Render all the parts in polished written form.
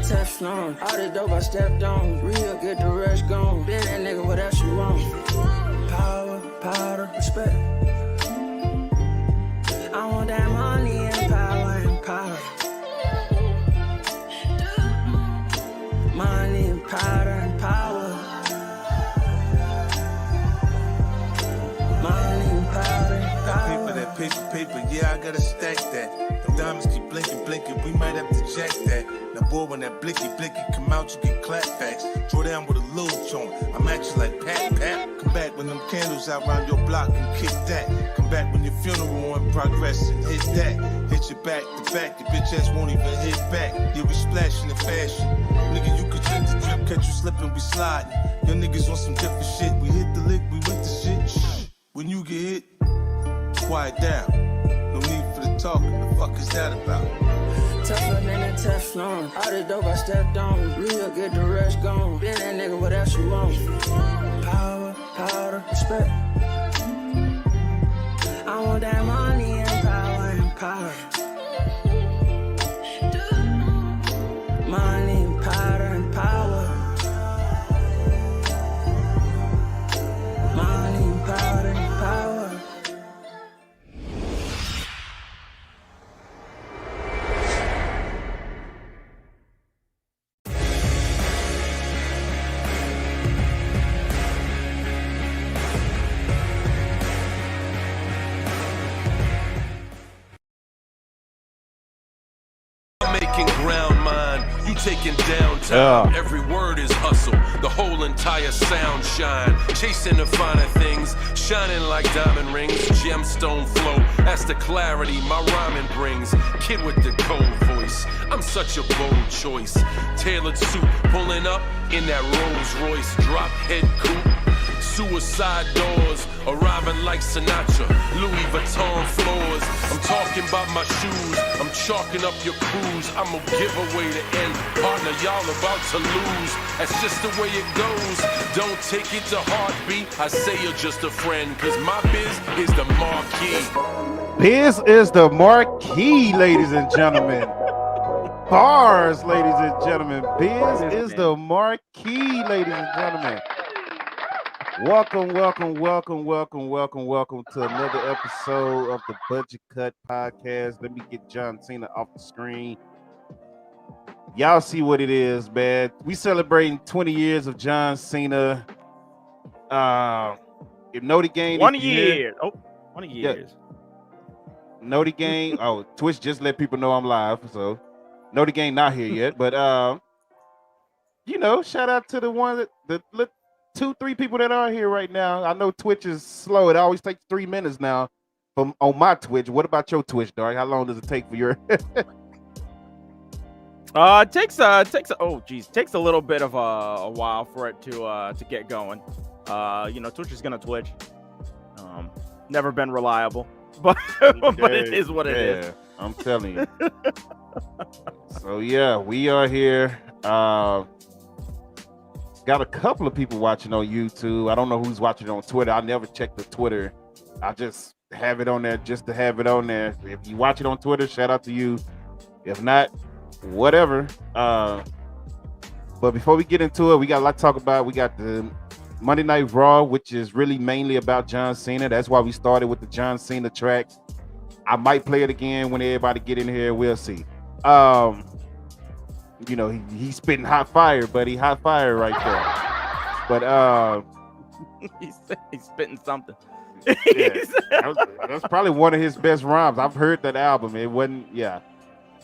Teflon. All the dope I stepped on. Real, get the rush gone. Been that nigga, what else you want? Power, powder, respect. I want that money and power and power. Money and powder and power. Money and powder and power. That paper, yeah, I gotta stack that. Them diamonds keep blinking, we might have to jack that. Now boy, when that blicky come out, you get clapbacks. Draw down with a little joint, I'm at you like pat. Come back when them candles out round your block and kick that. Come back when your funeral in progress and hit that. Hit your back to back, your bitch ass won't even hit back. Yeah, we splashing in fashion. Nigga, you could drink the drip, catch you slipping, we sliding. Your niggas on some different shit, we hit the lick, we with the shit. Shh. When you get hit, quiet down. No need for the talking. The fuck is that about? Tougher than a Teflon. All the dope I stepped on. Real, get the rush gone. Been that nigga, what else you want? Power, powder, respect. I want that money and power and power. Money and powder and power. Money and powder and power. Making ground mine, you taking downtown. Every word is hustle, the whole entire sound shine. Chasing the finer things, shining like diamond rings. Gemstone flow, that's the clarity my rhyming brings. Kid with the cold voice, I'm such a bold choice. Tailored suit, pulling up in that Rolls Royce. Drop head coupe, suicide doors, arriving like Sinatra. Louis Vuitton floors, I'm talking about my shoes. I'm chalking up your cruise, I'ma give away the end. Partner, y'all about to lose, that's just the way it goes. Don't take it to heartbeat, I say you're just a friend. Cause my biz is the marquee. Biz is the marquee, ladies and gentlemen. Bars, ladies and gentlemen. Biz is the marquee, ladies and gentlemen. Welcome to another episode of the Budget Cut Podcast. Let me get John Cena off the screen. Y'all see what it is, man. We celebrating 20 years of John Cena. You know the game. 1 year. Oh, 20 years. Yeah. Know the game. Oh, Twitch just let people know I'm live, so know the game not here yet. But shout out to the one that 2-3 people that are here right now. I know Twitch is slow. It always takes 3 minutes now on my Twitch. What about your Twitch, Dark? How long does it take for your? It takes a little bit of a while for it to get going. Twitch is gonna Twitch. Never been reliable, but it is what it is. I'm telling you. So yeah, we are here. Got a couple of people watching on YouTube. I don't know who's watching on Twitter. I never check the Twitter. I just have it on there just to have it on there. If you watch it on Twitter, shout out to you. If not, whatever. But before we get into it, we got a lot to talk about. We got the Monday Night Raw, which is really mainly about John Cena. That's why we started with the John Cena track. I might play it again when everybody get in here. We'll see. He's spitting hot fire, buddy. Hot fire right there. But he's spitting something. Yeah, that's probably one of his best rhymes. I've heard that album. It wasn't, yeah.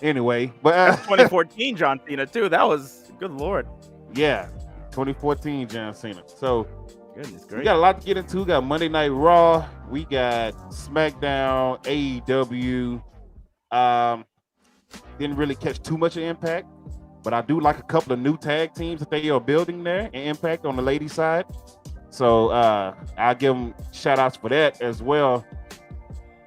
Anyway, but 2014 John Cena too. That was good lord. Yeah, 2014 John Cena. So goodness great. We got a lot to get into. We got Monday Night Raw. We got SmackDown, AEW. Didn't really catch too much of Impact, but I do like a couple of new tag teams that they are building there in Impact on the ladies' side. So I'll give them shout outs for that as well.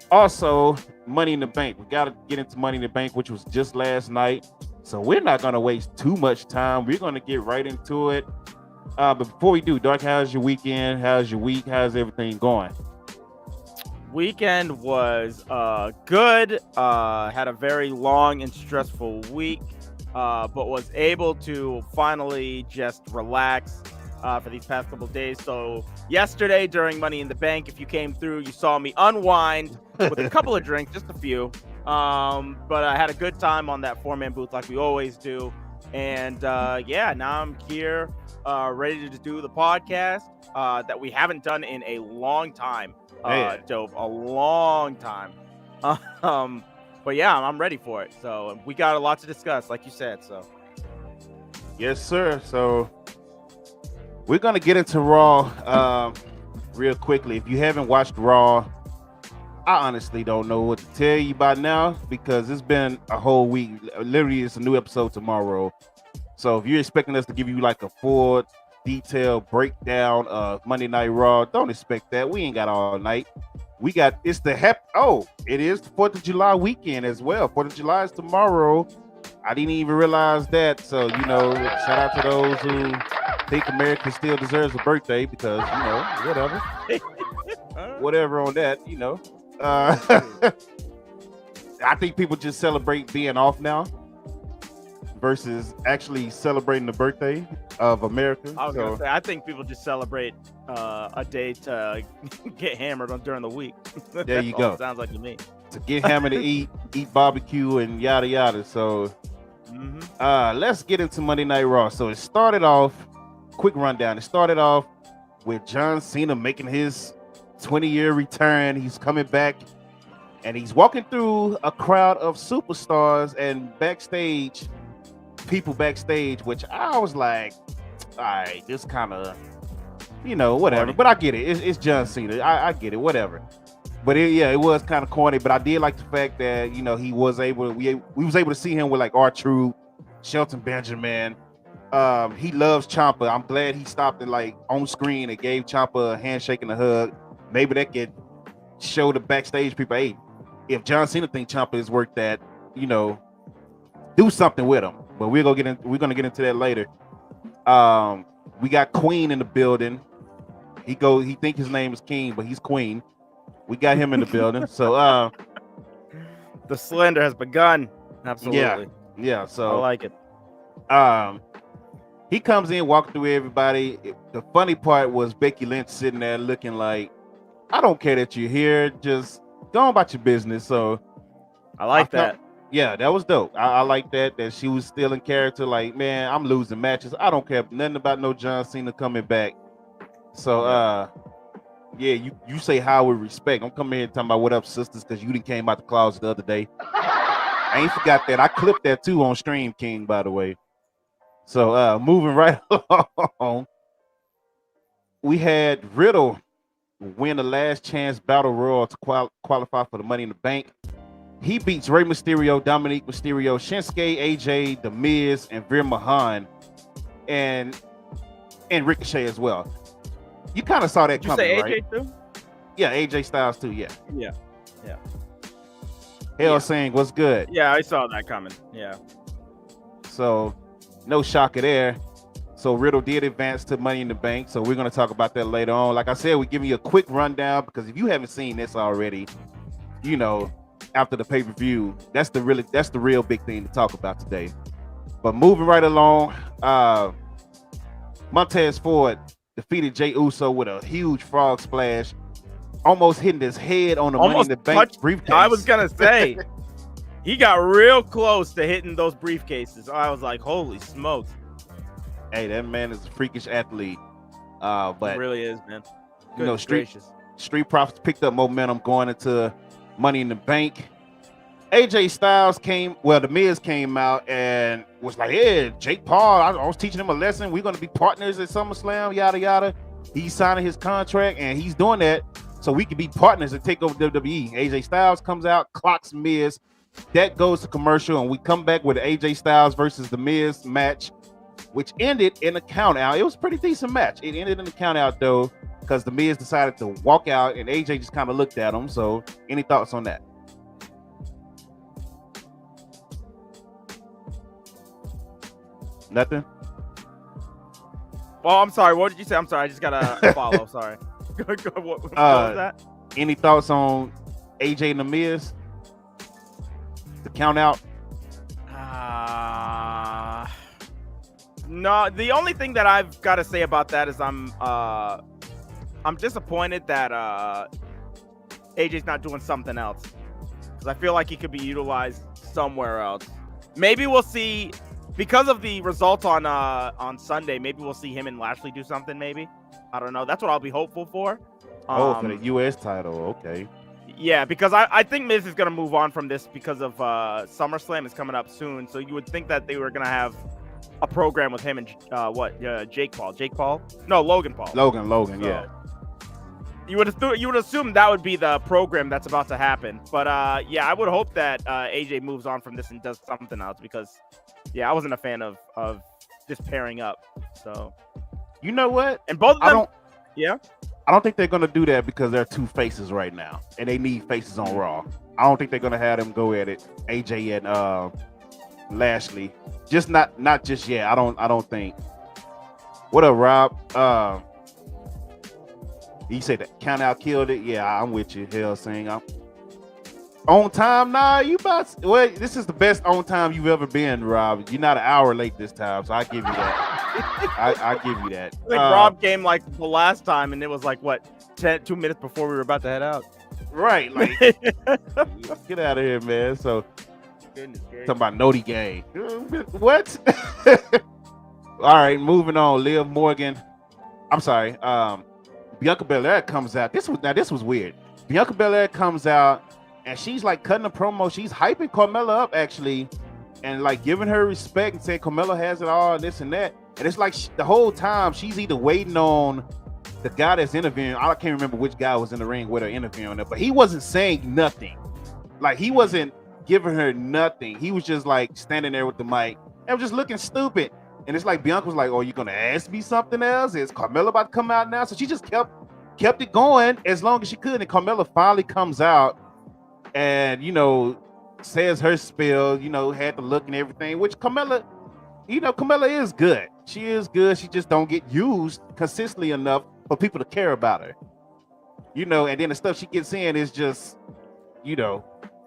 Also, Money in the Bank. We got to get into Money in the Bank, which was just last night. So we're not going to waste too much time. We're going to get right into it. But before we do, Dark, how's your weekend? How's your week? How's everything going? Weekend was good. Had a very long and stressful week. but was able to finally just relax for these past couple of days. So yesterday during Money in the Bank, if you came through, you saw me unwind with a couple of drinks, just a few. But I had a good time on that 4-man booth like we always do. And yeah, now I'm here ready to do the podcast that we haven't done in a long time. Dope, a long time. But yeah, I'm ready for it. So we got a lot to discuss, like you said. So yes, sir. So we're gonna get into Raw real quickly. If you haven't watched Raw, I honestly don't know what to tell you by now because it's been a whole week. Literally, it's a new episode tomorrow. So if you're expecting us to give you like a full detailed breakdown of Monday Night Raw, don't expect that. We ain't got all night. We got it is the 4th of July weekend as well. 4th of July is tomorrow. I didn't even realize that. So, shout out to those who think America still deserves a birthday because, whatever. Whatever on that, I think people just celebrate being off now versus actually celebrating the birthday of America. I was gonna say, I think people just celebrate a day to get hammered on during the week. There you go. Sounds like to me. To get hammered to eat barbecue and yada yada. So let's get into Monday Night Raw. So it started off, quick rundown. It started off with John Cena making his 20-year return. He's coming back and he's walking through a crowd of superstars and people backstage, which I was like, all right, this kind of, whatever. But I get it. It's John Cena. I get it. Whatever. But it was kind of corny. But I did like the fact that he was able. We was able to see him with like R-Truth, Shelton Benjamin. He loves Ciampa. I'm glad he stopped and like on screen and gave Ciampa a handshake and a hug. Maybe that could show the backstage people, hey, if John Cena thinks Ciampa is worth that, do something with him. But we're gonna get into that later. We got Queen in the building. He think his name is King, but he's Queen. We got him in the building. So the slender has begun. Absolutely. Yeah. So I like it. He comes in, walking through everybody. The funny part was Becky Lynch sitting there looking like, I don't care that you're here. Just go on about your business. So I like that. Yeah, that was dope. I like that she was still in character. Like, man, I'm losing matches. I don't care nothing about no John Cena coming back. So, you say how with respect. I'm coming here talking about what up, sisters, because you didn't came out the closet the other day. I ain't forgot that. I clipped that too on Stream King, by the way. So, moving right along, we had Riddle win the last chance battle royal to qualify for the Money in the Bank. He beats Rey Mysterio, Dominic Mysterio, Shinsuke, AJ, The Miz, and Veer Mahan, and Ricochet as well. You kind of saw that coming, say AJ right? Too? Yeah, AJ Styles too. Yeah. Yeah. Saying what's good. Yeah, I saw that coming. Yeah. So, no shocker there. So Riddle did advance to Money in the Bank. So we're going to talk about that later on. Like I said, we're giving you a quick rundown because if you haven't seen this already, after the pay-per-view, that's the real big thing to talk about today. But moving right along, Montez Ford defeated Jey Uso with a huge frog splash, almost hitting his head on the Money in the Bank briefcase. I was going to say, he got real close to hitting those briefcases. I was like, holy smokes. Hey, that man is a freakish athlete. But it really is, man. Street Profits picked up momentum going into Money in the Bank. AJ Styles The Miz came out and was like, yeah, Jake Paul, I was teaching him a lesson. We're going to be partners at SummerSlam, yada, yada. He's signing his contract and he's doing that so we can be partners and take over WWE. AJ Styles comes out, clocks Miz. That goes to commercial and we come back with the AJ Styles versus The Miz match, which ended in a count out. It was a pretty decent match. It ended in a count out though, because The Miz decided to walk out and AJ just kind of looked at him. So any thoughts on that? Nothing? Well, I'm sorry. What did you say? I'm sorry. I just got to follow. Sorry. What was that? Any thoughts on AJ and The Miz? The count out? No, the only thing that I've got to say about that is I'm disappointed that AJ's not doing something else, because I feel like he could be utilized somewhere else. Maybe we'll see, because of the results on Sunday. Maybe we'll see him and Lashley do something. Maybe, I don't know. That's what I'll be hopeful for. For the U.S. title, okay. Yeah, because I think Miz is gonna move on from this because of SummerSlam is coming up soon. So you would think that they were gonna have a program with him and Jake Paul? No, Logan Paul. Logan, So, yeah. You would assume that would be the program that's about to happen. But I would hope that AJ moves on from this and does something else, because I wasn't a fan of just pairing up. So you know what? And both of them, I don't think they're gonna do that because they're two faces right now, and they need faces on Raw. I don't think they're gonna have them go at it, AJ and Lashley. Just not just yet. I don't think. What up, Rob? You said that Count Out killed it. Yeah, I'm with you. Hell, saying I'm on time. Nah, you about to, well, this is the best on time you've ever been, Rob. You're not an hour late this time, so I give you that. I give you that. I think Rob came like the last time, and it was like what 2 minutes before we were about to head out. Right, like get out of here, man. So talking about Noti Gang. What? All right, moving on. Liv Morgan. I'm sorry. Bianca Belair comes out. This was weird. Bianca Belair comes out and she's like cutting a promo. She's hyping Carmella up actually, and like giving her respect and saying Carmella has it all, this and that. And it's like the whole time she's either waiting on the guy that's interviewing. I can't remember which guy was in the ring with her interviewing her, but he wasn't saying nothing. Like he wasn't giving her nothing. He was just like standing there with the mic and just looking stupid. And it's like Bianca was like, "Oh, you gonna ask me something else? Is Carmella about to come out now?" So she just kept it going as long as she could. And Carmella finally comes out and says her spiel. Had the look and everything. Which Carmella is good. She is good. She just don't get used consistently enough for people to care about her. And then the stuff she gets in is just,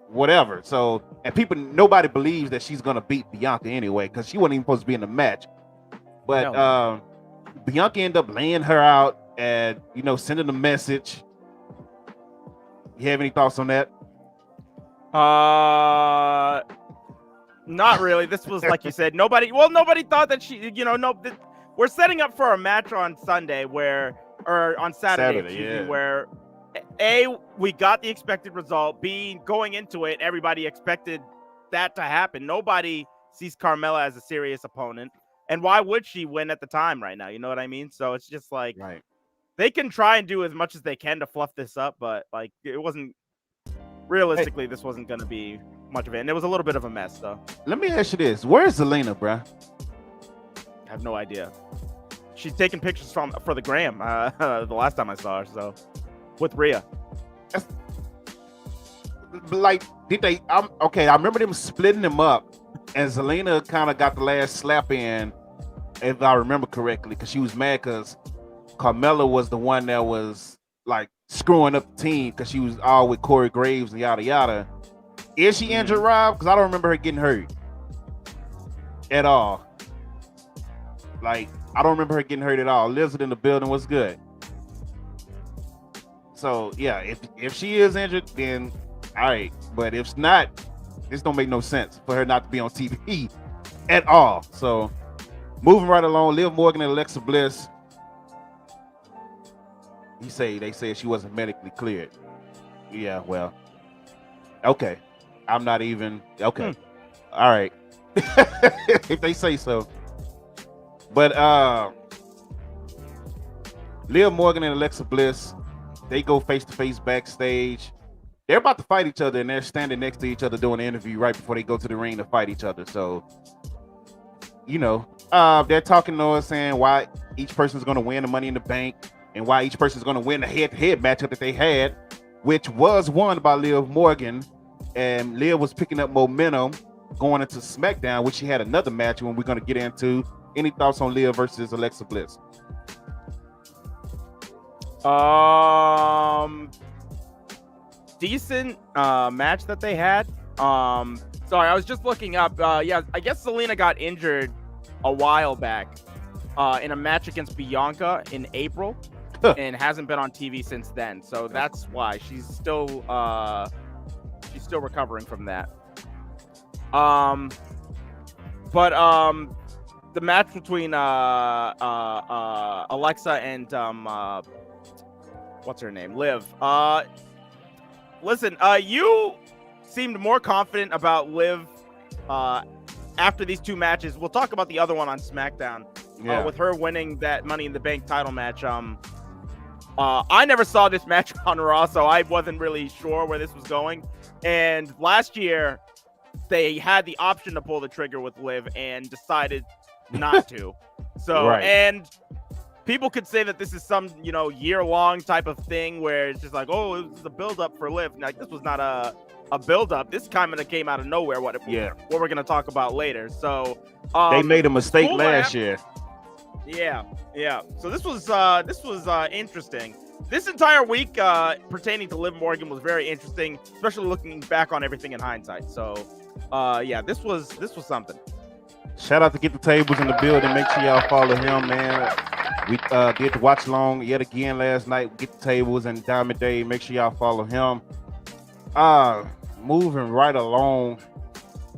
whatever. So, and nobody believes that she's gonna beat Bianca anyway, because she wasn't even supposed to be in the match. But Bianca ended up laying her out and sending a message. You have any thoughts on that? Not really. This was like you said. Nobody thought that she. We're setting up for a match on Sunday on Saturday, where A, we got the expected result. B, going into it, everybody expected that to happen. Nobody sees Carmella as a serious opponent. And why would she win at the time right now? You know what I mean? So it's just like, right. They can try and do as much as they can to fluff this up, but like it wasn't realistically, this wasn't going to be much of it. And it was a little bit of a mess, though. Let me ask you this. Where's Zelina, bruh? I have no idea. She's taking pictures for the gram the last time I saw her, so with Rhea. Like, did they? Okay, I remember them splitting them up, and Zelina kind of got the last slap in, if I remember correctly, because she was mad because Carmella was the one that was like screwing up the team because she was all with Corey Graves and yada yada. Is she injured, Rob? Because I don't remember her getting hurt at all. Like, I don't remember her getting hurt at all. Lizard in the building was good. So yeah, if she is injured, then all right. But if not, this don't make no sense for her not to be on TV at all. So moving right along, Liv Morgan and Alexa Bliss. They said she wasn't medically cleared. Yeah, well, okay. I'm not even okay. All right. If they say so. But Liv Morgan and Alexa Bliss, they go face to face backstage. They're about to fight each other, and they're standing next to each other doing an interview right before they go to the ring to fight each other. So, they're talking to us, saying why each person's going to win the Money in the Bank and why each person's going to win the head-to-head matchup that they had, which was won by Liv Morgan. And Liv was picking up momentum going into SmackDown, which she had another match when we're going to get into. Any thoughts on Liv versus Alexa Bliss? Decent match that they had. Sorry, I was just looking up. I guess Zelina got injured a while back in a match against Bianca in April, and hasn't been on TV since then. So that's why she's still recovering from that. The match between Alexa and what's her name, Liv. Listen, you seemed more confident about Liv after these two matches. We'll talk about the other one on SmackDown. With her winning that Money in the Bank title match. I never saw this match on Raw, so I wasn't really sure where this was going. And last year, they had the option to pull the trigger with Liv and decided not to. So, and people could say that this is some, year-long type of thing where it's just like, oh, it was a build-up for Liv. Like, this was not a build-up. This kind of came out of nowhere. What we're going to talk about later. So they made a mistake last year. Yeah. So this was interesting. This entire week pertaining to Liv Morgan was very interesting, especially looking back on everything in hindsight. So, this was something. Shout out to Get the Tables in the building. Make sure y'all follow him, man. We did the watch along yet again last night. Get the Tables and Diamond Dave. Make sure y'all follow him. Moving right along,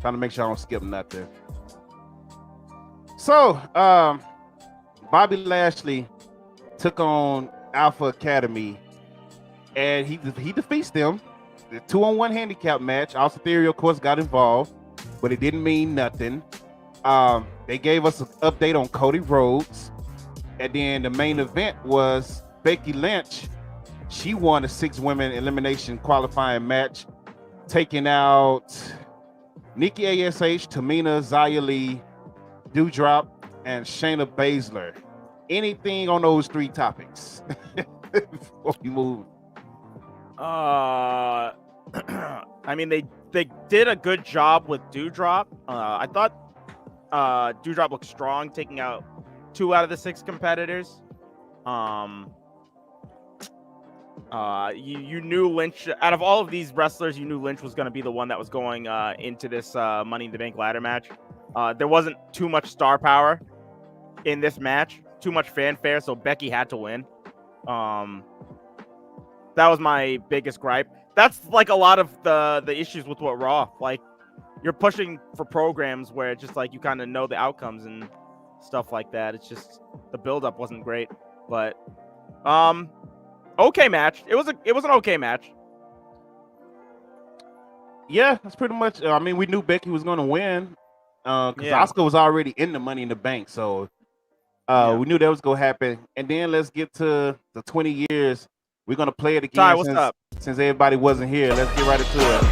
trying to make sure I don't skip nothing. So, Bobby Lashley took on Alpha Academy, and he defeats them. The 2-on-1 handicap match. Austin Theory, of course, got involved, but it didn't mean nothing. They gave us an update on Cody Rhodes, and then the main event was Becky Lynch. She won a 6-women elimination qualifying match, taking out Nikki ASH, Tamina, Xia Li, Doudrop, and Shayna Baszler. Anything on those three topics before we move? I mean, they did a good job with Doudrop. I thought Doudrop looked strong, taking out 2 out of the 6 competitors. You knew Lynch, out of all of these wrestlers, you knew Lynch was going to be the one that was going into this Money in the Bank ladder match. There wasn't too much star power in this match, too much fanfare, so Becky had to win. That was my biggest gripe. That's like a lot of the issues with what Raw, like you're pushing for programs where it's just like you kind of know the outcomes and stuff like that. It's just the build-up wasn't great, but okay match. It was an okay match. Yeah, that's pretty much. I mean, we knew Becky was going to win because Asuka was already in the Money in the Bank, so we knew that was going to happen. And then let's get to the 20 years. We're going to play it again. Ty, what's up? Since everybody wasn't here. Let's get right into it.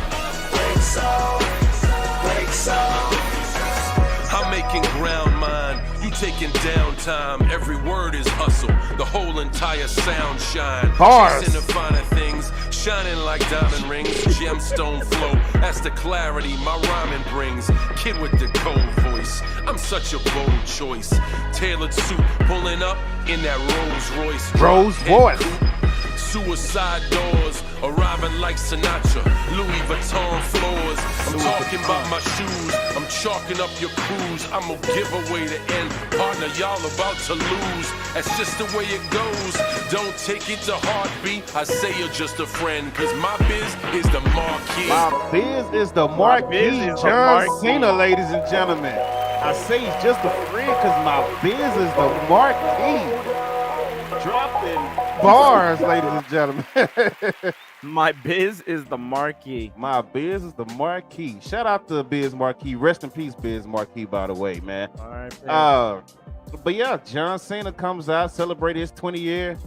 I'm making ground mine. You taking downtime. Every word is hustle. The whole entire sound shine. Bars. Chasing the finer things. Shining like diamond rings. Gemstone flow. That's the clarity my rhyming brings. Kid with the cold voice. I'm such a bold choice. Tailored suit. Pulling up in that Rolls Royce. Suicide doors, arriving like Sinatra, Louis Vuitton floors. I'm talking about my shoes, I'm chalking up your cruise. I'm gonna give away the end, partner, y'all about to lose. That's just the way it goes, don't take it to heartbeat. I say you're just a friend, cause my biz is the marquee. My biz is the marquee, John Cena, ladies and gentlemen. I say he's just a friend cause my biz is the marquee. Dropping bars, ladies and gentlemen. My biz is the marquee. My biz is the marquee. Shout out to Biz Marquee. Rest in peace, Biz Marquee, by the way, man. All right, but yeah, John Cena comes out, celebrate his 20-year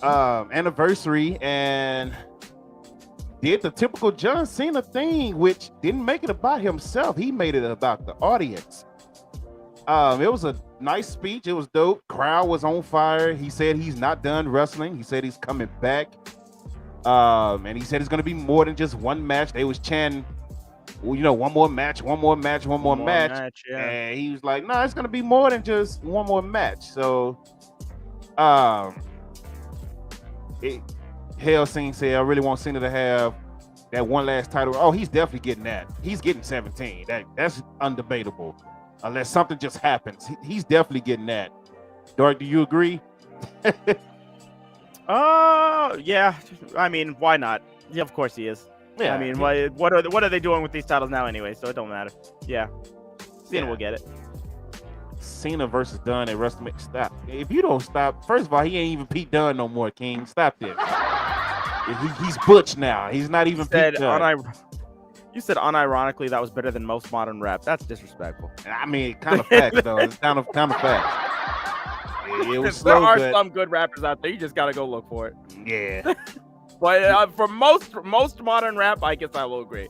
anniversary, and did the typical John Cena thing, which didn't make it about himself. He made it about the audience. It was a nice speech. It was dope. Crowd was on fire. He said he's not done wrestling. He said he's coming back. And he said it's going to be more than just one match. They was chanting, well, one more match. Yeah. And he was like, no, it's going to be more than just one more match. So, Hellsing said, I really want Cena to have that one last title. Oh, he's definitely getting that. He's getting 17. That's undebatable. unless something just happens. He's definitely getting that. Dark, do you agree? Yeah. I mean, why not? Yeah, of course he is. Yeah. I mean, what are they doing with these titles now anyway? So it don't matter. Yeah. Cena will get it. Cena versus Dunn at WrestleMania. Stop. If you don't stop, first of all, he ain't even Pete Dunne no more, King. Stop this. He's Butch now. He's not even Pete Dunne. You said unironically that was better than most modern rap. That's disrespectful. I mean, kind of facts though. It's kind of facts. It was slow, there are but some good rappers out there. You just gotta go look for it. yeah. But for most modern rap, I guess I will agree.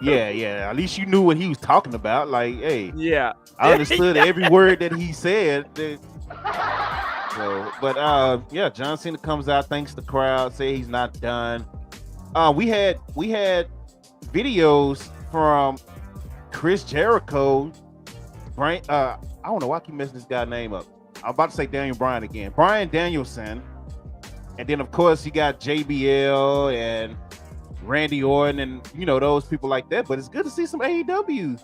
yeah. At least you knew what he was talking about. Like, hey, yeah, I understood every word that he said. So, but yeah, John Cena comes out, thanks the crowd, say he's not done. We had videos from Chris Jericho, Brian. I don't know why I keep messing this guy's name up. I'm about to say Daniel Bryan again. Bryan Danielson, and then of course you got JBL and Randy Orton and those people like that. But it's good to see some AEW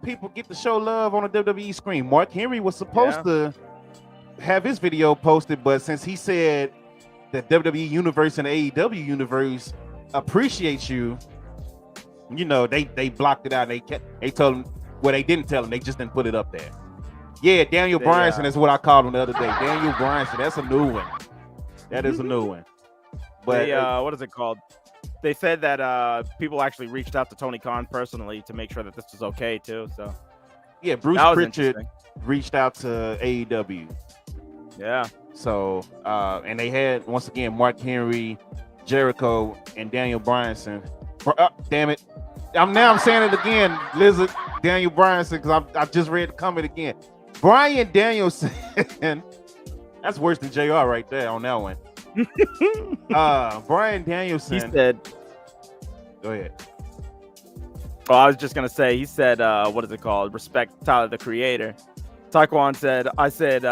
people get to show love on a WWE screen. Mark Henry was supposed to have his video posted, but since he said that WWE Universe and AEW Universe appreciates you, they blocked it out. They told him, well, they didn't tell him, they just didn't put it up there. Yeah, Daniel Bryanson is what I called him the other day. Daniel Bryanson, that's a new one. That is a new one. But what is it called? They said that people actually reached out to Tony Khan personally to make sure that this was okay too. So yeah, Bruce Pritchard reached out to AEW. Yeah. So and they had once again Mark Henry, Jericho, and Daniel Bryanson. Damn it! I'm saying it again, Lizard. Daniel Bryanson, because I just read the comment again. Bryan Danielson. That's worse than JR right there on that one. Bryan Danielson. He said. Go ahead. Oh, I was just gonna say. He said, "What is it called? Respect Tyler the Creator." Taekwon said, "I said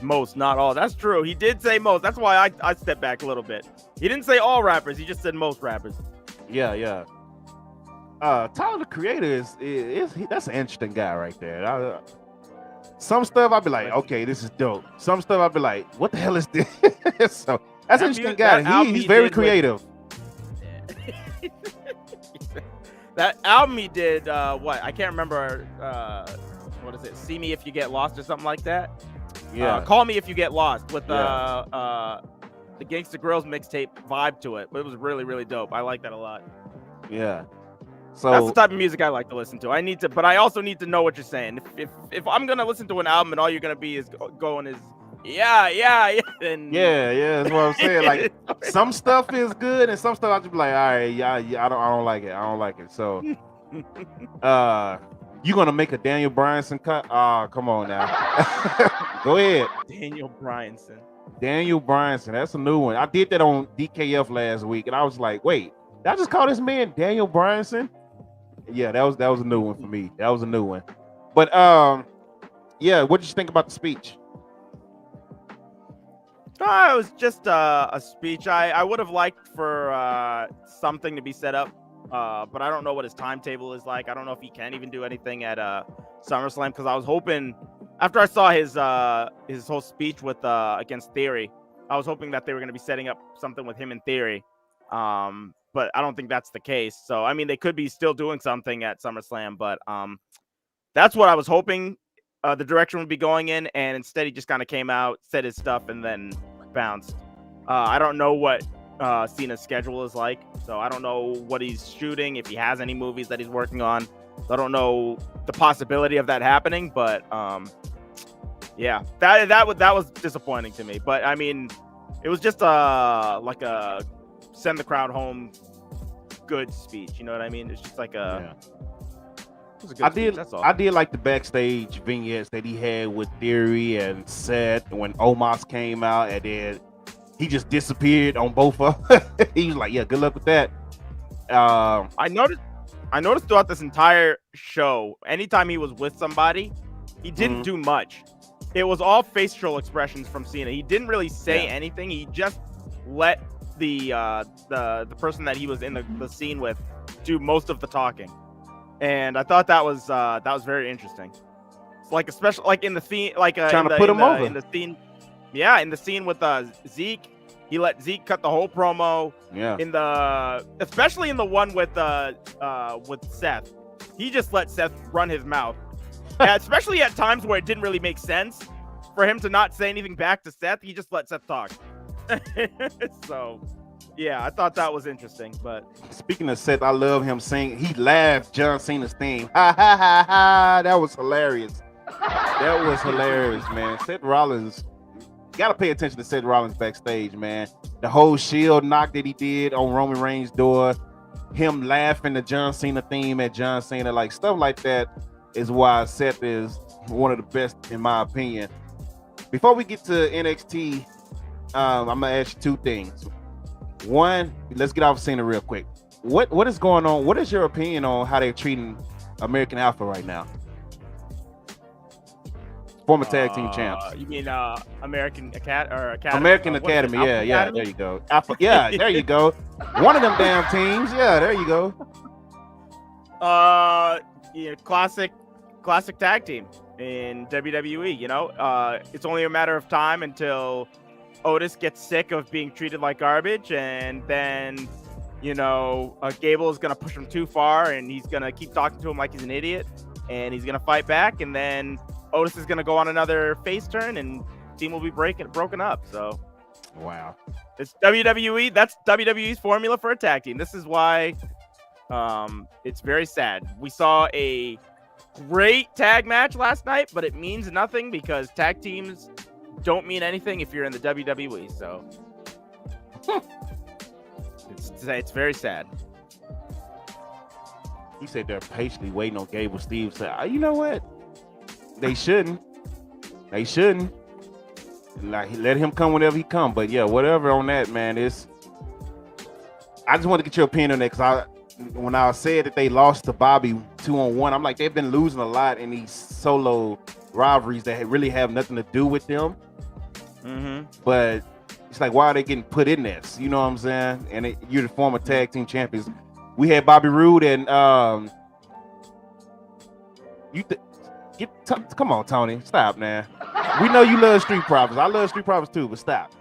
most, not all." That's true. He did say most. That's why I stepped back a little bit. He didn't say all rappers. He just said most rappers. Yeah. Tyler the Creator is that's an interesting guy right there. Some stuff I'd be like, okay, this is dope. Some stuff I'd be like, what the hell is this? So that's an interesting guy. He's very creative. That album he did, what? I can't remember. What is it? See Me If You Get Lost or something like that. Yeah. Call Me If You Get Lost with the Gangsta Girls mixtape vibe to it. But it was really, really dope. I like that a lot. Yeah. So that's the type of music I like to listen to. But I also need to know what you're saying. If I'm gonna listen to an album and all you're gonna be is going is yeah, then that's what I'm saying. Like some stuff is good and some stuff I just be like, all right, I don't like it. So you gonna make a Daniel Bryanson cut? Come on now. Go ahead. Daniel Bryanson, that's a new one. I did that on DKF last week and I was like, wait, did I just call this man Daniel Bryanson? Yeah, that was a new one for me. That was a new one. But yeah, what did you think about the speech? It was just a speech. I would have liked for something to be set up, but I don't know what his timetable is like. I don't know if he can even do anything at SummerSlam, because I was hoping, after I saw his whole speech with against Theory, I was hoping that they were going to be setting up something with him in Theory. But I don't think that's the case. So, I mean, they could be still doing something at SummerSlam, but that's what I was hoping the direction would be going in. And instead, he just kind of came out, said his stuff, and then bounced. I don't know what Cena's schedule is like. So I don't know what he's shooting, if he has any movies that he's working on. So I don't know the possibility of that happening. But yeah, that was disappointing to me. But I mean, it was just like a send the crowd home good speech, you know what I mean? It's just like I did like the backstage vignettes that he had with Theory and Seth when Omos came out, and then he just disappeared on both of them. He was like, yeah, good luck with that. I noticed throughout this entire show, anytime he was with somebody, he didn't do much. It was all facial expressions from Cena. He didn't really say anything. He just let the person that he was in the scene with do most of the talking. and I thought that was very interesting. It's like especially like in the scene, like Trying to put him over. in the scene, yeah, in the scene with Zeke, he let Zeke cut the whole promo. Yeah. Especially in the one with Seth, he just let Seth run his mouth, especially at times where it didn't really make sense for him to not say anything back to Seth. He just let Seth talk. So, yeah, I thought that was interesting. But speaking of Seth, I love him sing. He laughed John Cena's theme. Ha ha ha ha! That was hilarious. That was hilarious, man. Seth Rollins. Got to pay attention to Seth Rollins backstage, man. The whole shield knock that he did on Roman Reigns' door, him laughing the John Cena theme at John Cena, like stuff like that is why Seth is one of the best in my opinion. Before we get to NXT, I'm gonna ask you two things. One, let's get off Cena real quick. What is going on? What is your opinion on how they're treating American Alpha right now? Former tag team champs. You mean American Academy? American Academy, yeah, Academy? there you go. Alpha, yeah, there you go. One of them damn teams, yeah, there you go. Yeah, classic tag team in WWE. You know, it's only a matter of time until Otis gets sick of being treated like garbage, and then Gable is gonna push him too far, and he's gonna keep talking to him like he's an idiot, and he's gonna fight back, and then Otis is going to go on another face turn and team will be broken up. So, wow. It's WWE. That's WWE's formula for a tag team. This is why it's very sad. We saw a great tag match last night, but it means nothing because tag teams don't mean anything if you're in the WWE. So, it's very sad. He said they're patiently waiting on Gable. Steve said, you know what? They shouldn't. Like, let him come whenever he come. But yeah, whatever on that, man. I just want to get your opinion on that because when I said that they lost to Bobby 2-on-1, I'm like, they've been losing a lot in these solo rivalries that really have nothing to do with them. Mm-hmm. But it's like, why are they getting put in this? You know what I'm saying? And you're the former tag team champions. We had Bobby Roode and come on, Tony. Stop, man. We know you love Street Profits. I love Street Profits too, but stop.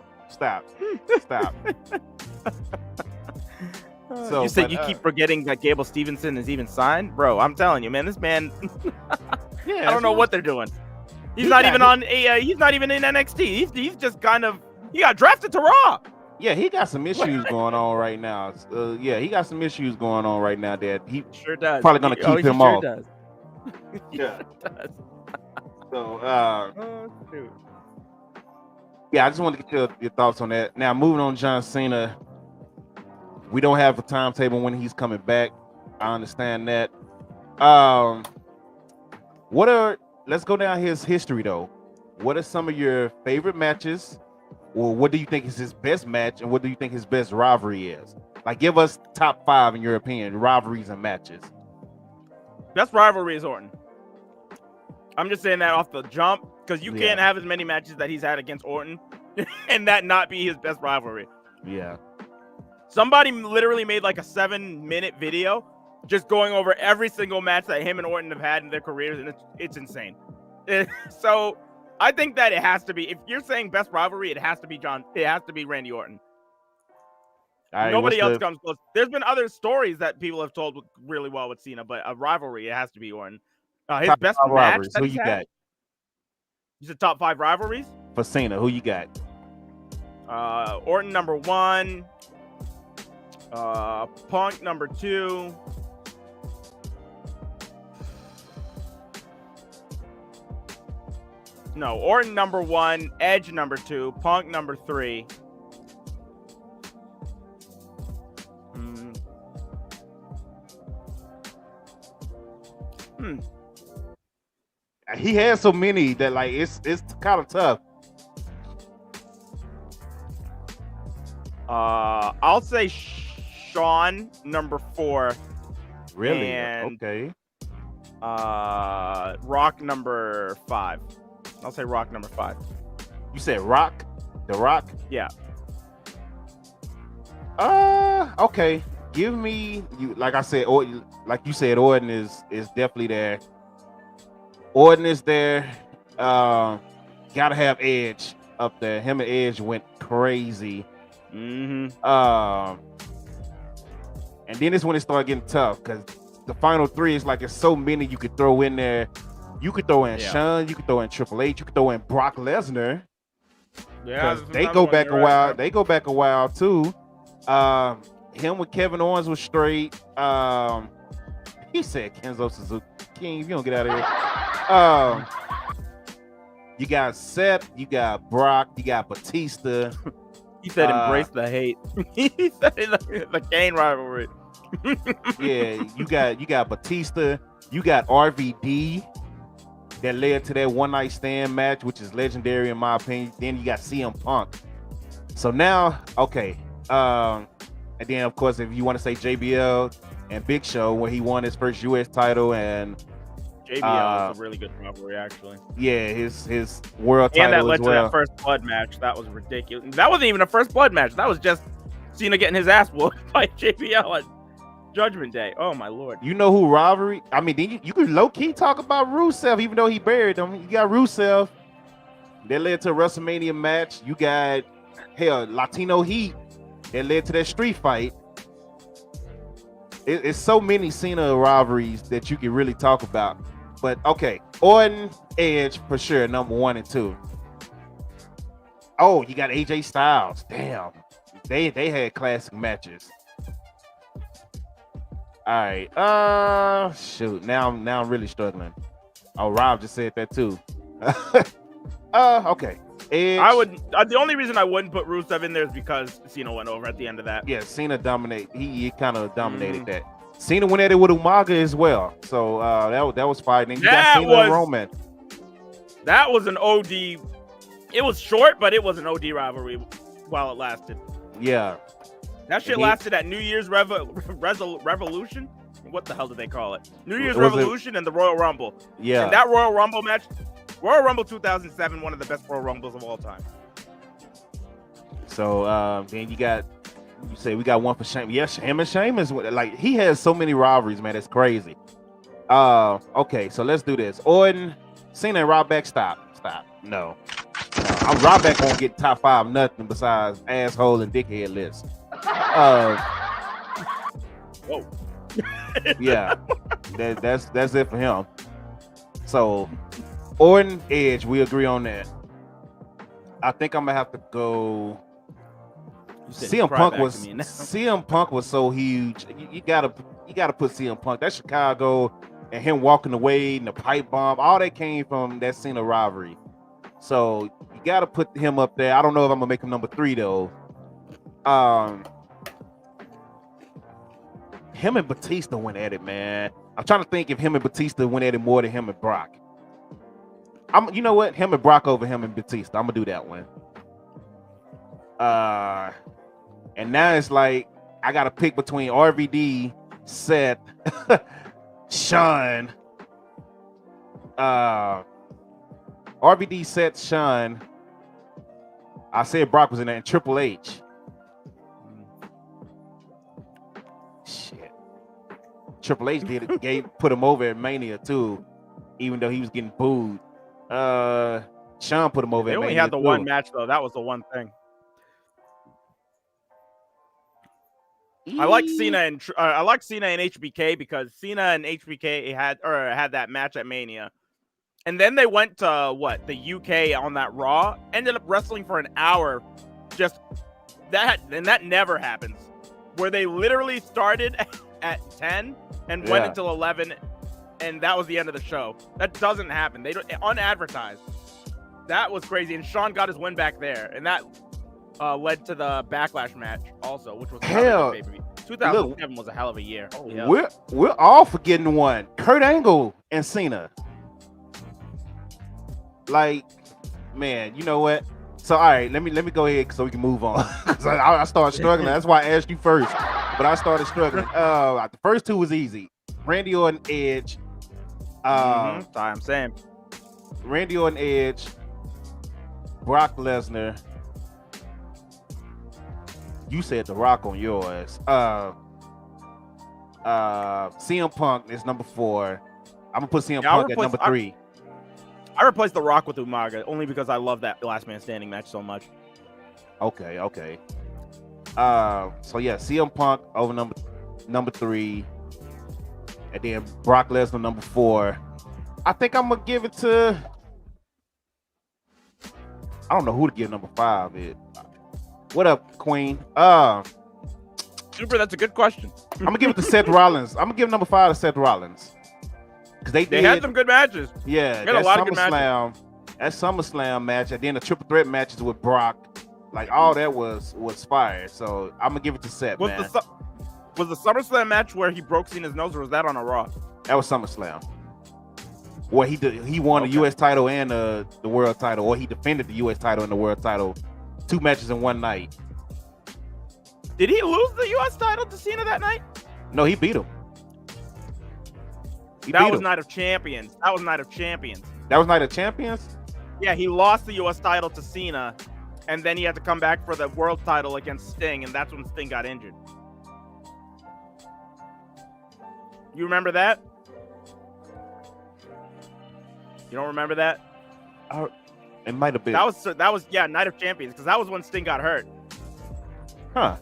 So, you said you keep forgetting that Gable Stevenson is even signed? Bro, I'm telling you, man, this man, I don't know what they're doing. He's not even in NXT. He's just he got drafted to Raw. Yeah, he got some issues going on right now. He got some issues going on right now that he sure does. Probably going to keep him off. Does. Yeah. So, shoot. Yeah, I just wanted to get your thoughts on that. Now, moving on, John Cena. We don't have a timetable when he's coming back. I understand that. Let's go down his history though. What are some of your favorite matches? Or what do you think is his best match, and what do you think his best rivalry is? Like, give us top 5 in your opinion, rivalries and matches. Best rivalry is Orton. I'm just saying that off the jump because you can't have as many matches that he's had against Orton and that not be his best rivalry. Yeah. Somebody literally made like a 7-minute video just going over every single match that him and Orton have had in their careers, and it's insane. So I think that it has to be, if you're saying best rivalry, it has to be Randy Orton. Right, nobody else comes close. There's been other stories that people have told really well with Cena, but a rivalry, it has to be Orton. His top best match. Who you got? You said top 5 rivalries? For Cena, who you got? Orton number 1. Punk number 2. No, Orton number 1, Edge number 2, Punk number 3. He has so many that like it's kind of tough. I'll say Shawn number 4. Really? And, okay. Rock number 5. I'll say Rock number 5. You said Rock? The Rock? Yeah. Okay. give me you like I said, or like you said, Orton is definitely there. Orton is there. Gotta have Edge up there. Him and Edge went crazy. Mm-hmm. And then it's when it started getting tough because the final three is like it's so many you could throw in there. You could throw in Shawn, you could throw in Triple H, you could throw in Brock Lesnar. Yeah, they go back a while. Right. They go back a while too. Him with Kevin Owens was straight. He said Kenzo Suzuki. King, if you don't get out of here. You got Seth, you got Brock, you got Batista. He said embrace the hate. He said the Kane rivalry. Yeah, you got Batista, you got RVD that led to that one night stand match, which is legendary in my opinion. Then you got CM Punk. So now, okay. And then of course, if you want to say JBL and Big Show, where he won his first US title, and JBL was a really good rivalry, actually. Yeah, his world title and that led as well. to that first blood match. That was ridiculous. That wasn't even a first blood match. That was just Cena getting his ass whooped by JBL at Judgment Day. Oh my lord! You know who rivalry? I mean, then you could low key talk about Rusev, even though he buried him. You got Rusev. That led to a WrestleMania match. You got Latino Heat. That led to that street fight. It's so many Cena rivalries that you can really talk about. But okay, Orton, Edge for sure, number 1 and 2. Oh, you got AJ Styles. Damn, they had classic matches. All right, shoot. Now I'm really struggling. Oh, Rob just said that too. Okay. Edge. I would. The only reason I wouldn't put Rusev in there is because Cena went over at the end of that. Yeah, Cena dominated. He kind of dominated that. Cena went at it with Umaga as well. So that was fighting. You got Cena and Roman. That was an OD. It was short, but it was an OD rivalry while it lasted. Yeah. That shit lasted at New Year's Revolution. What the hell did they call it? New Year's Revolution and the Royal Rumble. Yeah. And that Royal Rumble match, Royal Rumble 2007, one of the best Royal Rumbles of all time. So then you say we got one for Sheamus. Yes, him and Sheamus. Like he has so many rivalries, man. It's crazy. Okay, so let's do this. Orton, Cena, and Ryback. Stop. No. I'm Ryback won't get top 5 nothing besides asshole and dickhead list. Whoa. Yeah, that's it for him. So Orton, Edge, we agree on that. I think I'm gonna have to go. CM Punk was so huge. You gotta put CM Punk. That Chicago and him walking away and the pipe bomb, all that came from that Cena rivalry. So you gotta put him up there. I don't know if I'm gonna make him number 3 though. Him and Batista went at it, man. I'm trying to think if him and Batista went at it more than him and Brock. You know what? Him and Brock over him and Batista. I'm gonna do that one. And now it's like I gotta pick between RVD, Seth, Shawn. RVD, Seth, Shawn. I said Brock was in there, and Triple H. Shit. Triple H put him over at Mania too, even though he was getting booed. Shawn put him over at Mania. They only had the one match though. That was the one thing. I like Cena and HBK because Cena and HBK had that match at Mania, and then they went to the UK on that Raw. Ended up wrestling for an hour, just that, and that never happens. Where they literally started at 10 and went until 11, and that was the end of the show. That doesn't happen. They don't unadvertised. That was crazy, and Shawn got his win back there, and that led to the Backlash match also, which was hell. 2007 was a hell of a year. We're all forgetting one. Kurt Angle and Cena. Like, man, you know what? So all right, let me go ahead so we can move on. Cause I started struggling. That's why I asked you first. But I started struggling. The first 2 was easy. Randy Orton, Edge. I'm saying Randy Orton, Edge. Brock Lesnar. You said The Rock on yours. CM Punk is number 4. I'm gonna put CM Yeah, I'll Punk at number 3. I replaced The Rock with Umaga only because I love that Last Man Standing match so much. Okay. So yeah, CM Punk over number 3, and then Brock Lesnar number 4. I think I'm gonna give it to. I don't know who to give number 5 is. What up, Queen? Super, that's a good question. I'm gonna give it to Seth Rollins. I'm gonna give number 5 to Seth Rollins because they had some good matches. Yeah, they had a lot of good matches. That SummerSlam match, and then the triple threat matches with Brock, like all that was fire. So I'm gonna give it to Seth. Was the SummerSlam match where he broke Cena's nose, or was that on a Raw? That was SummerSlam. Where he won the U.S. title and the world title, or he defended the U.S. title and the world title, 2 matches in one night. Did he lose the U.S. title to Cena that night? No, he beat him. That was Night of Champions. That was Night of Champions? Yeah, he lost the U.S. title to Cena, and then he had to come back for the world title against Sting, and that's when Sting got injured. You remember that? You don't remember that? It might have been. That was Night of Champions, because that was when Sting got hurt. Huh.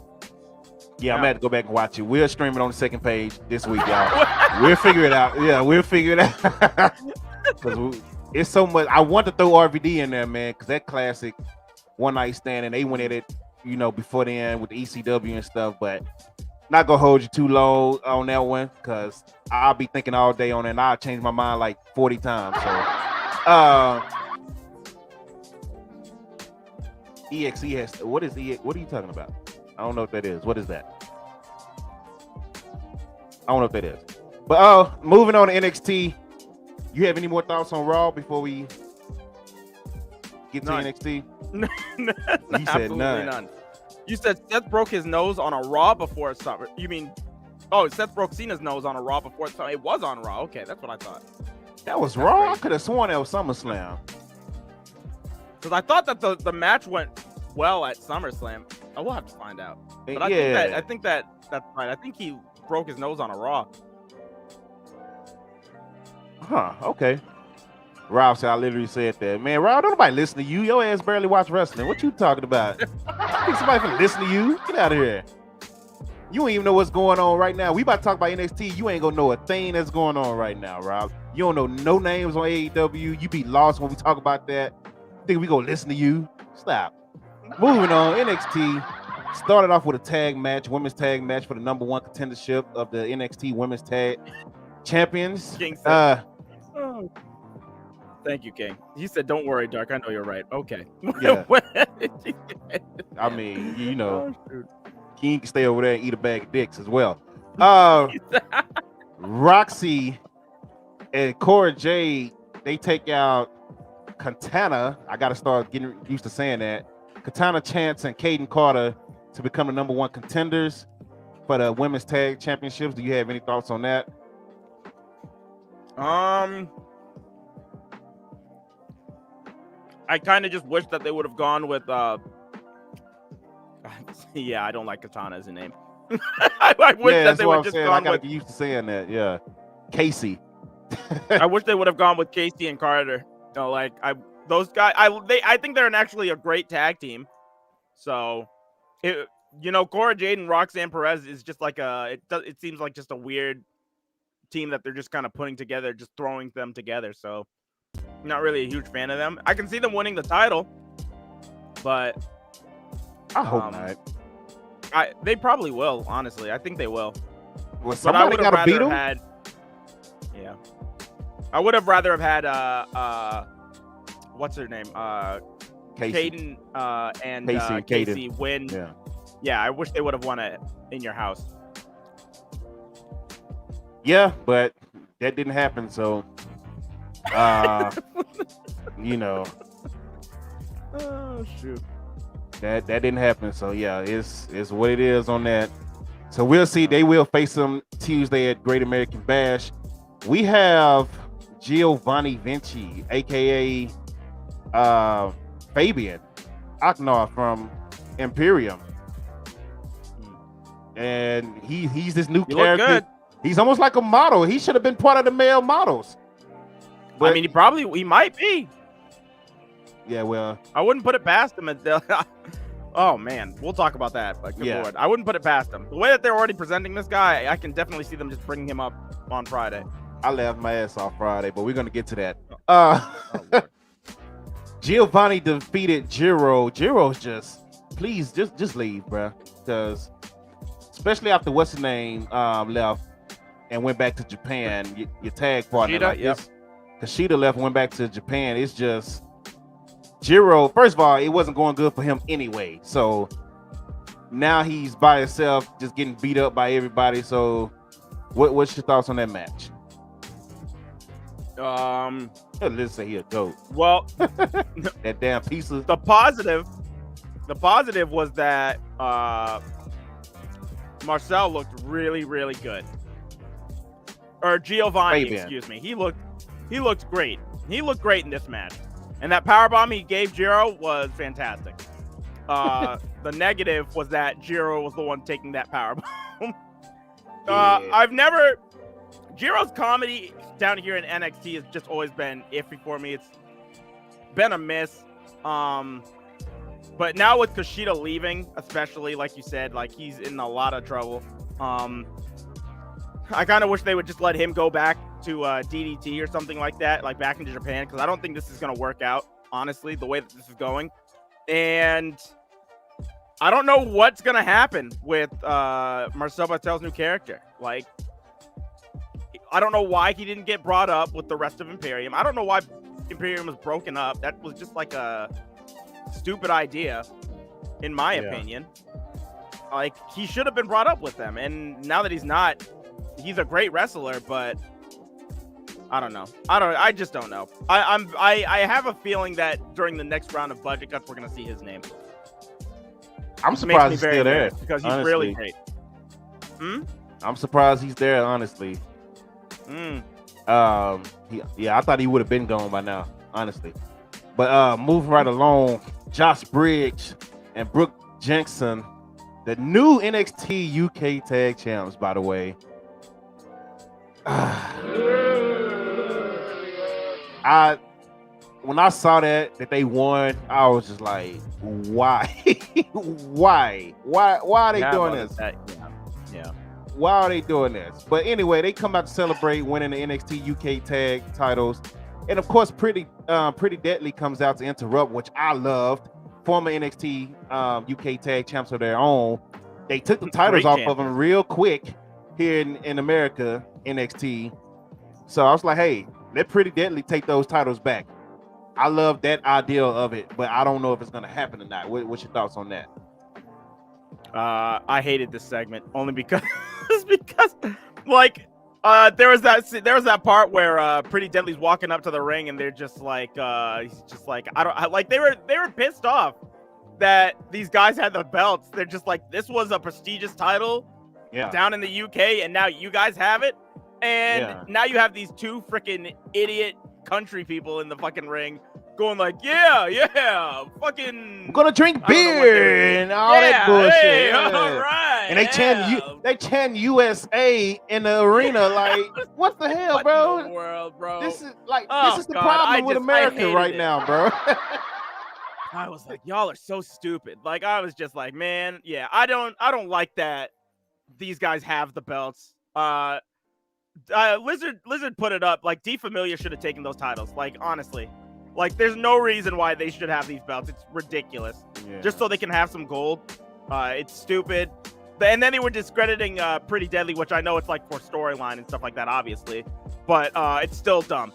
Yeah, I'm gonna have to go back and watch it. We'll stream it on the second page this week, y'all. We'll figure it out. Yeah, we'll figure it out. Because it's so much. I want to throw RVD in there, man, because that classic one night stand, and they went at it, before then with the ECW and stuff. But not gonna hold you too long on that one, because I'll be thinking all day on it, and I'll change my mind like 40 times. So, EXE has. What is EXE? What are you talking about? I don't know what that is. What is that? I don't know what that is. But moving on to NXT. You have any more thoughts on Raw before we get to NXT? You said none. You said Seth broke his nose on a Raw before Summer. You mean, Seth broke Cena's nose on a Raw before Summer. It was on Raw. Okay, that's what I thought. That was Raw? Crazy. I could have sworn that was SummerSlam. Because I thought that the match went well at SummerSlam. I will have to find out. But I think that's right. I think he broke his nose on a Raw. Huh, okay. Rob said, I literally said that. Man, Rob, don't nobody listen to you. Your ass barely watch wrestling. What you talking about? You think somebody finna listen to you? Get out of here. You don't even know what's going on right now. We about to talk about NXT. You ain't gonna know a thing that's going on right now, Rob. You don't know no names on AEW. You be lost when we talk about that. Think we gonna listen to you? Stop. Moving on, NXT started off with a women's tag match for the number 1 contendership of the NXT Women's Tag Champions. Thank you, King. He said, "Don't worry, Dark. I know you're right." Okay. Yeah. I mean, King can stay over there and eat a bag of dicks as well. Roxy and Cora Jade, they take out Katana. I got to start getting used to saying that. Katana Chance and Kaden Carter to become the number 1 contenders for the Women's Tag Championships. Do you have any thoughts on that? I kind of just wish that they would have gone with yeah, I don't like Katana as a name. I wish that they would just gone I gotta get used to saying that. Yeah, Casey. I wish they would have gone with Casey and Carter. Those guys. I think they're actually a great tag team. So, Cora Jade and Roxanne Perez is just like it seems like just a weird team that they're just kind of putting together, just throwing them together. So, I'm not really a huge fan of them. I can see them winning the title, but I hope not. They probably will. Honestly, I think they will. Well, somebody got to beat them. Yeah, I would have rather have had what's her name? Casey. Caden and Casey win. Yeah, I wish they would have won it in your house. Yeah, but that didn't happen. So, Oh shoot. That didn't happen. So yeah, it's what it is on that. So we'll see. They will face them Tuesday at Great American Bash. We have Giovanni Vinci, aka Fabian Aknar from Imperium, and he's this new character. He's almost like a model. He should have been part of the male models. But, I mean, he might be. Yeah, well, I wouldn't put it past him. Oh man, we'll talk about that. Like, good Lord. I wouldn't put it past him. The way that they're already presenting this guy, I can definitely see them just bringing him up on Friday. I laughed my ass off Friday, but we're gonna get to that. Giovanni defeated Jiro. Jiro's just leave, bro. Because especially after what's his name left and went back to Japan, your tag partner Kushida, like this. Kushida left and went back to Japan. It's just Jiro. First of all, it wasn't going good for him anyway. So now he's by himself, just getting beat up by everybody. So what's your thoughts on that match? Let's say he a goat. Well, that damn piece of the positive was that Marcel looked really, really good. Or Giovanni, excuse me. He looked great. He looked great in this match. And that powerbomb he gave Jiro was fantastic. The negative was that Jiro was the one taking that powerbomb. Jiro's comedy down here in NXT has just always been iffy for me. It's been a miss. But now with Kushida leaving, especially like you said, like he's in a lot of trouble. I kind of wish they would just let him go back to DDT or something like that, like back into Japan, because I don't think this is going to work out, honestly, the way that this is going. And I don't know what's going to happen with Marcel Bartel's new character. Like, I don't know why he didn't get brought up with the rest of Imperium. I don't know why Imperium was broken up. That was just like a stupid idea, in my opinion. Like, he should have been brought up with them. And now that he's not, he's a great wrestler, but I don't know. I just don't know. I have a feeling that during the next round of budget cuts, we're going to see his name. I'm surprised he's still there. Because he's really great. I'm surprised he's there, honestly. I thought he would have been gone by now, honestly. But moving right along, Josh Briggs and Brooke Jensen, the new NXT UK Tag Champs, by the way. When I saw that they won, I was just like, why? why are they doing this? Yeah. Why are they doing this? But anyway, they come out to celebrate winning the NXT UK tag titles. And of course, Pretty Deadly comes out to interrupt, which I loved. Former NXT UK tag champs of their own. They took the titles off of them real quick here in America, NXT. So I was like, hey, let Pretty Deadly take those titles back. I love that idea of it, but I don't know if it's going to happen or not. What's your thoughts on that? I hated this segment only because like there was that part where Pretty Deadly's walking up to the ring and they're just like he's just like they were pissed off that these guys had the belts. They're just like, this was a prestigious title down in the UK and now you guys have it, and now you have these two freaking idiot country people in the fucking ring going like, fucking, I'm gonna drink beer and all that bullshit. Hey, all right. And they chant USA in the arena. Like, what the hell, what bro? in the world, bro? This is the problem with America right now, bro. I was like, y'all are so stupid. Like, I was just like, man, I don't like that these guys have the belts. Lizard put it up. Like, D Familia should have taken those titles. Like, honestly. Like, there's no reason why they should have these belts. It's ridiculous. Just so they can have some gold. It's stupid. And then they were discrediting Pretty Deadly, which I know it's like for storyline and stuff like that, obviously. But it's still dumb.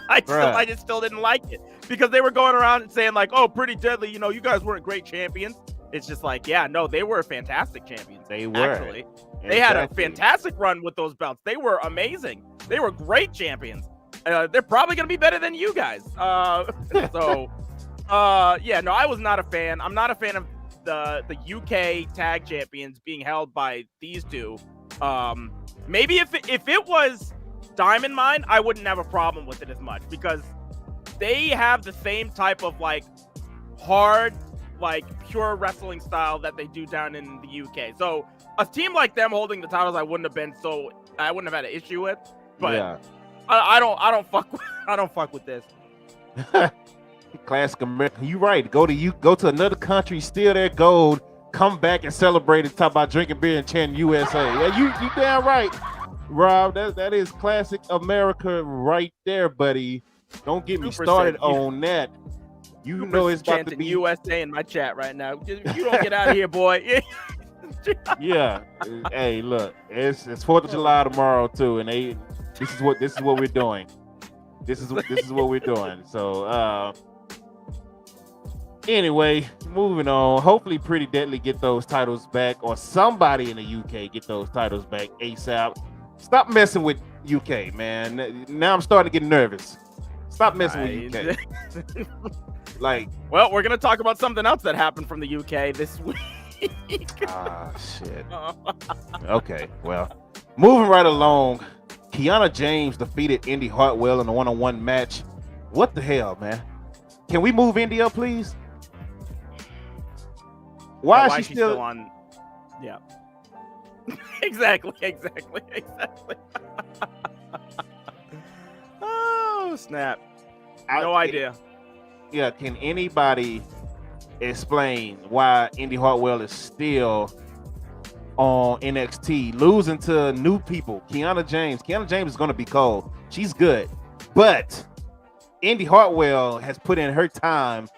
I just still didn't like it. Because they were going around and saying like, oh, Pretty Deadly, you guys weren't great champions. It's just like, they were fantastic champions. They were. Actually. They had a fantastic run with those belts. They were amazing. They were great champions. They're probably going to be better than you guys. I was not a fan. I'm not a fan of the UK tag champions being held by these two. Maybe if it was Diamond Mine, I wouldn't have a problem with it as much because they have the same type of like hard, like pure wrestling style that they do down in the UK. So a team like them holding the titles, I wouldn't have been so I wouldn't have had an issue with. But Yeah. I don't fuck with this. Classic America. You right. Go to another country, steal their gold, come back and celebrate and talk about drinking beer and chanting USA. Yeah, you damn right, Rob. That is classic America right there, buddy. Don't get me started on that. You know it's about to be USA in my chat right now. You don't get out of here, boy. Yeah. Hey, look, it's 4th of July tomorrow too, and this is what we're doing. This is what we're doing. So anyway, moving on. Hopefully Pretty Deadly get those titles back, or somebody in the UK get those titles back ASAP. Stop messing with UK, man. Now I'm starting to get nervous. Stop messing with UK. Like, well, we're gonna talk about something else that happened from the UK this week. Ah, shit. Okay, well, moving right along. Kiana James defeated Indy Hartwell in a one-on-one match. What the hell, man? Can we move Indy up, please? Why is she still on? Yeah. Exactly. Oh, snap. No idea. Yeah, can anybody explain why Indy Hartwell is still on NXT, losing to new people? Kiana James is going to be cold. She's good. But Indy Hartwell has put in her time.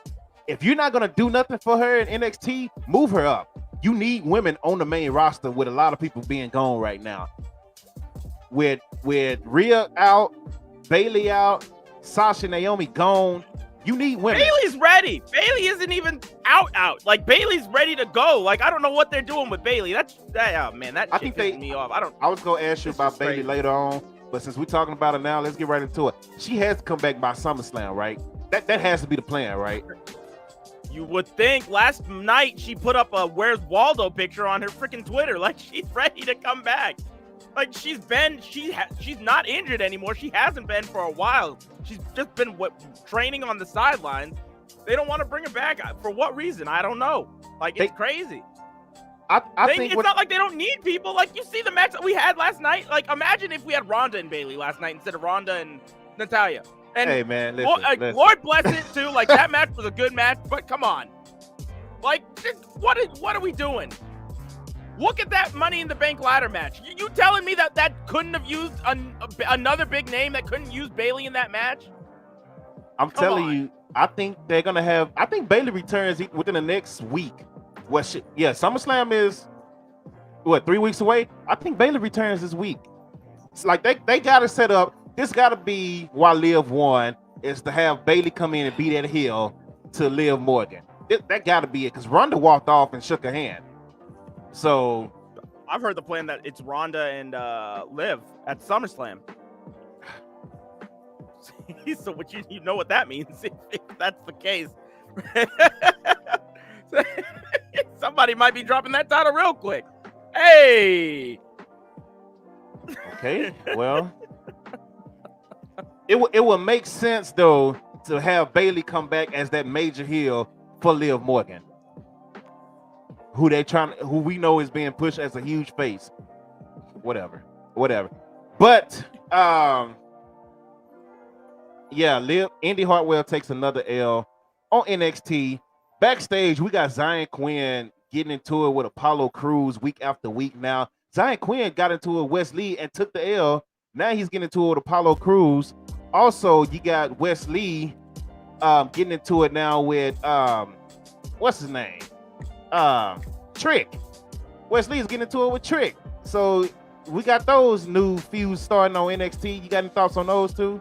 If you're not going to do nothing for her in NXT, move her up. You need women on the main roster with a lot of people being gone right now. With Rhea out, Bayley out, Sasha, Naomi gone. You need women. Bayley's ready. Bayley isn't even out. Like, Bayley's ready to go. Like, I don't know what they're doing with Bayley. That shit pisses me off. I was going to ask you about Bayley later on, but since we're talking about it now, let's get right into it. She has to come back by SummerSlam, right? That has to be the plan, right? You would think. Last night she put up a Where's Waldo picture on her freaking Twitter. Like, she's ready to come back. Like, she's not injured anymore. She hasn't been for a while. She's just been training on the sidelines. They don't want to bring her back. For what reason? I don't know. Like, it's crazy. I think it's not like they don't need people. Like, you see the match that we had last night? Like, imagine if we had Ronda and Bayley last night instead of Ronda and Natalya. And hey, man, listen. Lord bless it, too. Like, that match was a good match, but come on. Like, what are we doing? Look at that Money in the Bank ladder match. You telling me that couldn't have used another big name, that couldn't use Bayley in that match? I'm telling you, I think they're going to have... I think Bayley returns within the next week. SummerSlam is, 3 weeks away? I think Bayley returns this week. It's like they got to set up... This got to be why Liv won, is to have Bayley come in and beat that heel to Liv Morgan. That got to be it, because Ronda walked off and shook her hand. So I've heard the plan that it's Ronda and Liv at SummerSlam. So what you know what that means if that's the case. Somebody might be dropping that title real quick. Hey. Okay. Well, it will make sense though to have Bayley come back as that major heel for Liv Morgan, who we know is being pushed as a huge face. Whatever. But Indy Hartwell takes another L on NXT. Backstage, we got Zion Quinn getting into it with Apollo Crews week after week now. Zion Quinn got into it with Wes Lee and took the L. Now he's getting into it with Apollo Crews. Also, you got Wes Lee getting into it now with what's his name? Trick. Wes Lee is getting into it with Trick. So we got those new feuds starting on NXT. You got any thoughts on those two?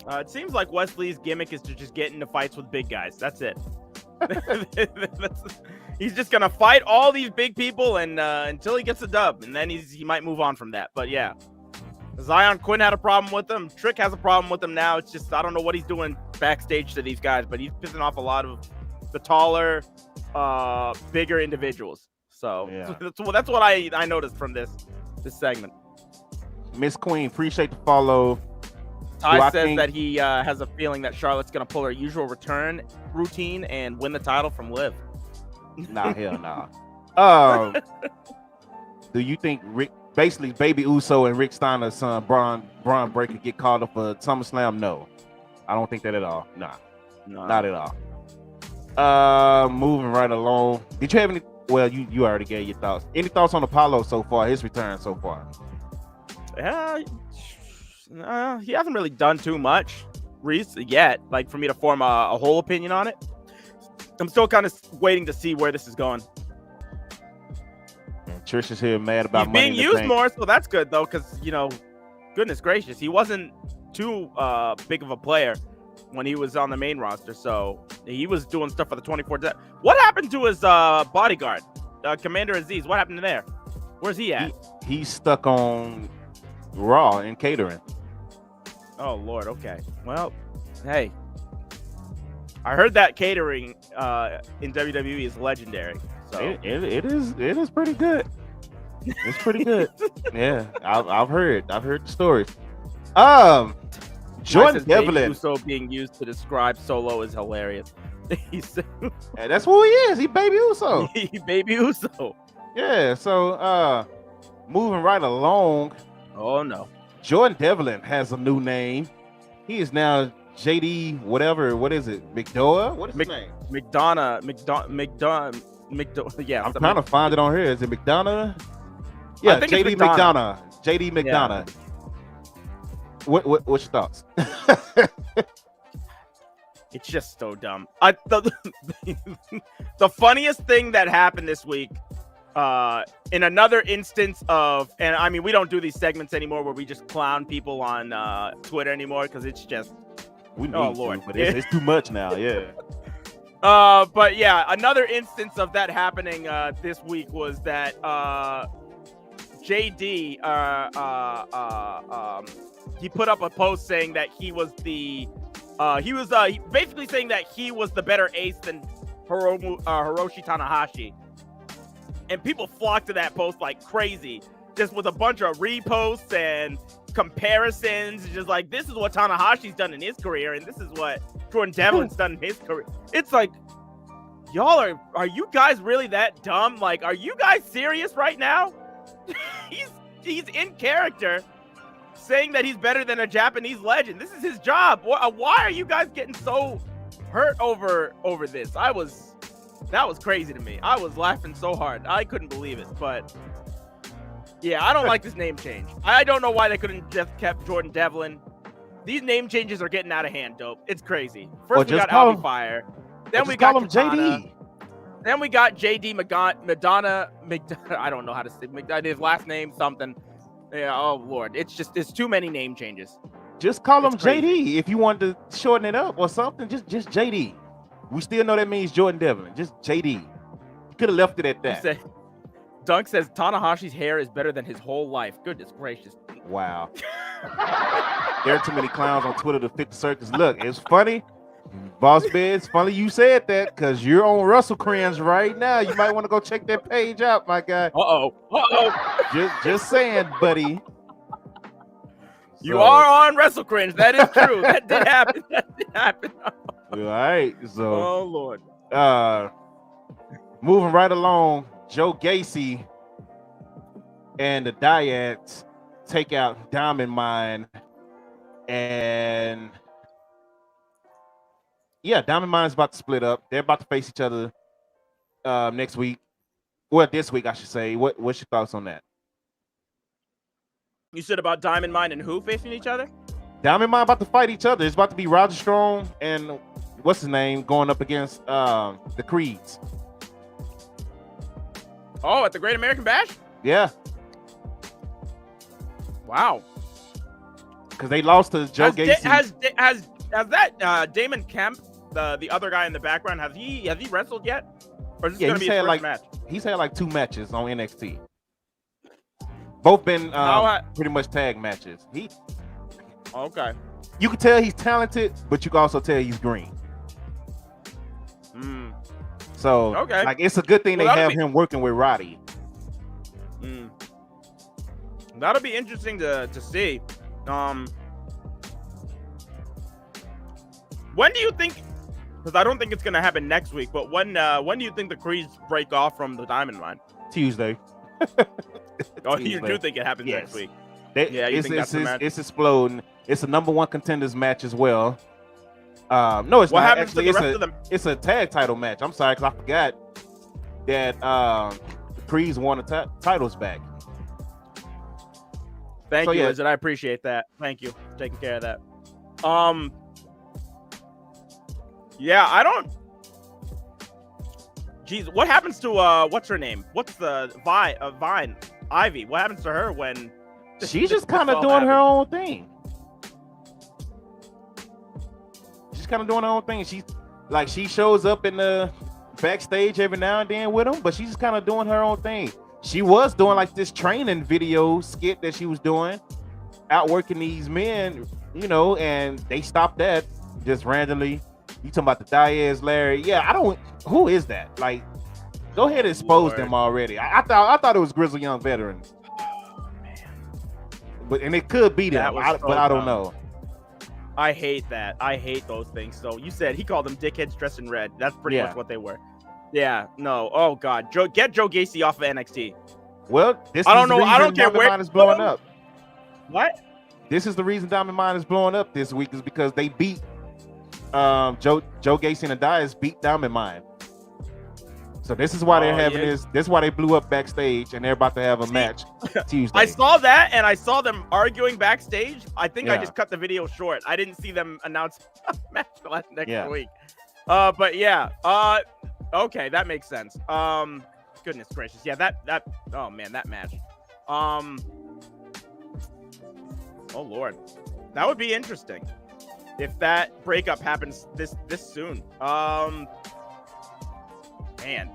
It seems like Wes Lee's gimmick is to just get into fights with big guys. That's it. He's just gonna fight all these big people and until he gets a dub, and then he might move on from that. But yeah, Zion Quinn had a problem with him. Trick has a problem with him now. It's just I don't know what he's doing backstage to these guys, but he's pissing off a lot of the taller, bigger individuals. So yeah. that's what I noticed from this segment. Miss Queen, appreciate the follow. Ty says that he has a feeling that Charlotte's going to pull her usual return routine and win the title from Liv. Nah, hell nah. Do you think basically Baby Uso and Rick Steiner's son Braun Breaker get called up for SummerSlam? No, I don't think that at all. Nah, No. not at all. Moving right along. Did you have any? Well, you already gave your thoughts. Any thoughts on Apollo so far? His return so far? Yeah, he hasn't really done too much yet. Like for me to form a whole opinion on it. I'm still kind of waiting to see where this is going. Trish is here mad about He's Money being in the used Bank. more, so that's good though, because goodness gracious, he wasn't too big of a player when he was on the main roster. So he was doing stuff for the 24. What happened to his bodyguard, Commander Aziz? What happened there? Where's he at? He's stuck on Raw and catering. Oh Lord. Okay. Well, hey, I heard that catering in WWE is legendary. So It is pretty good. It's pretty good. Yeah, I've heard the stories. Jordan Devlin. Uso being used to describe Solo is hilarious. And that's who he is. He Baby Uso. Baby Uso. Yeah. So moving right along. Oh no. Jordan Devlin has a new name. He is now JD whatever. What is it? McDonough? What is his name? McDonough. Yeah. I'm trying to find it on here. Is it McDonough? Yeah, I think JD it's McDonough. JD McDonough. What's your thoughts? It's just so dumb. The funniest thing that happened this week, in another instance of, and I mean, we don't do these segments anymore where we just clown people on Twitter anymore because it's just, Lord, but it's too much now. Yeah. But yeah, another instance of that happening this week was that JD he put up a post saying that he was basically saying that he was the better ace than Hiroshi Tanahashi, and people flocked to that post like crazy, just with a bunch of reposts and comparisons, just like, this is what Tanahashi's done in his career and this is what Jordan Devlin's done in his career. It's like, y'all are you guys really that dumb? Like, are you guys serious right now? he's in character saying that he's better than a Japanese legend. This is his job. Why are you guys getting so hurt over this? That was crazy to me. I was laughing so hard. I couldn't believe it. But yeah, I don't like this name change. I don't know why they couldn't just kept Jordan Devlin. These name changes are getting out of hand, dope. It's crazy. First we got Albie Fire. Then we got JD. Then we got JD Madonna. I don't know how to say his last name, something. Yeah, oh Lord. It's too many name changes. Just call him JD if you want to shorten it up or something. Just JD. We still know that means Jordan Devlin. Just JD. You could have left it at that. Dunk says Tanahashi's hair is better than his whole life. Goodness gracious. Wow. There are too many clowns on Twitter to fit the circus. Look, it's funny. Boss Bed, it's funny you said that because you're on Russell Cringe right now. You might want to go check that page out, my guy. Just saying, buddy. You are on Wrestle Cringe. That is true. That did happen. All right. So, oh Lord. Moving right along, Joe Gacy and the Dyads take out Diamond Mine, and yeah, Diamond Mine's about to split up. They're about to face each other next week. Well, this week, I should say. What's your thoughts on that? You said about Diamond Mine and who facing each other? Diamond Mine about to fight each other. It's about to be Roger Strong and what's his name going up against the Creeds. Oh, at the Great American Bash? Yeah. Wow. Because they lost to Joe Gacy. Has that Damon Kemp, the other guy in the background, has he wrestled yet? Or is this going to be his first match? He's had like 2 matches on NXT. Both been pretty much tag matches. Okay. You can tell he's talented, but you can also tell he's green. So, okay, like, it's a good thing they have him working with Roddy. That'll be interesting to see. When do you think? Because I don't think it's gonna happen next week. But when do you think the Creeds break off from the Diamond Mine? Tuesday. Oh, you do think it happens next week? Yeah, you think that's the match? It's exploding. It's a number one contenders match as well. No, it's What not. happens Actually, to the rest of them? It's a tag title match. I'm sorry, because I forgot that the Creeds won the titles back. Thank you, Lizard. I appreciate that. Thank you for taking care of that. Yeah, I don't. Jeez, what happens to what's her name? What's the Vine Ivy? What happens to her when she's just kind of doing her own thing? She's kind of doing her own thing. She shows up in the backstage every now and then with them, but she's just kind of doing her own thing. She was doing like this training video skit that she was doing, outworking these men, you know, and they stopped that just randomly. You talking about the Diaz Larry? Yeah, who is that? Like, go ahead and expose them already. I thought it was Grizzled Young Veterans. Oh, man. But it could be them, but I don't know. I hate that. I hate those things. So you said he called them dickheads dressed in red. That's pretty much what they were. Yeah, no. Oh God, get Joe Gacy off of NXT. Well, I don't know. I don't care Diamond where Mine is blowing up. What? This is the reason Diamond Mine is blowing up this week is because they beat Joe Gacy and the Diaz beat Diamond Mine. So this is why they're having this. This is why they blew up backstage, and they're about to have a match Tuesday. I saw that, and I saw them arguing backstage. I think I just cut the video short. I didn't see them announce a match next week. But yeah. Okay, that makes sense. Goodness gracious. Yeah, that oh man, that match. Oh Lord. That would be interesting if that breakup happens this soon. Man.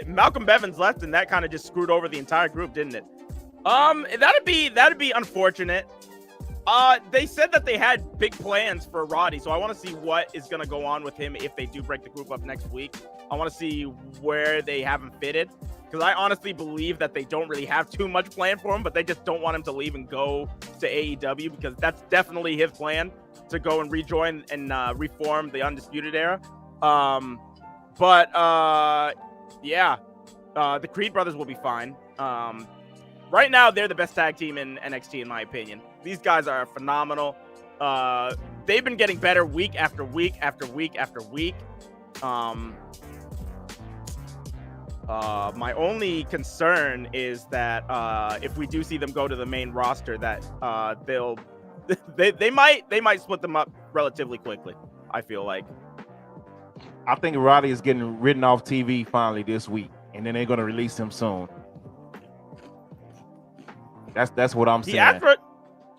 Malcolm Bevins left, and that kind of just screwed over the entire group, didn't it? That'd be unfortunate. They said that they had big plans for Roddy, so I want to see what is going to go on with him if they do break the group up next week. I want to see where they have him fitted, because I honestly believe that they don't really have too much plan for him, but they just don't want him to leave and go to AEW, because that's definitely his plan, to go and rejoin and reform the Undisputed Era. Yeah, the Creed brothers will be fine. Right now, they're the best tag team in NXT, in my opinion. These guys are phenomenal. They've been getting better week after week after week after week. My only concern is that if we do see them go to the main roster, that they might split them up relatively quickly. I feel like. I think Roddy is getting written off TV finally this week, and then they're going to release him soon. That's what I'm saying.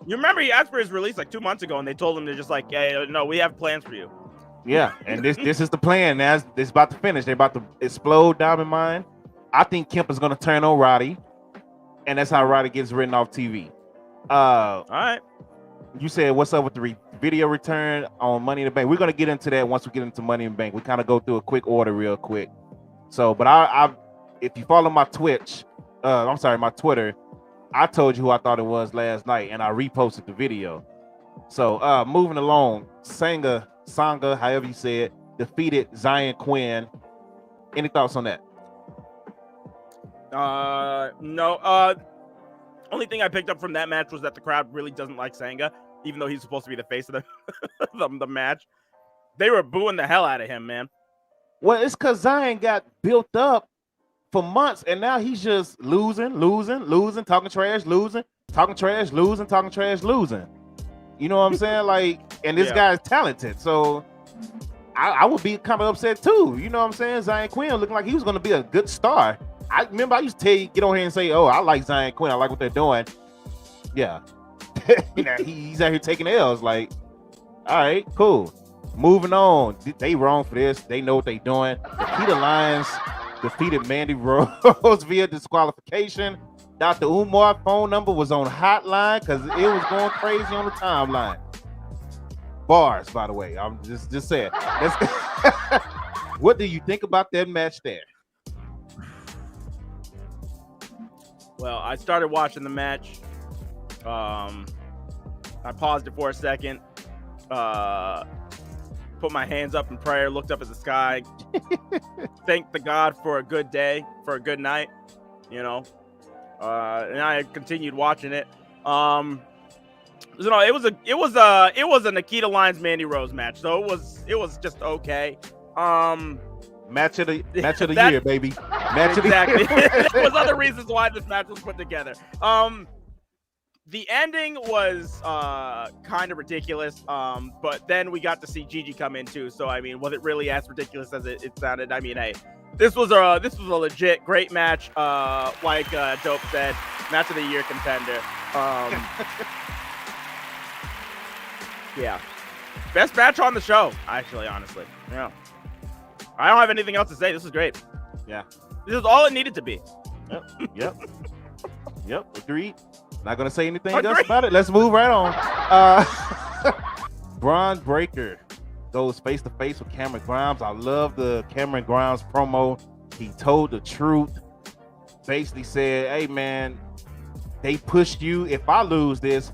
You remember he asked for his release like 2 months ago, and they told him they're just like, "Hey, no, we have plans for you." Yeah, and this is the plan. Now it's about to finish. They're about to explode Diamond Mine. I think Kemp is going to turn on Roddy, and that's how Roddy gets written off TV. All right. You said what's up with the video return on Money in the Bank? We're going to get into that once we get into Money in the Bank. We kind of go through a quick order real quick. So, but I if you follow my Twitch, my Twitter, I told you who I thought it was last night, and I reposted the video. So, moving along, Sangha, however you say it, defeated Zion Quinn. Any thoughts on that? No. Only thing I picked up from that match was that the crowd really doesn't like Sangha, even though he's supposed to be the face of the match. They were booing the hell out of him, man. Well, it's because Zion got built up for months, and now he's just losing, talking trash, losing. You know what I'm saying? Like, and this guy is talented, so I would be kind of upset too. You know what I'm saying? Zion Quinn looking like he was going to be a good star. I remember I used to tell you, get on here and say, "Oh, I like Zion Quinn. I like what they're doing." Yeah, he's out here taking L's. Like, all right, cool. Moving on. They wrong for this. They know what they're doing. Peter Lyons defeated Mandy Rose via disqualification. Dr. Umar's phone number was on hotline because it was going crazy on the timeline. Bars, by the way. I'm just saying. What do you think about that match there? Well, I started watching the match. I paused it for a second. Put my hands up in prayer, looked up at the sky, thanked the God for a good day, for a good night, you know. and I continued watching it. It was a Nikita Lyons Mandy Rose match, so it was just okay. Match of the year, baby. Match exactly. of the year. There was other reasons why this match was put together. The ending was kind of ridiculous, but then we got to see Gigi come in too. So I mean, was it really as ridiculous as it sounded? I mean, hey, this was a legit great match. Like Dope said, match of the year contender. Yeah, best match on the show. Actually, honestly, yeah. I don't have anything else to say. This is great. Yeah, this is all it needed to be. Yep. Agreed. Not gonna say anything else about it. Let's move right on. Braun Breaker goes face to face with Cameron Grimes. I love the Cameron Grimes promo. He told the truth. Basically said, "Hey man, they pushed you. If I lose this,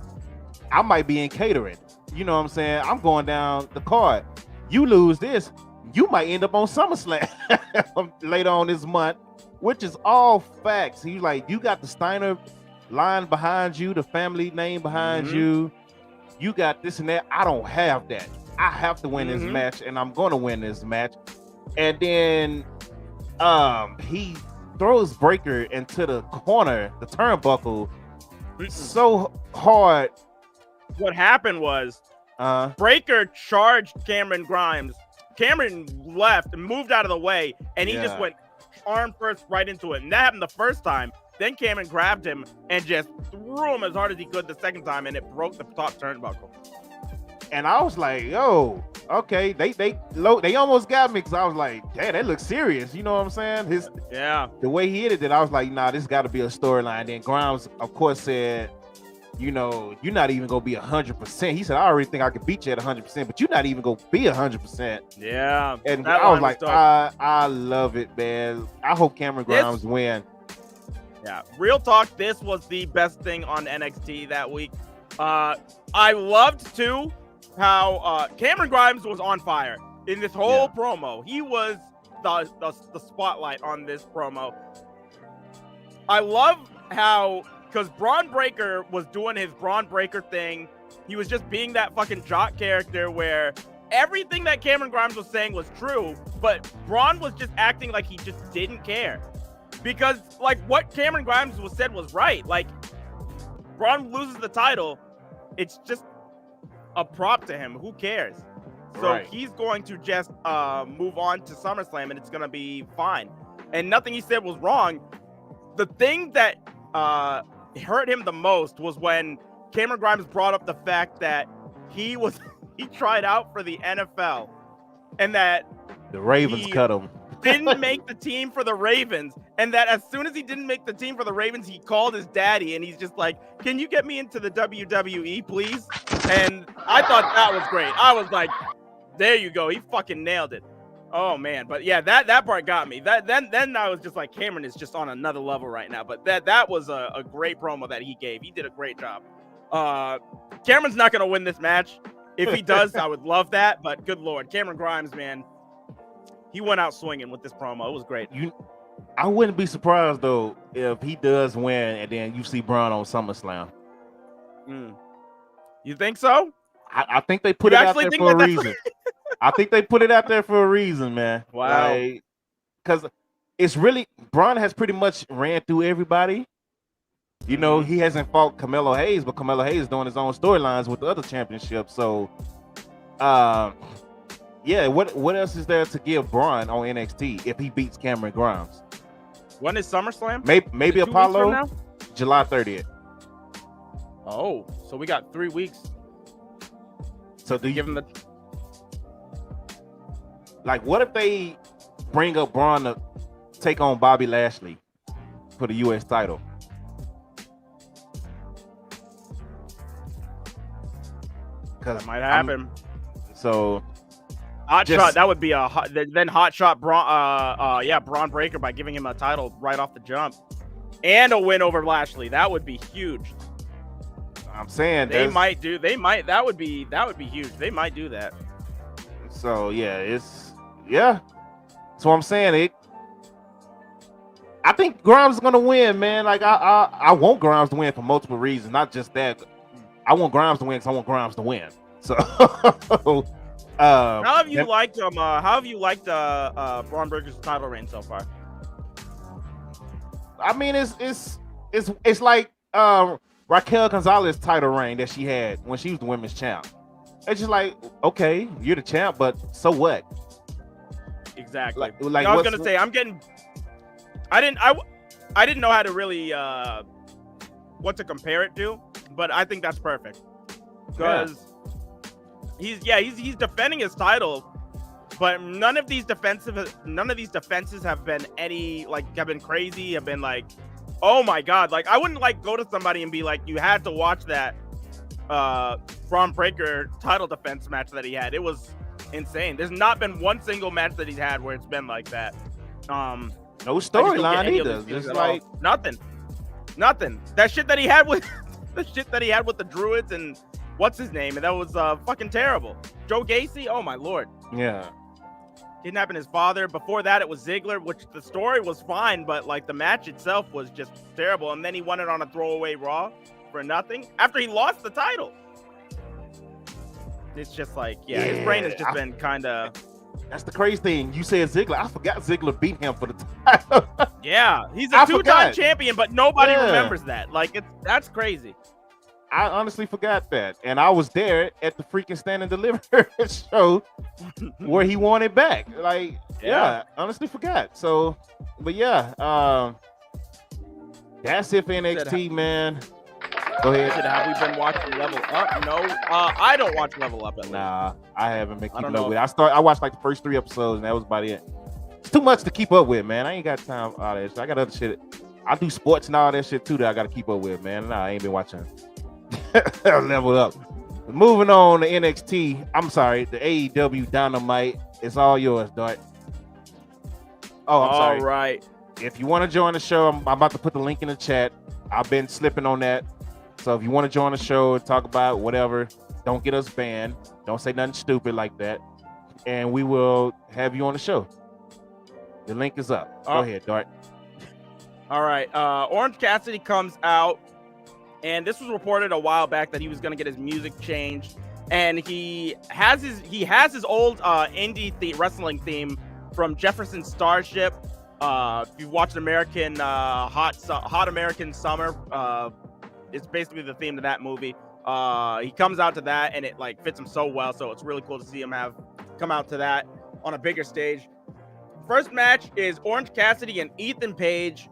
I might be in catering. You know what I'm saying? I'm going down the card. You lose this, you might end up on SummerSlam later on this month," which is all facts. He's like, you got the Steiner line behind you, the family name behind you. You got this and that. I don't have that. I have to win this match, and I'm going to win this match. And then he throws Breaker into the corner, the turnbuckle, so hard. What happened was Breaker charged Cameron Grimes. Cameron left and moved out of the way, and he just went arm first right into it. And that happened the first time. Then Cameron grabbed him and just threw him as hard as he could the second time, and it broke the top turnbuckle. And I was like, yo, okay, they almost got me, because I was like, damn, that looks serious. You know what I'm saying? The way he hit it, I was like, nah, this got to be a storyline. Then Grimes, of course, said, you know, you're not even gonna be 100%. He said, I already think I could beat you at 100%, but you're not even gonna be 100%. Yeah. And I was like, I love it, man. I hope Cameron Grimes win. Yeah, real talk, this was the best thing on NXT that week. I loved too how Cameron Grimes was on fire in this whole promo. He was the spotlight on this promo. I love how, because Braun Breaker was doing his Braun Breaker thing. He was just being that fucking jock character where everything that Cameron Grimes was saying was true, but Braun was just acting like he just didn't care. Because, like, what Cameron Grimes said was right. Like, Braun loses the title, it's just a prop to him. Who cares? So he's going to just move on to SummerSlam, and it's going to be fine. And nothing he said was wrong. The thing that hurt him the most was when Cameron Grimes brought up the fact that he tried out for the NFL, and that the Ravens cut him. Didn't make the team for the Ravens, and that as soon as he didn't make the team for the Ravens, he called his daddy, and he's just like, "Can you get me into the WWE, please?" And I thought that was great. I was like, "There you go, he fucking nailed it." Oh man, but yeah, that part got me. Then I was just like, Cameron is just on another level right now. But that was a great promo that he gave. He did a great job. Cameron's not gonna win this match. If he does, I would love that. But good lord, Cameron Grimes, man. He went out swinging with this promo. It was great. I wouldn't be surprised, though, if he does win and then you see Braun on SummerSlam. You think so? I think they put it out there for a reason. I think they put it out there for a reason, man. Wow. Because it's really, Braun has pretty much ran through everybody. You know, he hasn't fought Carmelo Hayes, but Carmelo Hayes is doing his own storylines with the other championships. So, yeah, what else is there to give Braun on NXT if he beats Cameron Grimes? When is SummerSlam? Maybe Apollo, July 30th. Oh, so we got 3 weeks. So do you give him the... Like, what if they bring up Braun to take on Bobby Lashley for the U.S. title? That might happen. So... Hot shot, that would be a hot, then hot shot Braun Breaker by giving him a title right off the jump. And a win over Lashley. That would be huge. I'm saying that would be huge. They might do that. So yeah, so I'm saying I think Grimes is gonna win, man. Like I want Grimes to win for multiple reasons, not just that. I want Grimes to win because I want Grimes to win. So, how have you liked How have you liked Braun Breaker's title reign so far? I mean, it's like Raquel Gonzalez title reign that she had when she was the women's champ. It's just like, okay, you're the champ, but so what? Exactly. Like I was gonna say, I didn't know how to really what to compare it to, but I think that's perfect because he's defending his title, but none of these defenses have been have been crazy, have been like, oh my god, like I wouldn't like go to somebody and be like, you had to watch that Braun Breaker title defense match that he had. It was insane. There's not been one single match that he's had where it's been like that. No storyline either. Just like nothing. That shit that he had with the Druids and what's his name, and that was fucking terrible. Joe Gacy. Oh my lord. Yeah. Kidnapping his father. Before that, it was Ziggler, which the story was fine, but like the match itself was just terrible. And then he won it on a throwaway Raw for nothing after he lost the title. It's just like, his brain has just been kind of. That's the crazy thing. You said Ziggler. I forgot Ziggler beat him for the title. Yeah, he's a two-time champion, but nobody remembers that. Like, that's crazy. I honestly forgot that, and I was there at the freaking Stand and Deliver show where he won it back. Like, honestly forgot. So, but that's it for NXT, man. Go ahead. Have we been watching Level Up? No, I don't watch Level Up. Nah, I haven't been keeping up with it. I watched like the first 3 episodes, and that was about it. It's too much to keep up with, man. I ain't got time for all that shit. I got other shit. I do sports and all that shit too that I got to keep up with, man. Nah, I ain't been watching Level Up. Moving on to NXT. I'm sorry, the AEW Dynamite. It's all yours, Dart. Oh, I'm sorry. All right. If you want to join the show, I'm about to put the link in the chat. I've been slipping on that. So if you want to join the show and talk about whatever, don't get us banned. Don't say nothing stupid like that. And we will have you on the show. The link is up. Go ahead, Dart. All right. Orange Cassidy comes out, and this was reported a while back that he was going to get his music changed. And he has his old indie wrestling theme from Jefferson Starship. If you've watched American Hot American Summer, it's basically the theme to that movie. He comes out to that, and it like fits him so well. So it's really cool to see him come out to that on a bigger stage. First match is Orange Cassidy and Ethan Page.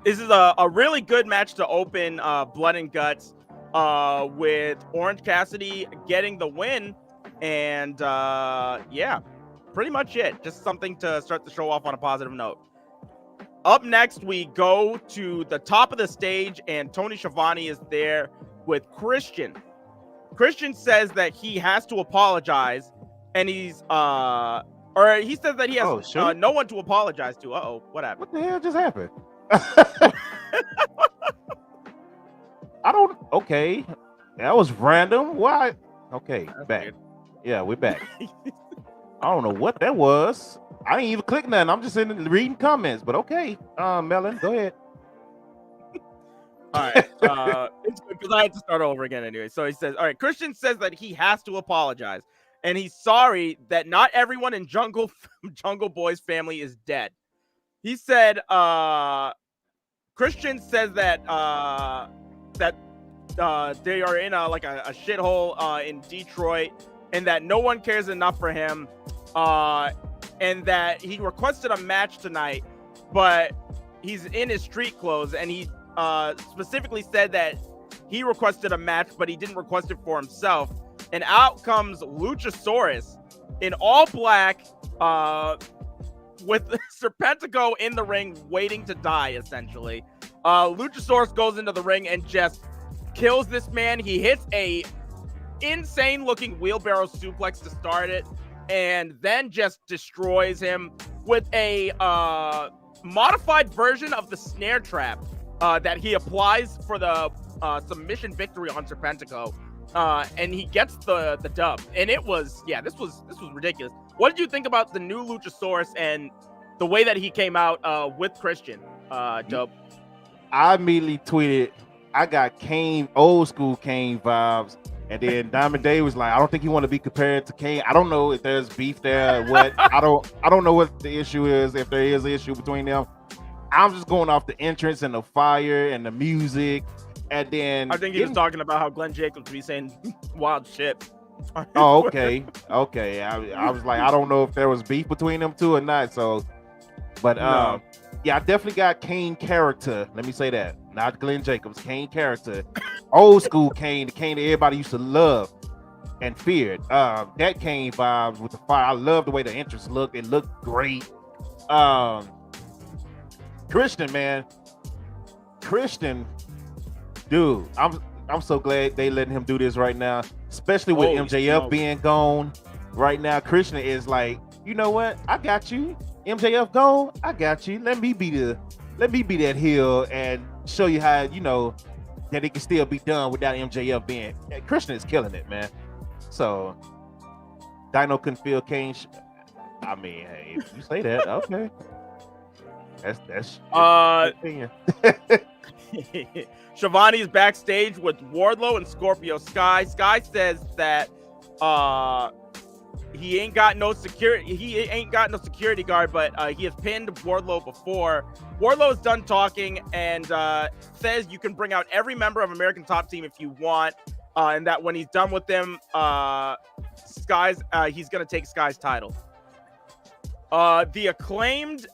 This is a really good match to open Blood and Guts with Orange Cassidy getting the win. And pretty much it. Just something to start the show off on a positive note. Up next, we go to the top of the stage, and Tony Schiavone is there with Christian. Christian says that he has to apologize, and he says that he has no one to apologize to. What happened? What the hell just happened? Okay. That was random. Why? Okay, that's back. Weird. Yeah, we're back. I don't know what that was. I ain't even click nothing. I'm just reading comments, but okay. Melon, go ahead. All right. It's good because I had to start over again anyway. So he says, all right, Christian says that he has to apologize, and he's sorry that not everyone in Jungle Boy's family is dead. He said, Christian says that they are in a shithole in Detroit, and that no one cares enough for him. And that he requested a match tonight, but he's in his street clothes, and he specifically said that he requested a match, but he didn't request it for himself. And out comes Luchasaurus in all black, with Serpentico in the ring waiting to die, essentially. Luchasaurus goes into the ring and just kills this man. He hits a insane-looking wheelbarrow suplex to start it, and then just destroys him with a modified version of the snare trap that he applies for the submission victory on Serpentico, and he gets the dub. And it was, this was ridiculous. What did you think about the new Luchasaurus and the way that he came out with Christian? Dope. I immediately tweeted, I got Kane, old school Kane vibes. And then Diamond Day was like, I don't think he want to be compared to Kane. I don't know if there's beef there. What I don't know what the issue is, if there is an issue between them. I'm just going off the entrance and the fire and the music. And then I think he was talking about how Glenn Jacobs be saying wild shit. Oh, okay. I was like, I don't know if there was beef between them two or not. So, but No. yeah, I definitely got Kane character. Let me say that, not Glenn Jacobs. Kane character, old school Kane, the Kane that everybody used to love and feared. That Kane vibes with the fire. I love the way the entrance looked. It looked great. Christian, man, dude, I'm so glad they letting him do this right now, especially with MJF being gone right now. Christian is like, you know what? I got you. MJF gone. I got you. Let me be that heel and show you how, you know, that it can still be done without MJF being. Christian is killing it, man. So Dino couldn't feel Kane. I mean, hey, if you say that, okay. That's opinion. Shivani's backstage with Wardlow and Scorpio Sky. Sky says that he ain't got no security. He ain't got no security guard, but he has pinned Wardlow before. Wardlow is done talking and says you can bring out every member of American Top Team if you want, and that when he's done with them, he's gonna take Sky's title. The Acclaimed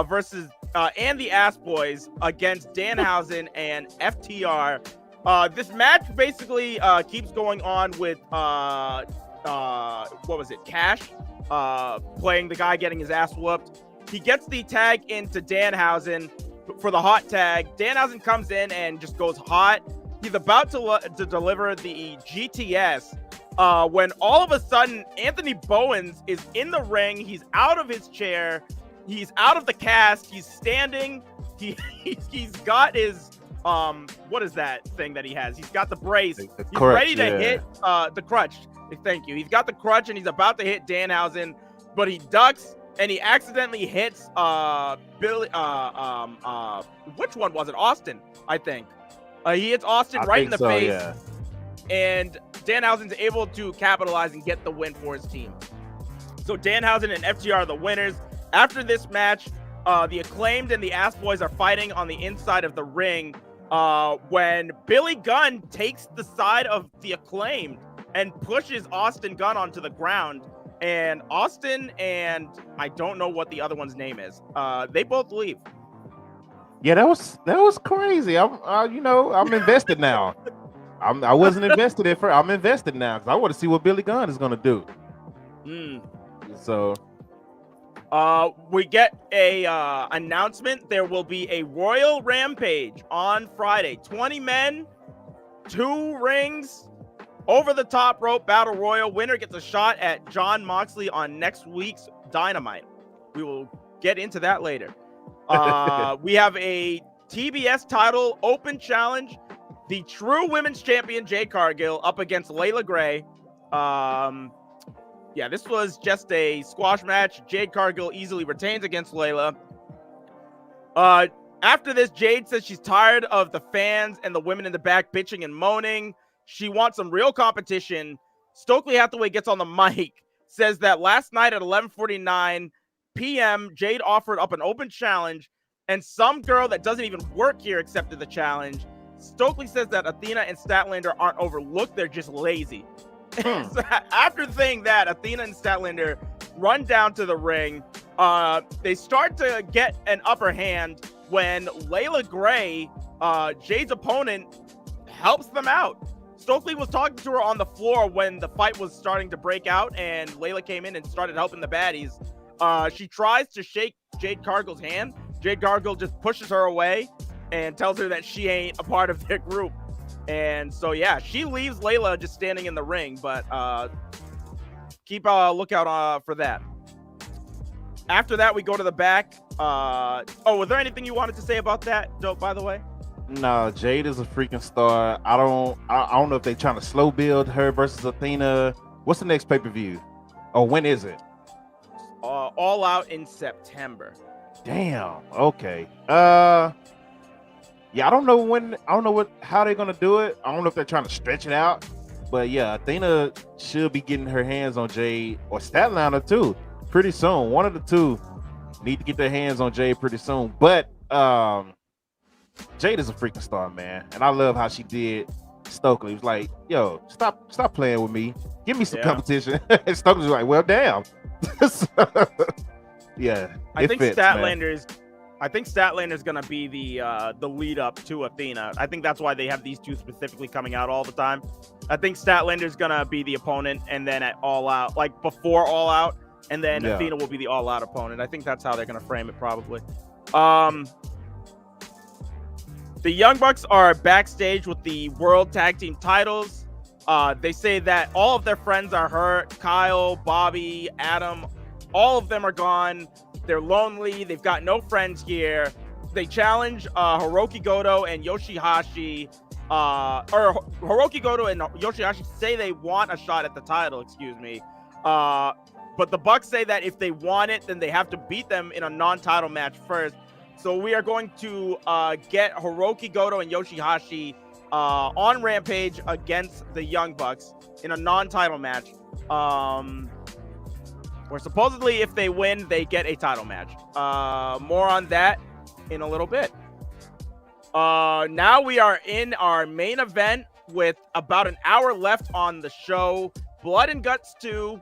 versus and the Ass Boys against Danhausen and FTR. This match basically keeps going on with what was it? Cash playing the guy getting his ass whooped. He gets the tag into Danhausen for the hot tag. Danhausen comes in and just goes hot. He's about to deliver the GTS when all of a sudden Anthony Bowens is in the ring. He's out of his chair. He's out of the cast. He's standing. He's got his what is that thing that he has? He's got the brace. He's ready to hit the crutch. Thank you. He's got the crutch and he's about to hit Danhausen, but he ducks and he accidentally hits Billy. Which one was it? Austin, I think. He hits Austin right in the face, yeah. And Danhausen's able to capitalize and get the win for his team. So Danhausen and FTR are the winners. After this match, the Acclaimed and the Ass Boys are fighting on the inside of the ring when Billy Gunn takes the side of the Acclaimed and pushes Austin Gunn onto the ground. And Austin and I don't know what the other one's name is. They both leave. Yeah, that was crazy. I'm invested now. I wasn't invested at first. I'm invested now because I want to see what Billy Gunn is gonna do. So, we get a announcement. There will be a Royal Rampage on Friday. 20 men, 2 rings, over the top rope battle royal. Winner gets a shot at Jon Moxley on next week's Dynamite. We will get into that later. We have a TBS title open challenge. The true women's champion, Jade Cargill, up against Layla Gray. Yeah, this was just a squash match. Jade Cargill easily retains against Layla. After this, Jade says she's tired of the fans and the women in the back bitching and moaning. She wants some real competition. Stokely Hathaway gets on the mic, says that last night at 11:49 p.m., Jade offered up an open challenge, and some girl that doesn't even work here accepted the challenge. Stokely says that Athena and Statlander aren't overlooked, they're just lazy. So after saying that, Athena and Statlander run down to the ring. They start to get an upper hand when Layla Gray, Jade's opponent, helps them out. Stokely was talking to her on the floor when the fight was starting to break out, and Layla came in and started helping the baddies. She tries to shake Jade Cargill's hand. Jade Cargill just pushes her away and tells her that she ain't a part of their group. And so, yeah, she leaves Layla just standing in the ring, but keep a lookout for that. After that, we go to the back. Was there anything you wanted to say about that, Dope, by the way? No, Jade is a freaking star. I don't know if they're trying to slow build her versus Athena. What's the next pay-per-view? Oh, when is it? All Out in September. Damn. Okay. Yeah, I don't know how they're gonna do it. I don't know if they're trying to stretch it out. But yeah, Athena should be getting her hands on Jade or Statlander too pretty soon. One of the two need to get their hands on Jade pretty soon. But Jade is a freaking star, man, and I love how she did Stokely. It was like, yo, stop playing with me. Give me some competition. And Stokely was like, well, damn. Yeah, I think Statlander's Statlander's gonna be the lead up to Athena. I think that's why they have these two specifically coming out all the time. I think Statlander's gonna be the opponent, and then at All Out, like before All Out, and then Athena will be the All Out opponent. I think that's how they're gonna frame it probably. The Young Bucks are backstage with the World Tag Team titles. They say that all of their friends are hurt. Kyle, Bobby, Adam, all of them are gone. They're lonely. They've got no friends here. They challenge Hiroki Goto and Yoshihashi. Or Hiroki Goto and Yoshihashi say they want a shot at the title, excuse me. But the Bucks say that if they want it, then they have to beat them in a non-title match first. So we are going to get Hiroki Goto and Yoshihashi on Rampage against the Young Bucks in a non-title match. Where supposedly if they win, they get a title match. More on that in a little bit. Now we are in our main event with about an hour left on the show. Blood and Guts 2,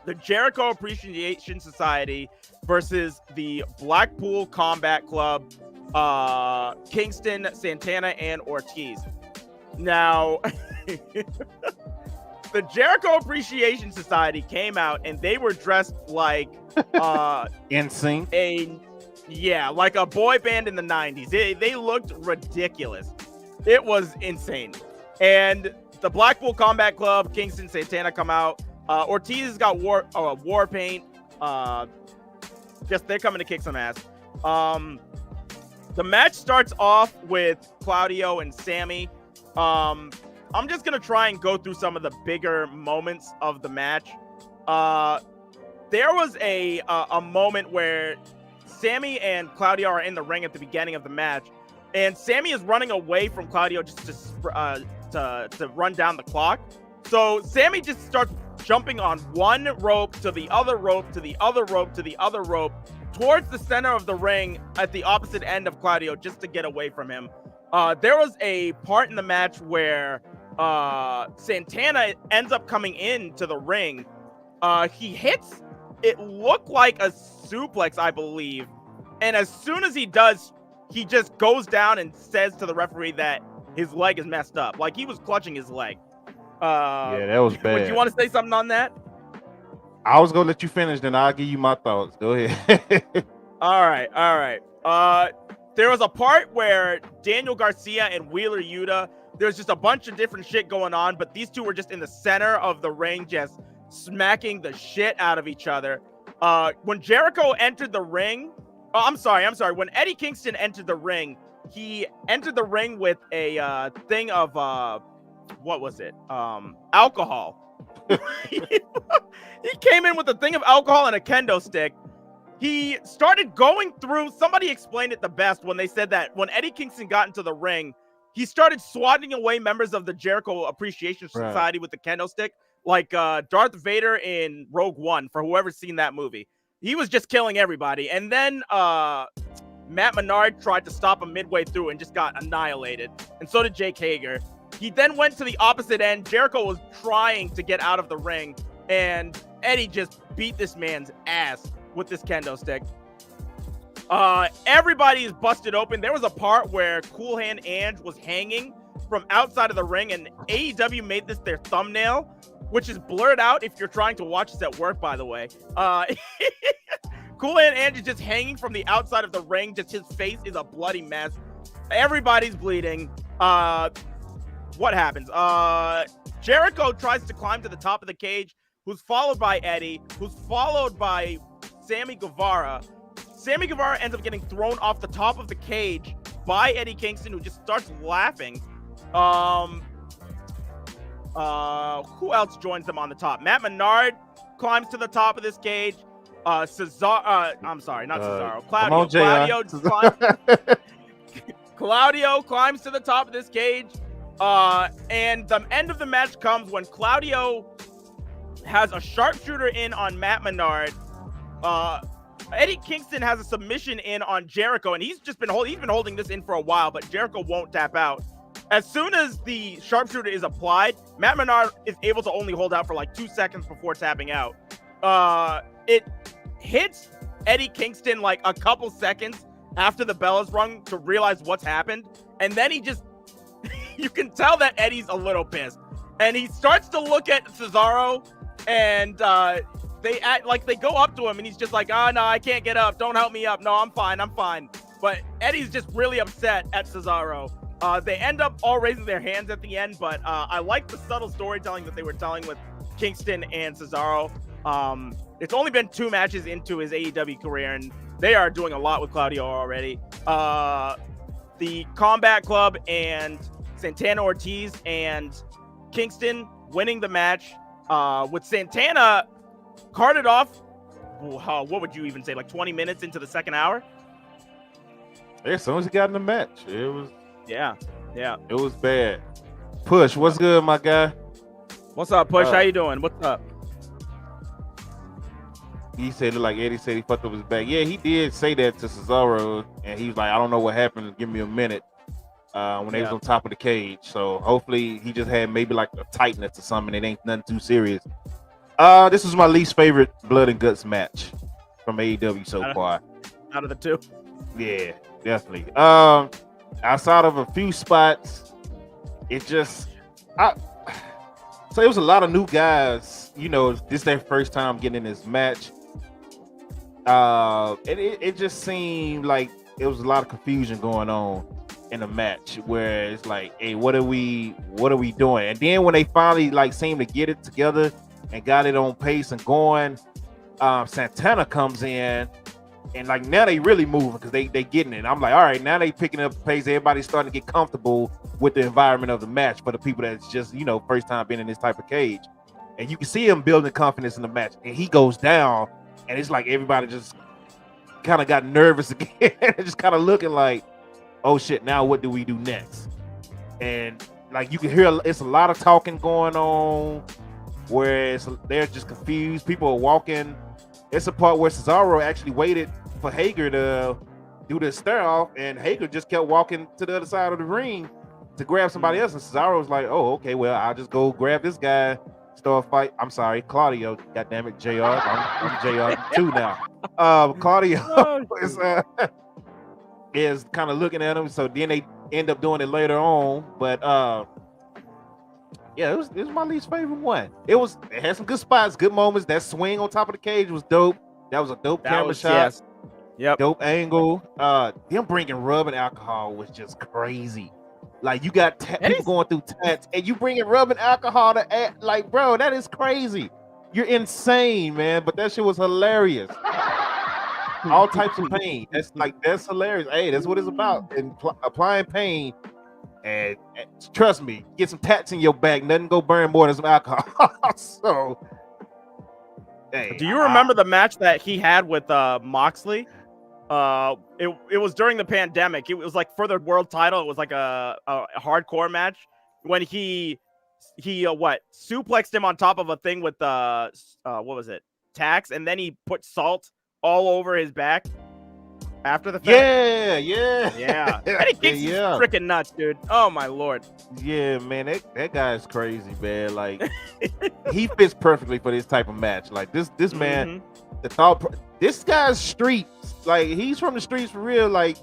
the Jericho Appreciation Society versus the Blackpool Combat Club, Kingston, Santana, and Ortiz. Now, the Jericho Appreciation Society came out and they were dressed like NSYNC. Like a boy band in the 90s. They looked ridiculous. It was insane. And the Blackpool Combat Club, Kingston, Santana come out. Ortiz has got war paint. Just they're coming to kick some ass. The match starts off with Claudio and Sammy. I'm just gonna try and go through some of the bigger moments of the match. There was a moment where Sammy and Claudio are in the ring at the beginning of the match, and Sammy is running away from Claudio just to run down the clock. So Sammy just starts jumping on one rope to the other rope to the other rope to the other rope towards the center of the ring at the opposite end of Claudio just to get away from him. There was a part in the match where Santana ends up coming into the ring. He hits, it looked like a suplex, I believe. And as soon as he does, he just goes down and says to the referee that his leg is messed up. Like he was clutching his leg. Yeah, that was bad. Would you want to say something on that? I was gonna let you finish, then I'll give you my thoughts. Go ahead. All right. There was a part where Daniel Garcia and Wheeler Yuta, there's just a bunch of different shit going on, but these two were just in the center of the ring, just smacking the shit out of each other. When Jericho entered the ring, I'm sorry. When Eddie Kingston entered the ring, he entered the ring with a thing of what was it? Alcohol. He came in with a thing of alcohol and a kendo stick. He started going through, somebody explained it the best when they said that when Eddie Kingston got into the ring, he started swatting away members of the Jericho Appreciation Society with the kendo stick, like Darth Vader in Rogue One, for whoever's seen that movie. He was just killing everybody. And then Matt Menard tried to stop him midway through and just got annihilated. And so did Jake Hager. He then went to the opposite end. Jericho was trying to get out of the ring, and Eddie just beat this man's ass with this kendo stick. Everybody is busted open. There was a part where Cool Hand Ange was hanging from outside of the ring, and AEW made this their thumbnail, which is blurred out if you're trying to watch this at work, by the way. Cool Hand Ange is just hanging from the outside of the ring. Just his face is a bloody mess. Everybody's bleeding. What happens? Jericho tries to climb to the top of the cage, who's followed by Eddie, who's followed by Sammy Guevara. Sammy Guevara ends up getting thrown off the top of the cage by Eddie Kingston, who just starts laughing. Who else joins them on the top? Matt Menard climbs to the top of this cage. Cesaro. I'm sorry, not Cesaro. Come on, Claudio climbs to the top of this cage. And the end of the match comes when Claudio has a sharpshooter in on Matt Menard. Eddie Kingston has a submission in on Jericho, and he's been holding this in for a while, but Jericho won't tap out. As soon as the sharpshooter is applied, Matt Menard is able to only hold out for like 2 seconds before tapping out. It hits Eddie Kingston like a couple seconds after the bell is rung to realize what's happened, and then he just you can tell that Eddie's a little pissed, and he starts to look at Cesaro, and they act like they go up to him, and he's just like, "Oh no, I can't get up. Don't help me up. No, I'm fine. But Eddie's just really upset at Cesaro. They end up all raising their hands at the end, but I like the subtle storytelling that they were telling with Kingston and Cesaro. It's only been 2 matches into his AEW career, and they are doing a lot with Claudio already. The Combat Club and Santana Ortiz and Kingston winning the match, with Santana carted off, what would you even say, like 20 minutes into the second hour? As soon as he got in the match, it was... Yeah. It was bad. Push, what's good, my guy? What's up, Push? How you doing? What's up? He said, like Eddie said, he fucked up his back. Yeah, he did say that to Cesaro, and he was like, I don't know what happened. Give me a minute. When they was on top of the cage. So hopefully he just had maybe like a tightness or something. It ain't nothing too serious. This was my least favorite blood and guts match from AEW so far. Out of the 2? Yeah, definitely. Outside of a few spots, it just... So it was a lot of new guys. You know, this is their first time getting in this match. It just seemed like it was a lot of confusion going on in the match, where it's like, hey, what are we doing? And then when they finally like seemed to get it together and got it on pace and going, Santana comes in, and like now they really moving because they getting it. I'm like, all right, now they picking up the pace. Everybody's starting to get comfortable with the environment of the match for the people that's just, you know, first time being in this type of cage. And you can see him building confidence in the match, and he goes down, and it's like everybody just kind of got nervous again, just kind of looking like, oh shit, now what do we do next? And like you can hear it's a lot of talking going on where they're just confused. People are walking. It's a part where Cesaro actually waited for Hager to do the stare off, and Hager just kept walking to the other side of the ring to grab somebody else. And Cesaro was like, oh, okay, well, I'll just go grab this guy, start a fight. I'm sorry, Claudio. God damn it, JR. I'm JR too now. Claudio is kind of looking at him. So then they end up doing it later on. But yeah, it was my least favorite one. It had some good spots, good moments. That swing on top of the cage was dope. That was a dope camera shot. Yes. Yep. Dope angle. Them bringing rubbing alcohol was just crazy. Like you got people going through tats, and you bringing rubbing alcohol to act like, bro, that is crazy. You're insane, man. But that shit was hilarious. All types of pain. That's hilarious. Hey, that's what it's about. And applying pain. And trust me, get some tats in your back. Nothing go burn more than some alcohol. So, hey, do you remember the match that he had with Moxley? It was during the pandemic. It was like for the world title. It was like a hardcore match when he suplexed him on top of a thing with what was it, tacks, and then he put salt all over his back after the fact. Yeah. Eddie Kingston's freaking nuts, dude. Oh my lord. Yeah, man, that guy's crazy, man. Like he fits perfectly for this type of match. Like this man, this guy's streets. Like he's from the streets for real. Like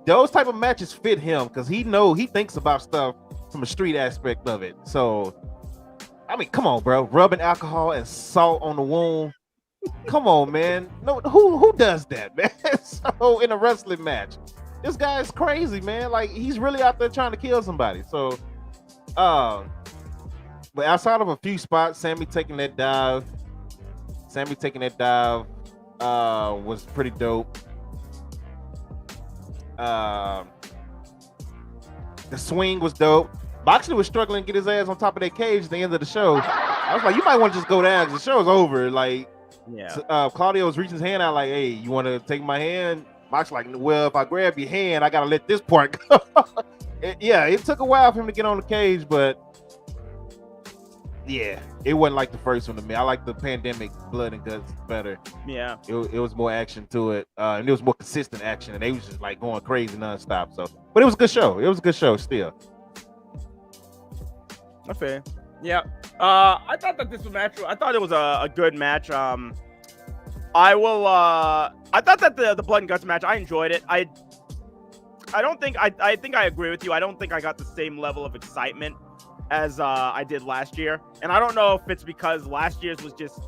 those type of matches fit him because he thinks about stuff from a street aspect of it. So, I mean, come on, bro. Rubbing alcohol and salt on the wound. Come on, man. No, who does that, man? So in a wrestling match, this guy is crazy, man. Like he's really out there trying to kill somebody. So, but outside of a few spots, Sammy taking that dive was pretty dope. The swing was dope. Moxley was struggling to get his ass on top of that cage at the end of the show. I was like, you might want to just go down because the show's over. Like, Yeah. Claudio was reaching his hand out like, "Hey, you want to take my hand?" Mox like, "Well, if I grab your hand, I gotta let this part go." It took a while for him to get on the cage, but yeah, it wasn't like the first one to me. I like the Pandemic Blood and Guts better. Yeah. It was more action to it, and it was more consistent action, and they was just like going crazy nonstop. So, but it was a good show. It was a good show still. Okay. Yeah. I thought that this was I thought it was a good match. I thought that the Blood and Guts match, I enjoyed it. I think I agree with you. I don't think I got the same level of excitement as I did last year. And I don't know if it's because last year's was just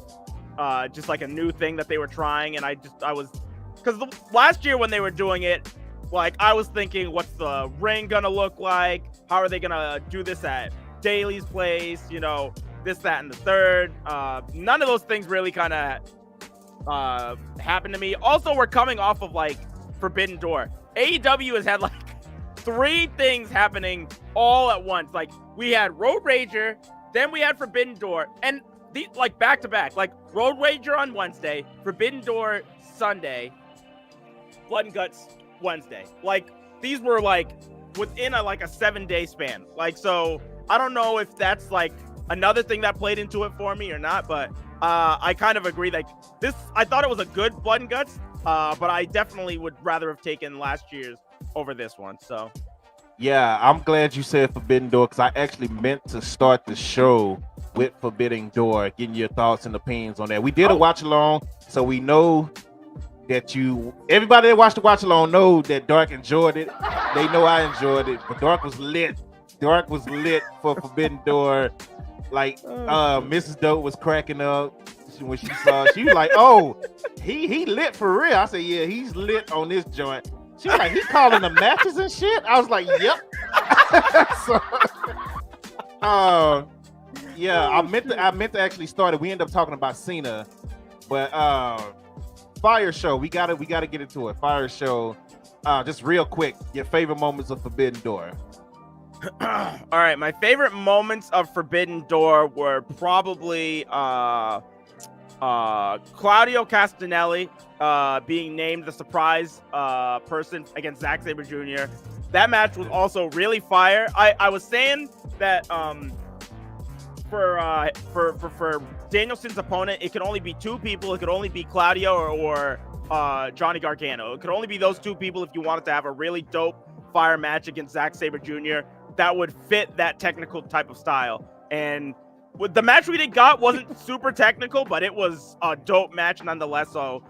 like a new thing that they were trying, and because last year when they were doing it, like I was thinking, what's the ring gonna look like? How are they gonna do this at Daly's place? You know, this, that, and the third. None of those things really kind of happened to me. Also, we're coming off of like Forbidden Door. AEW has had like 3 things happening all at once. Like we had Road Rager, then we had Forbidden Door, and like back to back. Like Road Rager on Wednesday, Forbidden Door Sunday, Blood and Guts Wednesday. Like these were like within a 7-day span. Like, so I don't know if that's like another thing that played into it for me or not, but I kind of agree. Like this, I thought it was a good Blood and Guts, but I definitely would rather have taken last year's over this one. So yeah, I'm glad you said Forbidden Door, because I actually meant to start the show with Forbidden Door, getting your thoughts and opinions on that. We did a watch along, so we know that everybody that watched the watch along know that Dark enjoyed it. They know I enjoyed it, but Dark was lit. Dark was lit for Forbidden Door. Like Mrs. Dope was cracking up when she saw. She was like, "Oh, he lit for real." I said, "Yeah, he's lit on this joint." She was like, "He calling the matches and shit." I was like, "Yep." Yeah, I meant to actually start it. We ended up talking about Cena, but Fire Show. We gotta get into it. Fire Show. Just real quick, your favorite moments of Forbidden Door. All right, my favorite moments of Forbidden Door were probably Claudio Castagnelli being named the surprise person against Zack Sabre Jr. That match was also really fire. I was saying that for Danielson's opponent, it could only be 2 people. It could only be Claudio or Johnny Gargano. It could only be those 2 people if you wanted to have a really dope fire match against Zack Sabre Jr. that would fit that technical type of style. And with the match we got wasn't super technical, but it was a dope match nonetheless. So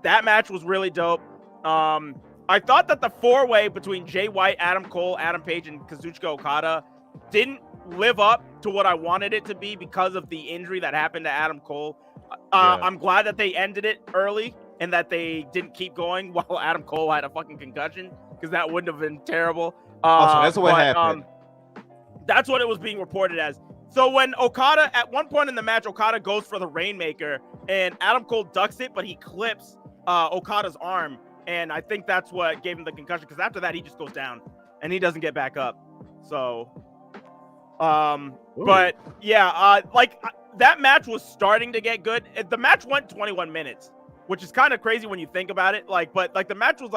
that match was really dope. I thought that the 4-way between Jay White, Adam Cole, Adam Page, and Kazuchika Okada didn't live up to what I wanted it to be because of the injury that happened to Adam Cole. I'm glad that they ended it early and that they didn't keep going while Adam Cole had a fucking concussion, because that wouldn't have been terrible. So that's what happened. That's what it was being reported as. So when Okada, at one point in the match, Okada goes for the Rainmaker and Adam Cole ducks it, but he clips Okada's arm. And I think that's what gave him the concussion, because after that, he just goes down and he doesn't get back up. So, but yeah, that match was starting to get good. The match went 21 minutes, which is kind of crazy when you think about it. But the match was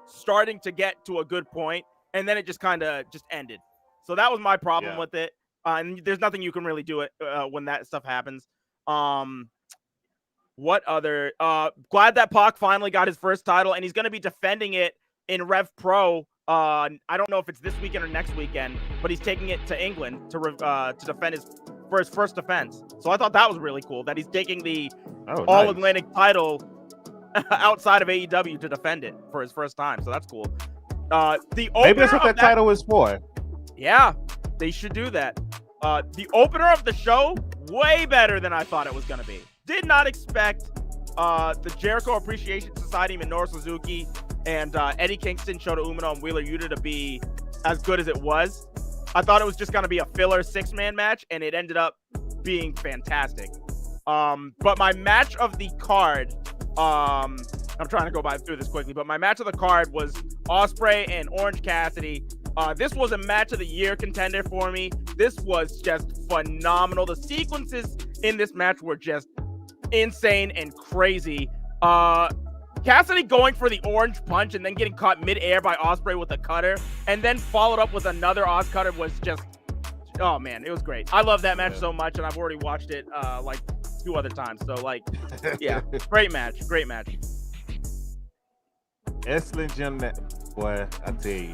starting to get to a good point, and then it just kind of just ended. So that was my problem with it. And there's nothing you can really do it when that stuff happens. What other? Glad that Pac finally got his first title, and he's going to be defending it in Rev Pro. I don't know if it's this weekend or next weekend, but he's taking it to England to defend his first defense. So I thought that was really cool that he's taking the All Atlantic title outside of AEW to defend it for his first time. So that's cool. Maybe that's what that title is for. Yeah, they should do that. The opener of the show, way better than I thought it was going to be. Did not expect the Jericho Appreciation Society, Minoru Suzuki, and Eddie Kingston, Shota Umino, and Wheeler Yuta to be as good as it was. I thought it was just going to be a filler 6-man match, and it ended up being fantastic. But my match of the card, I'm trying to go through this quickly, but my match of the card was Ospreay and Orange Cassidy. This was a match of the year contender for me. This was just phenomenal. The sequences in this match were just insane and crazy. Cassidy going for the orange punch and then getting caught midair by Ospreay with a cutter, and then followed up with another Oz cutter was just, oh man, it was great. I love that match so much, and I've already watched it like 2 other times. So like, yeah, great match. Excellent gymnast, boy. I tell you,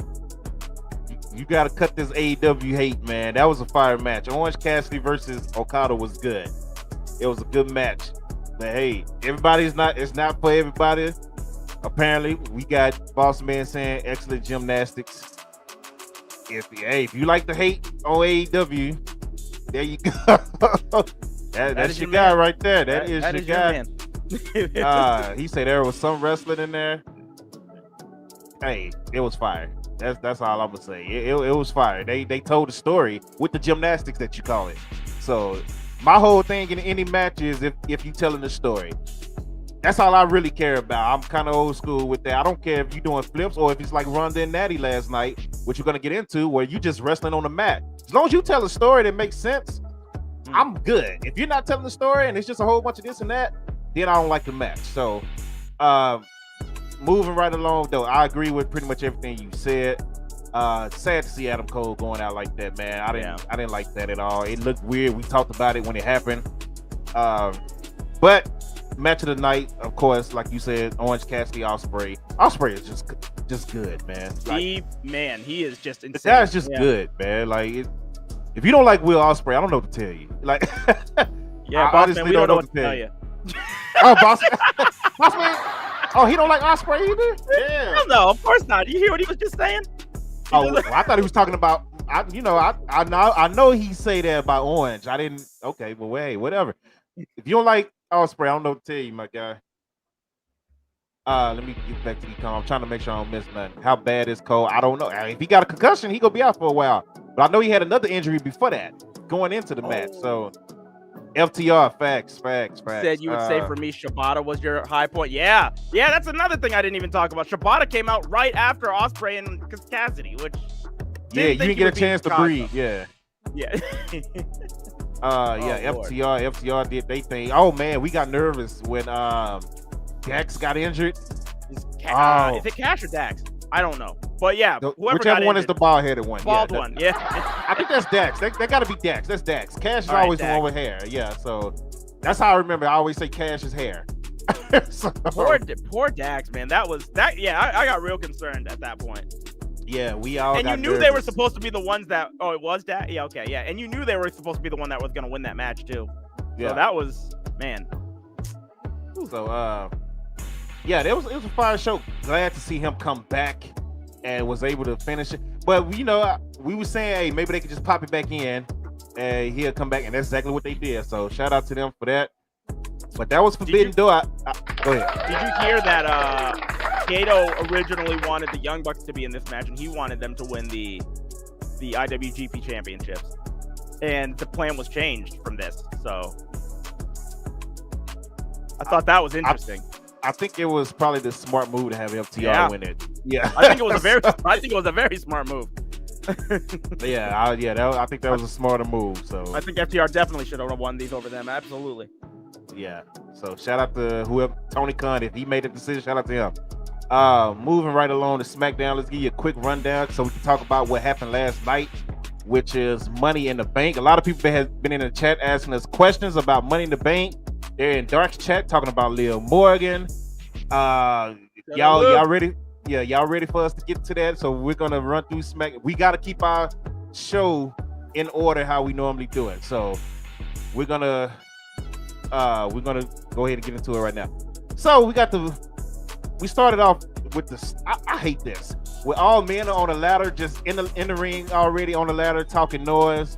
you got to cut this AEW hate, man. That was a fire match. Orange Cassidy versus Okada was good. It was a good match. But hey, it's not for everybody. Apparently, we got Boss Man saying excellent gymnastics. If you like the hate on AEW, there you go. That's your guy right there. That is your guy. He said there was some wrestling in there. Hey, it was fire. That's all I'm gonna say. It was fire. They told the story with the gymnastics that you call it. So my whole thing in any match is if you telling the story. That's all I really care about. I'm kind of old school with that. I don't care if you're doing flips or if it's like Ronda and Natty last night, which you're gonna get into, where you just wrestling on the mat. As long as you tell a story that makes sense, I'm good. If you're not telling the story and it's just a whole bunch of this and that, then I don't like the match. So moving right along though, I agree with pretty much everything you said. Sad to see Adam Cole going out like that, man. I didn't like that at all. It looked weird. We talked about it when it happened. But match of the night, of course, like you said, Orange Cassidy, Ospreay. Ospreay is just good, man. Like, he is just insane. That's just good, man. Like, if you don't like Will Ospreay, I don't know what to tell you. Like, yeah, Boss Man, we don't know what to tell you. Oh, Boss Man. Oh, he don't like Ospreay either? Yeah. No, of course not. You hear what he was just saying? I thought he was talking about. I know he say that about Orange. I didn't. Okay, well, hey, whatever. If you don't like Ospreay, I don't know what to tell you, my guy. Let me get back to the comment. I'm trying to make sure I don't miss nothing. How bad is Cole? I don't know. If he got a concussion, he gonna be out for a while. But I know he had another injury before that, going into the match. So FTR, facts. Said you would say for me, Shibata was your high point. Yeah, that's another thing I didn't even talk about. Shibata came out right after Ospreay and Cassidy, which you didn't get a chance to breathe. Yeah. FTR did they thing. Oh man, we got nervous when Dax got injured. Is it Cash or Dax? I don't know. But yeah, whichever one is the bald-headed one. Bald one, yeah. I think that's Dax. They got to be Dax. That's Dax. Cash is always the one with hair. Yeah, so that's how I remember. I always say Cash's hair. So, poor Dax, man. That. Yeah, I got real concerned at that point. Yeah, we all. And got you knew nervous. They were supposed to be the ones that. Oh, it was Dax. Yeah, okay, yeah. And you knew they were supposed to be the one that was going to win that match too. Yeah, so that was, man. So it was a fire show. Glad to see him come back and was able to finish it. But we were saying, hey, maybe they could just pop it back in and he'll come back, and that's exactly what they did. So shout out to them for that. But that was Forbidden Door. Go ahead. Did you hear that Kato originally wanted the Young Bucks to be in this match, and he wanted them to win the IWGP championships, and the plan was changed from this. So I thought that was interesting. I think it was probably the smart move to have FTR win it. Yeah, I think it was a very smart move. I think that was a smarter move. So I think FTR definitely should have won these over them. Absolutely. Yeah. So shout out to whoever, Tony Khan, if he made the decision. Shout out to him. Moving right along to SmackDown. Let's give you a quick rundown so we can talk about what happened last night, which is Money in the Bank. A lot of people have been in the chat asking us questions about Money in the Bank. They're in Dark's chat talking about Liv Morgan. Y'all ready? Yeah, y'all ready for us to get to that? So we're gonna run through Smack. We gotta keep our show in order how we normally do it. So we're gonna go ahead and get into it right now. So we started off with this. I hate this. With all men on the ladder, just in the ring already on the ladder talking noise.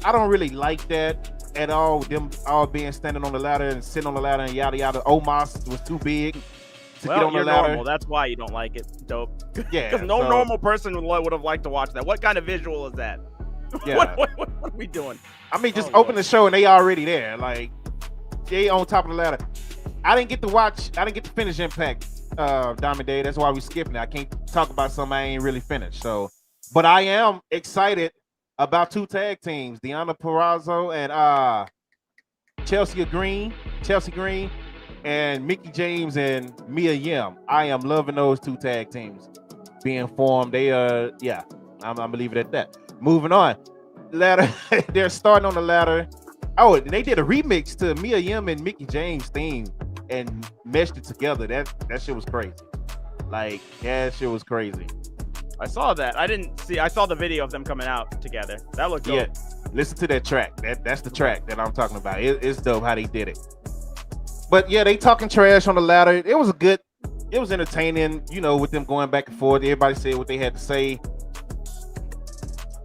I don't really like that at all. Them all being standing on the ladder and sitting on the ladder and yada yada. Omos was too big to get on the ladder. Normal. That's why you don't like it. Dope. Yeah, because no normal person would have liked to watch that. What kind of visual is that? Yeah. What are we doing? I mean, just open the show and they already there. Like they on top of the ladder. I didn't get to finish Impact Diamond Day. That's why we skipping it. I can't talk about something I ain't really finished. So, but I am excited about two tag teams, Deonna Purrazzo and Chelsea Green, and Mickey James and Mia Yim. I am loving those 2 tag teams being formed. They I'm gonna leave it at that. Moving on. Ladder, they're starting on the ladder. Oh, they did a remix to Mia Yim and Mickey James theme and meshed it together. That shit was crazy. Like, that shit was crazy. I saw that. I saw the video of them coming out together. That looked dope. Yeah, listen to that track. That's the track that I'm talking about. It's dope how they did it. But yeah, they talking trash on the ladder. It was entertaining, with them going back and forth. Everybody said what they had to say.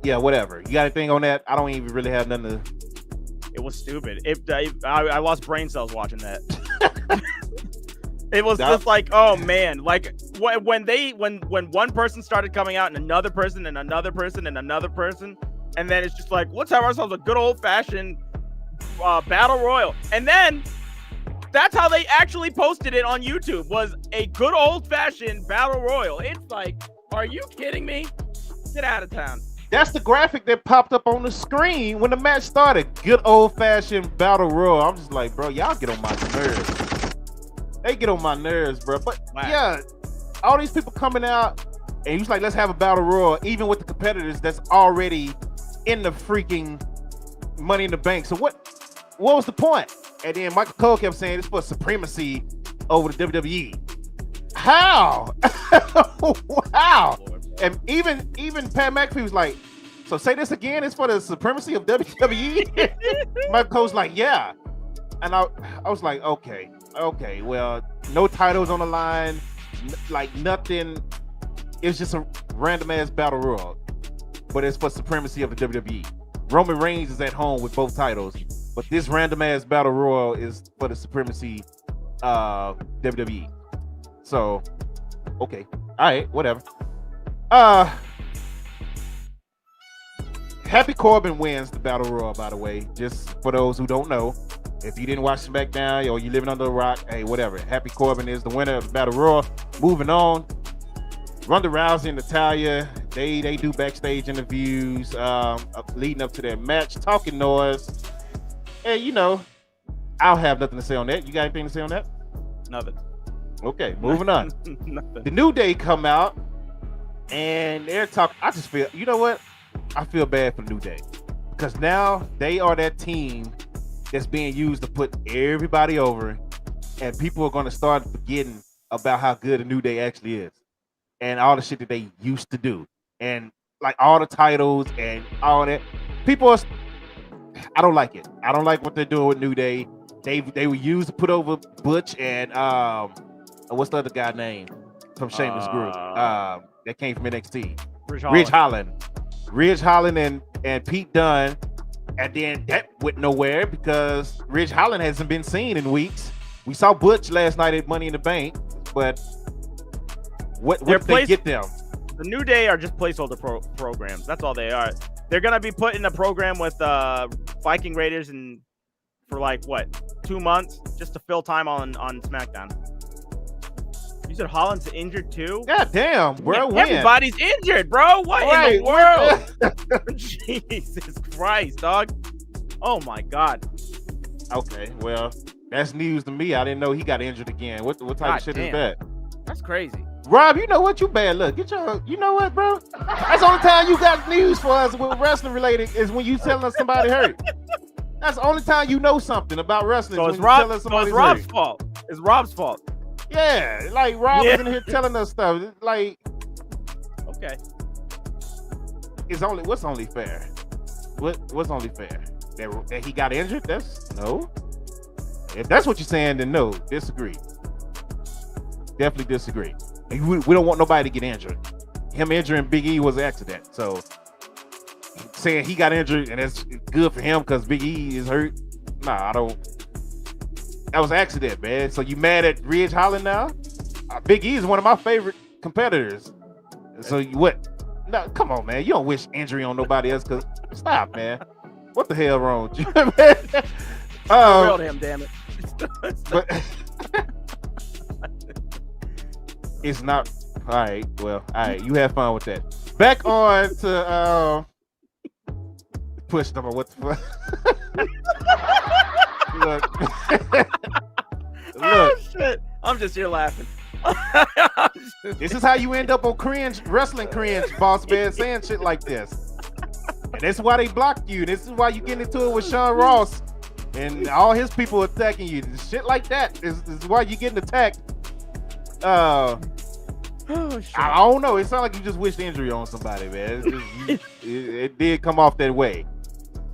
Yeah, whatever. You got anything on that? I don't even really have nothing to... It was stupid. I lost brain cells watching that. It was just like, oh man, like when one person started coming out and another person and another person and another person, and then it's just like, let's have ourselves a good old fashioned battle royal, and then that's how they actually posted it on YouTube, was a good old fashioned battle royal. It's like, are you kidding me? Get out of town. That's the graphic that popped up on the screen when the match started. Good old-fashioned battle royal. I'm just like, bro, y'all get on my nerves. They get on my nerves, bro. But yeah, all these people coming out, and he's like, let's have a battle royal, even with the competitors that's already in the freaking Money in the Bank. So what was the point? And then Michael Cole kept saying it's for supremacy over the WWE. How? Wow. And even Pat McAfee was like, so say this again, it's for the supremacy of WWE? Michael Cole's like, yeah. And I was like, okay, well, no titles on the line, like nothing. It's just a random ass battle royal, but it's for supremacy of the WWE. Roman Reigns is at home with both titles, but this random ass battle royal is for the supremacy of WWE. So, okay, all right, whatever. Happy Corbin wins the battle royal, by the way, just for those who don't know. If you didn't watch SmackDown or you living under a rock, hey, whatever. Happy Corbin is the winner of the battle royal. Moving on, Ronda Rousey and Natalya, they do backstage interviews leading up to their match, talking noise. And I'll have nothing to say on that. You got anything to say on that? Nothing. Okay, moving on. Nothing. The New Day come out and they're talking. I just feel, you know what? I feel bad for New Day because now they are that team that's being used to put everybody over, and people are going to start forgetting about how good a New Day actually is and all the shit that they used to do, and like all the titles and all that. I don't like it. I don't like what they're doing with New Day. They were used to put over Butch and what's the other guy name from Sheamus group that came from NXT? Ridge Holland and Pete Dunne. And then that went nowhere because Ridge Holland hasn't been seen in weeks. We saw Butch last night at Money in the Bank, but what did they get them? The New Day are just placeholder programs. That's all they are. They're going to be put in a program with Viking Raiders for like, 2 months just to fill time on SmackDown. You said Holland's injured too? God damn, bro. Yeah, everybody's injured, bro. What in the world? Jesus Christ, dog. Oh my God. Okay, well, that's news to me. I didn't know he got injured again. What type of shit is that? That's crazy. Rob, you know what? You bad luck. You know what, bro? That's the only time you got news for us with wrestling related is when you telling us somebody hurt. That's the only time you know something about wrestling. So it's Rob's fault. It's Rob's fault. Yeah, like Rob was in here telling us stuff. Like, okay, what's only fair? What's only fair? That he got injured? That's no. If that's what you're saying, then no. Disagree. Definitely disagree. We don't want nobody to get injured. Him injuring Big E was an accident. So saying he got injured and that's good for him because Big E is hurt. Nah, I don't. That was an accident, man. So you mad at Ridge Holland now? Big E is one of my favorite competitors. So what? No, come on, man. You don't wish injury on nobody else. Cause stop, man. What the hell wrong with you, man? Real him, damn it. But it's not. All right. Well, all right. You have fun with that. Back on to push number. What the fuck? Look. Oh shit! I'm just here laughing. This is how you end up on wrestling cringe, boss man, saying shit like this. And that's why they blocked you. This is why you get into it with Sean Ross and all his people attacking you. Shit like that is why you getting attacked. Oh, shit. I don't know. It sounds like you just wished injury on somebody, man. It did come off that way.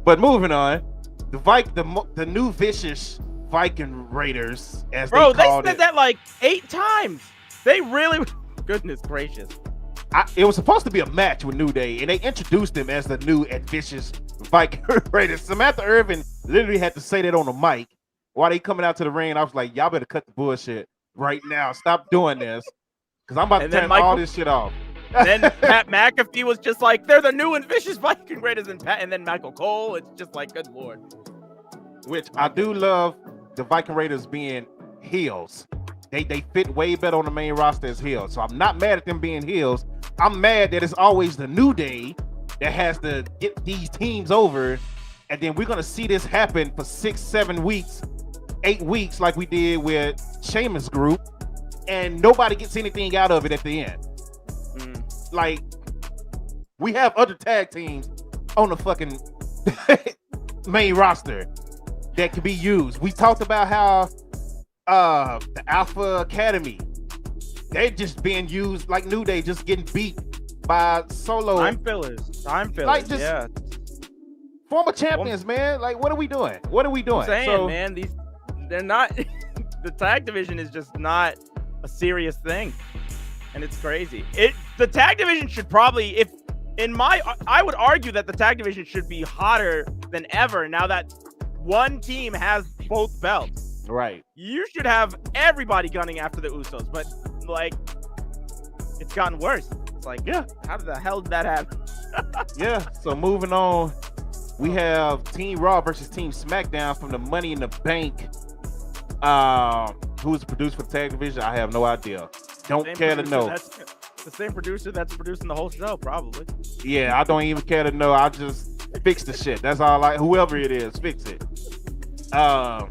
But moving on, the new vicious Viking Raiders, as Bro, they called said that like 8 times. They really, goodness gracious. It was supposed to be a match with New Day, and they introduced him as the new and vicious Viking Raiders. Samantha Irvin literally had to say that on the mic while they coming out to the ring. I was like, y'all better cut the bullshit right now. Stop doing this, because I'm about to turn all this shit off. Then Pat McAfee was just like, they're the new and vicious Viking Raiders, and then Michael Cole. It's just like, good lord. Which I do love the Viking Raiders being heels. They fit way better on the main roster as heels. So I'm not mad at them being heels. I'm mad that it's always the New Day that has to get these teams over. And then we're going to see this happen for 6, 7 weeks, 8 weeks like we did with Sheamus group. And nobody gets anything out of it at the end. Like, we have other tag teams on the fucking main roster that can be used. We talked about how the Alpha Academy, they're just being used like New Day, just getting beat by solo time fillers. Like, just yeah. Former champions, man. Like, what are we doing? What are we doing? I'm saying, man, they're not. The tag division is just not a serious thing, and it's crazy. The tag division should probably, I would argue that the tag division should be hotter than ever now that one team has both belts. Right. You should have everybody gunning after the Usos, but like, it's gotten worse. It's like, yeah, how the hell did that happen? Yeah. So moving on, we have Team Raw versus Team SmackDown from the Money in the Bank. Who is the producer for the tag division? I have no idea. Don't care to know. That's the same producer that's producing the whole show, probably. Yeah, I don't even care to know. I just fix the shit. That's all. Whoever it is, fix it. But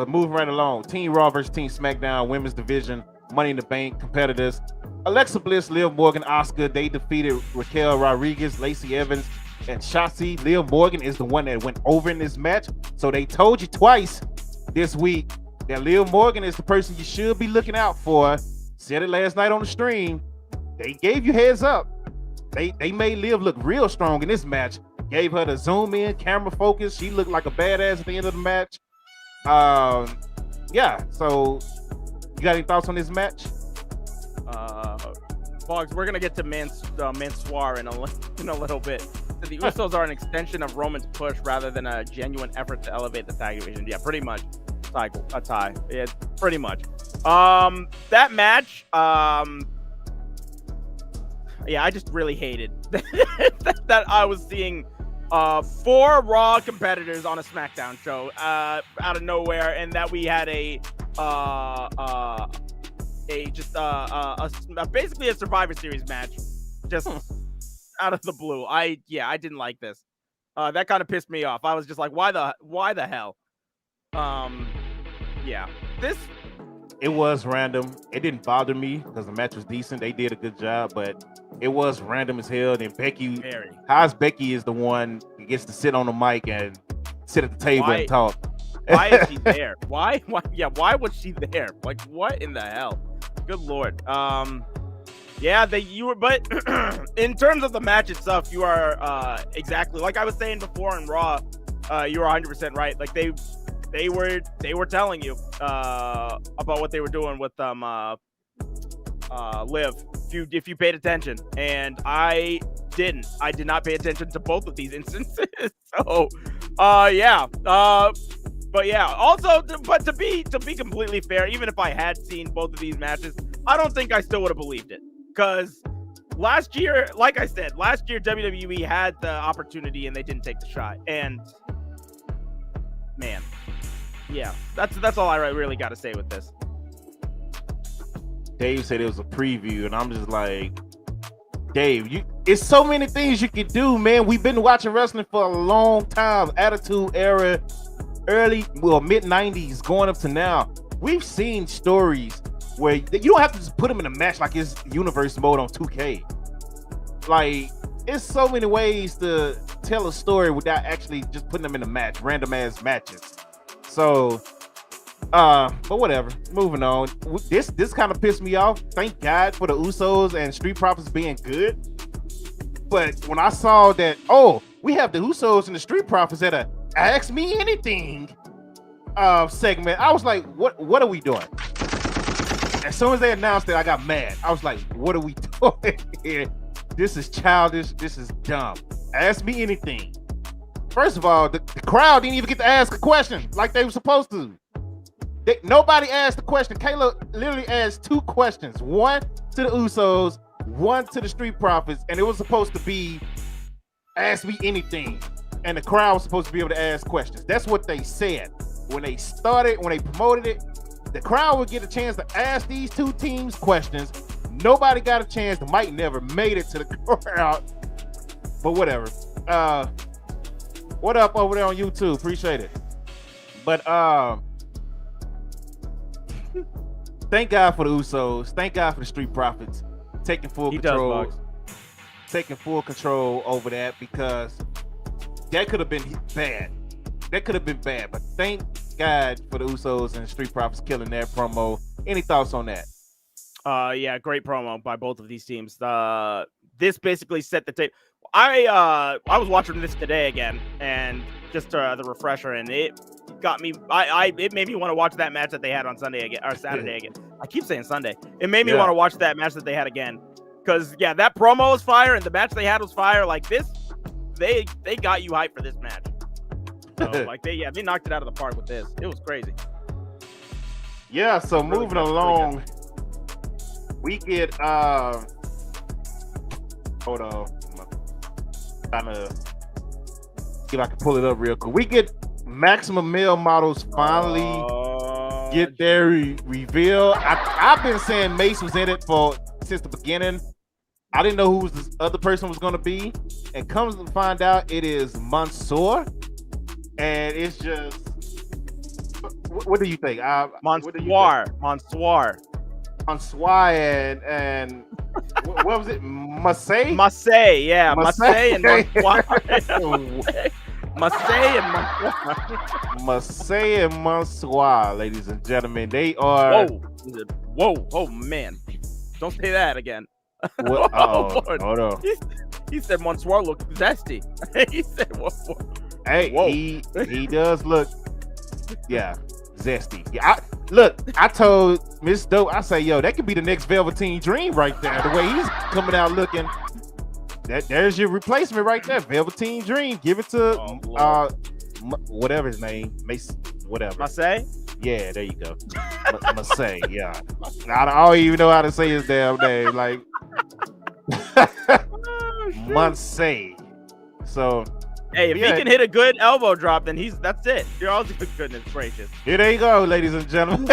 moving right along, Team Raw versus Team SmackDown Women's Division Money in the Bank competitors. Alexa Bliss, Liv Morgan, Asuka. They defeated Raquel Rodriguez, Lacey Evans, and Shotzi. Liv Morgan is the one that went over in this match. So they told you twice this week that Liv Morgan is the person you should be looking out for. Said it last night on the stream. They gave you heads up. They made Liv look real strong in this match. Gave her the zoom in, camera focus. She looked like a badass at the end of the match. Yeah. So, you got any thoughts on this match? Boggs, we're gonna get to Mansoir in a little bit. The Usos are an extension of Roman's push rather than a genuine effort to elevate the tag division. Yeah, pretty much. A tie. Yeah, pretty much. That match. Yeah, I just really hated that I was seeing 4 Raw competitors on a SmackDown show out of nowhere, and that we had basically a Survivor Series match just out of the blue. I didn't like this. That kind of pissed me off. I was just like, why the hell? Yeah, it was random. It didn't bother me because the match was decent. They did a good job, but it was random as hell. Then Becky, how's Becky is the one who gets to sit on the mic and sit at the table and talk. Why is she there? Why? Yeah, why was she there? Like, what in the hell? Good lord. Yeah, but in terms of the match itself, you are exactly like I was saying before in Raw. You were 100% right. Like they were telling you about what they were doing with Liv. If you paid attention, and I did not pay attention to both of these instances. So, yeah. But yeah, also, but to be completely fair, even if I had seen both of these matches, I don't think I still would have believed it. Because last year, like I said, WWE had the opportunity and they didn't take the shot. And man, yeah, that's all I really got to say with this. Dave said it was a preview, and I'm just like, Dave, it's so many things you can do, man. We've been watching wrestling for a long time. Attitude Era, mid 90s going up to now, we've seen stories where you don't have to just put them in a match like it's universe mode on 2K. Like, it's so many ways to tell a story without actually just putting them in a match, random ass matches. So, but whatever. Moving on. This kind of pissed me off. Thank God for the Usos and Street Profits being good. But when I saw that, we have the Usos and the Street Profits at a Ask Me Anything segment, I was like, what are we doing? As soon as they announced it, I got mad. I was like, what are we doing here? This is childish. This is dumb. Ask Me Anything. First of all, the crowd didn't even get to ask a question like they were supposed to. Nobody asked the question. Kayla literally asked 2 questions. One to the Usos, one to the Street Profits, and it was supposed to be Ask Me Anything. And the crowd was supposed to be able to ask questions. That's what they said. When they promoted it, the crowd would get a chance to ask these 2 teams questions. Nobody got a chance. The mic never made it to the crowd. But whatever. What up over there on YouTube? Appreciate it. But thank God for the Usos. Thank God for the Street Profits taking full control. Taking full control over that, because that could have been bad. That could have been bad. But thank God for the Usos and the Street Profits killing that promo. Any thoughts on that? Yeah, great promo by both of these teams. This basically set the tape. I was watching this today again, and just the refresher, and it got me. It made me want to watch that match that they had on Sunday again, or Saturday again. I keep saying Sunday. It made me want to watch that match that they had again, because that promo was fire, and the match they had was fire. Like this, they got you hyped for this match. So, like they knocked it out of the park with this. It was crazy. Yeah. So really moving along, we get hold on. I'm trying to see if I can pull it up real quick. We get Maximum Male Models finally get their reveal. I've been saying Mace was in it since the beginning. I didn't know who this other person was going to be, and comes to find out it is Mansoor. And it's just, what do you think? Mansoor, and what was it? Masay, yeah, Masay and Mansoor. Masay and Mansoor, ladies and gentlemen, they are. Whoa, oh man, don't say that again. What? Hold on. He said Mansoor looked zesty. He said, whoa. Hey, whoa. He does look, zesty. Yeah, I told Miss Dope, I say, yo, that could be the next Velveteen Dream right there. The way he's coming out looking, there's your replacement right there, Velveteen Dream. Give it to whatever his name, Mace, whatever. Masay? Yeah, there you go. Masay, yeah. I don't even know how to say his damn name, like Masay. So. Hey, if he can hit a good elbow drop, then that's it. You're all goodness gracious. Here they go, ladies and gentlemen.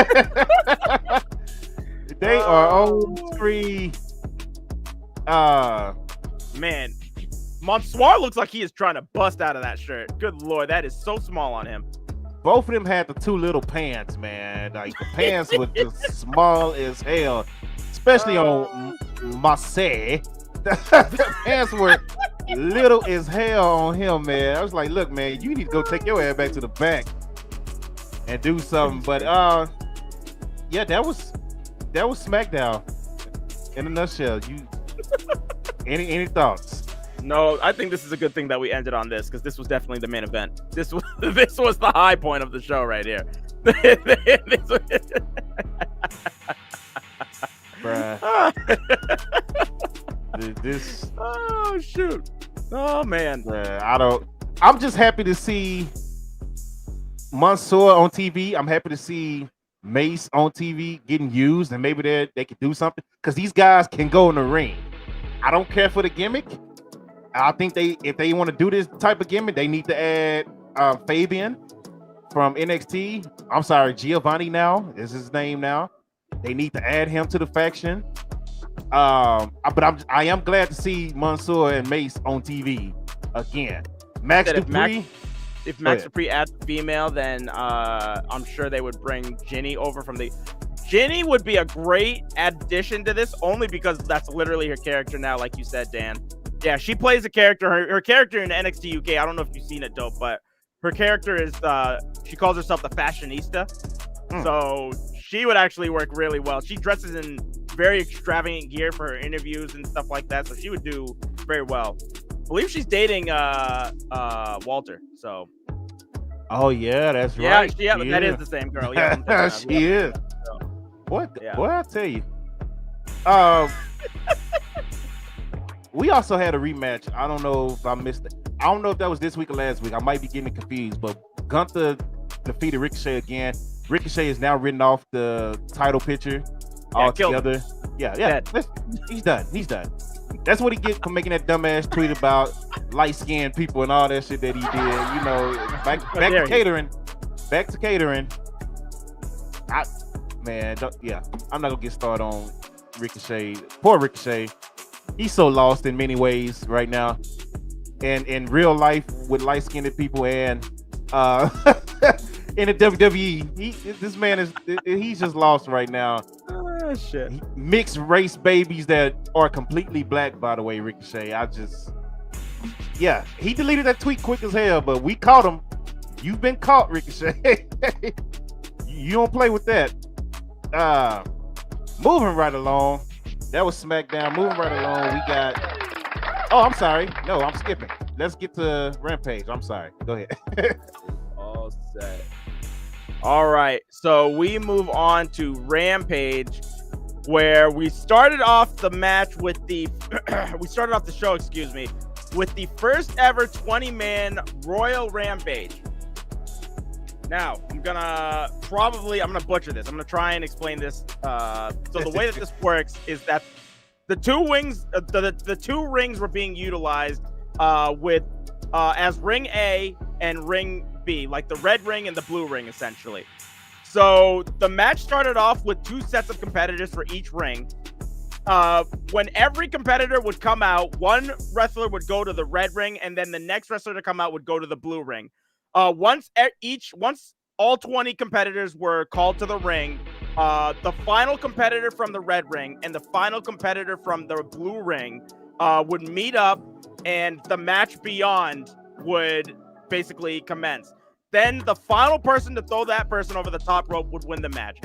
They are on screen. Man, Mansoor looks like he is trying to bust out of that shirt. Good Lord, that is so small on him. Both of them had the 2 little pants, man. Like the pants were just small as hell, especially on Masay. The pants were little as hell on him, man. I was like, look, man, you need to go take your ass back to the back and do something. But that was SmackDown in a nutshell. You any thoughts? No, I think this is a good thing that we ended on this, because this was definitely the main event. This was the high point of the show right here. This. Oh shoot! Oh man! I'm just happy to see Mansoor on TV. I'm happy to see Mace on TV getting used, and maybe they can do something, because these guys can go in the ring. I don't care for the gimmick. I think if they want to do this type of gimmick, they need to add Fabian from NXT. I'm sorry, Giovanni now is his name now. They need to add him to the faction. But I am glad to see Mansoor and Mace on TV again. Max Dupree. if Max Dupree adds a female, then I'm sure they would bring Ginny over from the. Ginny would be a great addition to this, only because that's literally her character now, like you said, Dan. Yeah, she plays a character. Her character in NXT UK. I don't know if you've seen it, Dope, but her character is she calls herself the fashionista. So she would actually work really well. She dresses in very extravagant gear for her interviews and stuff like that, so she would do very well. I believe she's dating Walter. So. Oh yeah, that's right. Yeah, that is the same girl. Yeah, she is. So, what? Yeah. What I tell you? We also had a rematch. I don't know if I missed it. I don't know if that was this week or last week. I might be getting confused, but Gunther defeated Ricochet again. Ricochet is now written off the title picture altogether. Yeah. He's done. That's what he gets for making that dumbass tweet about light-skinned people and all that shit that he did. You know, back to catering. Back to catering. I'm not gonna get started on Ricochet. Poor Ricochet. He's so lost in many ways right now. And in real life with light-skinned people and in the WWE, this man he's just lost right now. Shit. Mixed race babies that are completely black, by the way, Ricochet. He deleted that tweet quick as hell, but we caught him. You've been caught, Ricochet. You don't play with that. Moving right along. That was SmackDown. Moving right along, we got. Oh, I'm sorry. No, I'm skipping. Let's get to Rampage. I'm sorry. Go ahead. All set. All right. So we move on to Rampage, where we started off the match with the. We started off the show, with the first ever 20-man Royal Rampage. Now, I'm gonna butcher this. I'm gonna try and explain this. So the way that this works is that the two wings, the two rings were being utilized with as Ring A and Ring B, like the red ring and the blue ring, essentially. So the match started off with two sets of competitors for each ring. When every competitor would come out, one wrestler would go to the red ring, and then the next wrestler to come out would go to the blue ring. Once all 20 competitors were called to the ring, the final competitor from the red ring and the final competitor from the blue ring would meet up, and the match beyond would basically commence. Then the final person to throw that person over the top rope would win the match.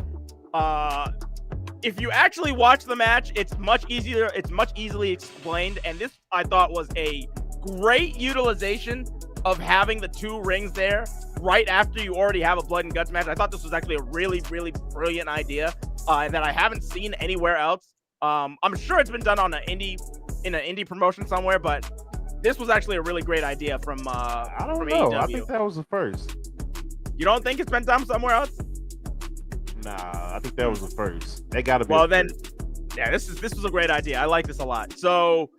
If you actually watch the match, it's much easily explained, and this I thought was a great utilization of having the two rings there right after you already have a blood and guts match. I thought this was actually a really, really brilliant idea that I haven't seen anywhere else. I'm sure it's been done on an indie promotion somewhere, but this was actually a really great idea from I don't know. AEW. I think that was the first. You don't think it's been done somewhere else? Nah, I think that was the first. They gotta be. Well, then, yeah, this was a great idea. I like this a lot. So,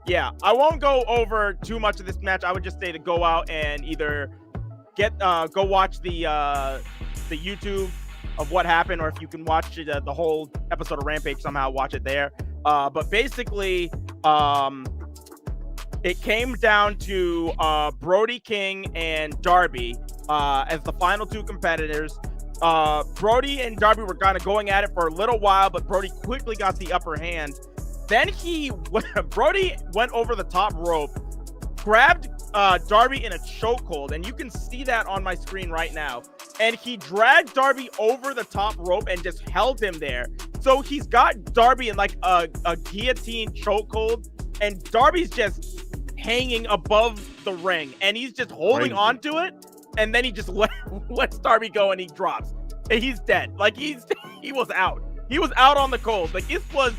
yeah, I won't go over too much of this match. I would just say to go out and either go watch the YouTube of what happened, or if you can watch the whole episode of Rampage somehow, watch it there. But basically, it came down to Brody King and Darby as the final two competitors. Brody and Darby were kind of going at it for a little while, but Brody quickly got the upper hand. Then Brody went over the top rope, grabbed Darby in a chokehold, and you can see that on my screen right now. And he dragged Darby over the top rope and just held him there. So he's got Darby in like a guillotine chokehold, and Darby's just hanging above the ring, and he's just holding on to it. And then he just lets Darby go, and he drops. And he's dead. Like he was out. He was out on the cold. Like this was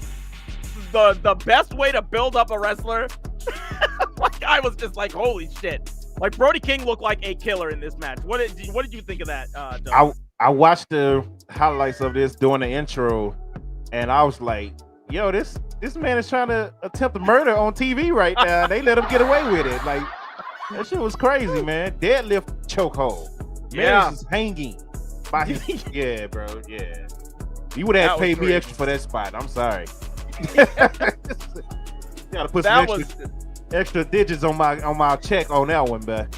the best way to build up a wrestler. Like I was just like, holy shit. Like Brody King looked like a killer in this match. What did you think of that, Doug? I watched the highlights of this during the intro, and I was like, yo, this man is trying to attempt a murder on TV right now. And they let him get away with it. Like that shit was crazy, man. Deadlift chokehold. Man is hanging by his yeah, bro. Yeah. You would have paid me extra for that spot. I'm sorry. Gotta put some extra digits on my check on that one, man.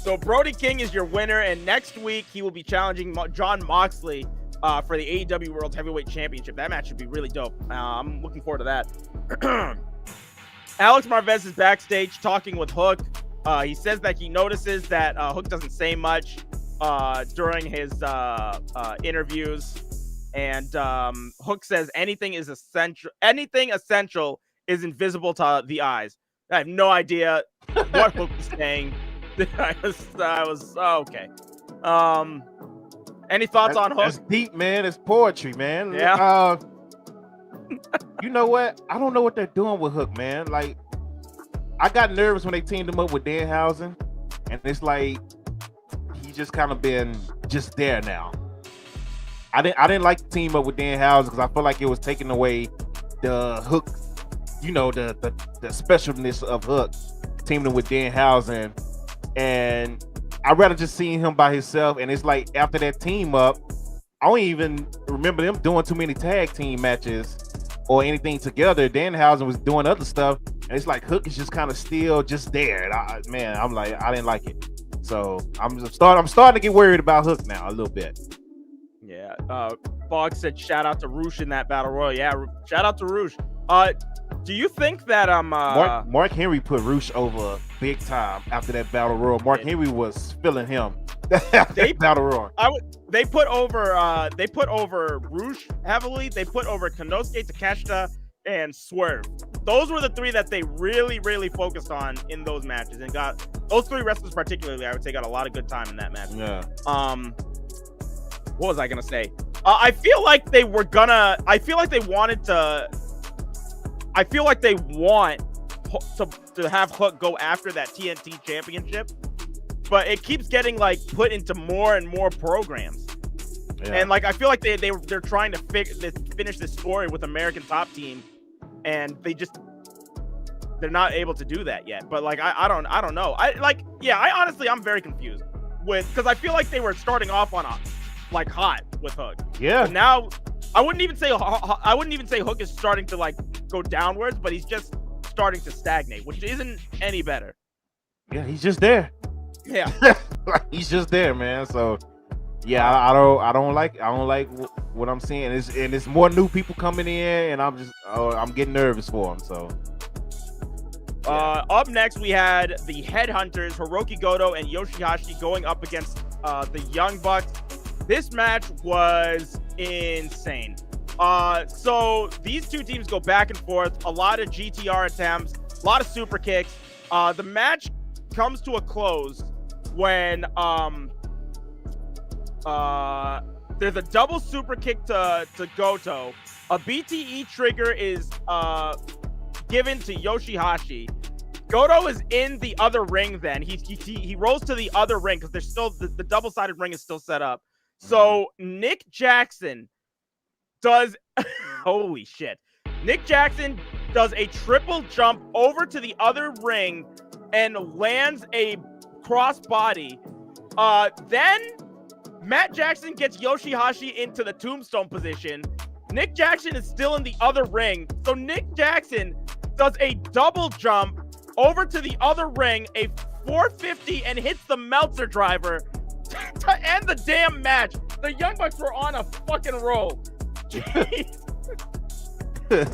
So Brody King is your winner, and next week he will be challenging John Moxley for the AEW World Heavyweight Championship. That match should be really dope. I'm looking forward to that. Alex Marvez is backstage talking with Hook. He says that he notices that Hook doesn't say much during his interviews, and Hook says anything essential is invisible to the eyes. I have no idea what Hook is saying. I was okay. Any thoughts on Hook? That's deep, man. It's poetry, man. Yeah. You know what? I don't know what they're doing with Hook, man. Like, I got nervous when they teamed him up with Danhausen, and it's like he just kind of been just there now. I didn't like the team up with Danhausen because I feel like it was taking away the Hook, you know, the specialness of Hook, teaming him with Danhausen, and I'd rather just see him by himself. And it's like after that team up, I don't even remember them doing too many tag team matches or anything together. Danhausen was doing other stuff, and it's like Hook is just kind of still just there. And I'm like, I didn't like it. So I'm starting to get worried about Hook now a little bit. Yeah. Bog said shout out to Roosh in that battle royal. Yeah, shout out to Roosh. Do you think that Mark Henry put Roosh over big time after that battle royal? Mark Henry was feeling him. Battle royal. They put over Roosh heavily. They put over Konosuke Takeshita and Swerve. Those were the three that they really, really focused on in those matches, and got those three wrestlers particularly. I would say got a lot of good time in that match. Yeah. What was I gonna say? I feel like they want to have Hook go after that TNT championship, but it keeps getting like put into more and more programs. Yeah. And like I feel like they're trying to finish this story with American Top Team, and they're not able to do that yet. But like I don't know. I'm very confused because I feel like they were starting off on hot with Hook. Yeah. But now I wouldn't even say Hook is starting to like go downwards, but he's just starting to stagnate, which isn't any better. Yeah, he's just there. Yeah. He's just there, man. So yeah, I don't like what I'm seeing. It's more new people coming in, and I'm getting nervous for them. So up next we had the Headhunters, Hiroki Goto and Yoshihashi, going up against the Young Bucks. This match was insane. So these two teams go back and forth, a lot of GTR attempts, a lot of super kicks. The match comes to a close when there's a double super kick to Goto. A BTE trigger is given to Yoshihashi. Goto is in the other ring then. He rolls to the other ring because there's still the double-sided ring is still set up. So Nick Jackson does holy shit. Nick Jackson does a triple jump over to the other ring and lands a crossbody. Then Matt Jackson gets Yoshihashi into the tombstone position. Nick Jackson is still in the other ring. So Nick Jackson does a double jump over to the other ring, a 450, and hits the Meltzer driver to end the damn match. The Young Bucks were on a fucking roll. Jeez.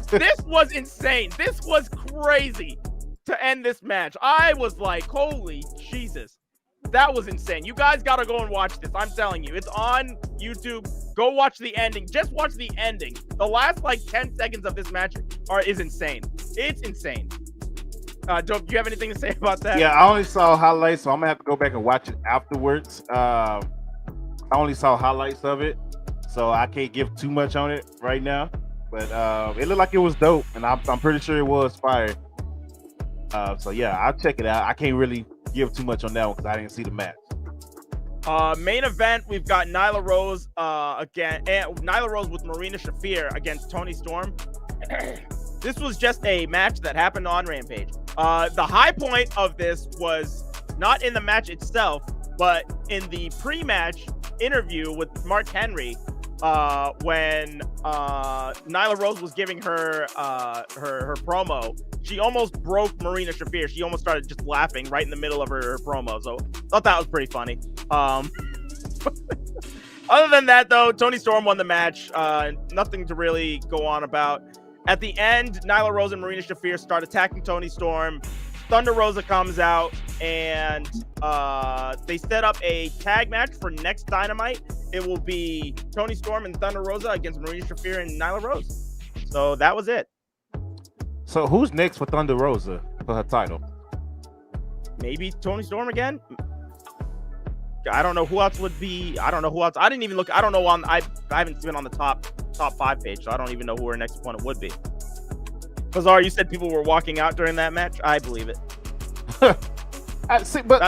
This was insane. This was crazy to end this match. I was like, holy Jesus. That was insane. You guys got to go and watch this. I'm telling you. It's on YouTube. Go watch the ending. Just watch the ending. The last, 10 seconds of this match is insane. It's insane. Dope, do you have anything to say about that? Yeah, I only saw highlights, so I'm going to have to go back and watch it afterwards. I only saw highlights of it, so I can't give too much on it right now. But it looked like it was dope, and I'm pretty sure it was fire. So, yeah, I'll check it out. I can't really give too much on that one because I didn't see the match. Main event, we've got Nyla Rose Nyla Rose with Marina Shafir against Toni Storm. This was just a match that happened on Rampage. The high point of this was not in the match itself, but in the pre-match interview with Mark Henry, when Nyla Rose was giving her promo. she almost broke Marina Shafir. She almost started just laughing right in the middle of her promo. So thought that was pretty funny. Other than that, though, Toni Storm won the match. Nothing to really go on about. At the end, Nyla Rose and Marina Shafir start attacking Toni Storm. Thunder Rosa comes out, and they set up a tag match for next Dynamite. It will be Toni Storm and Thunder Rosa against Marina Shafir and Nyla Rose. So that was it. So who's next for Thunder Rosa for her title? Maybe Toni Storm again? I don't know who else would be. I don't know who else. I didn't even look. I don't know. I haven't been on the top 5 page, so I don't even know who her next opponent would be. Bizarre, you said people were walking out during that match. I believe it.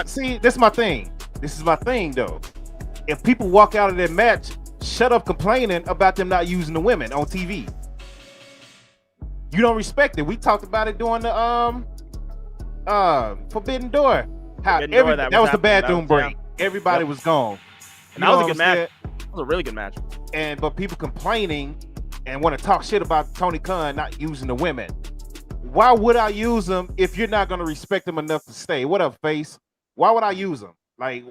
See, this is my thing. This is my thing, though. If people walk out of that match, shut up complaining about them not using the women on TV. You don't respect it. We talked about it during the Forbidden Door. That was the bathroom break. Everybody was gone. And that was a good match. That was a really good match. But people complaining and want to talk shit about Tony Khan not using the women. Why would I use them if you're not going to respect them enough to stay? What up, face? Why would I use them? Like,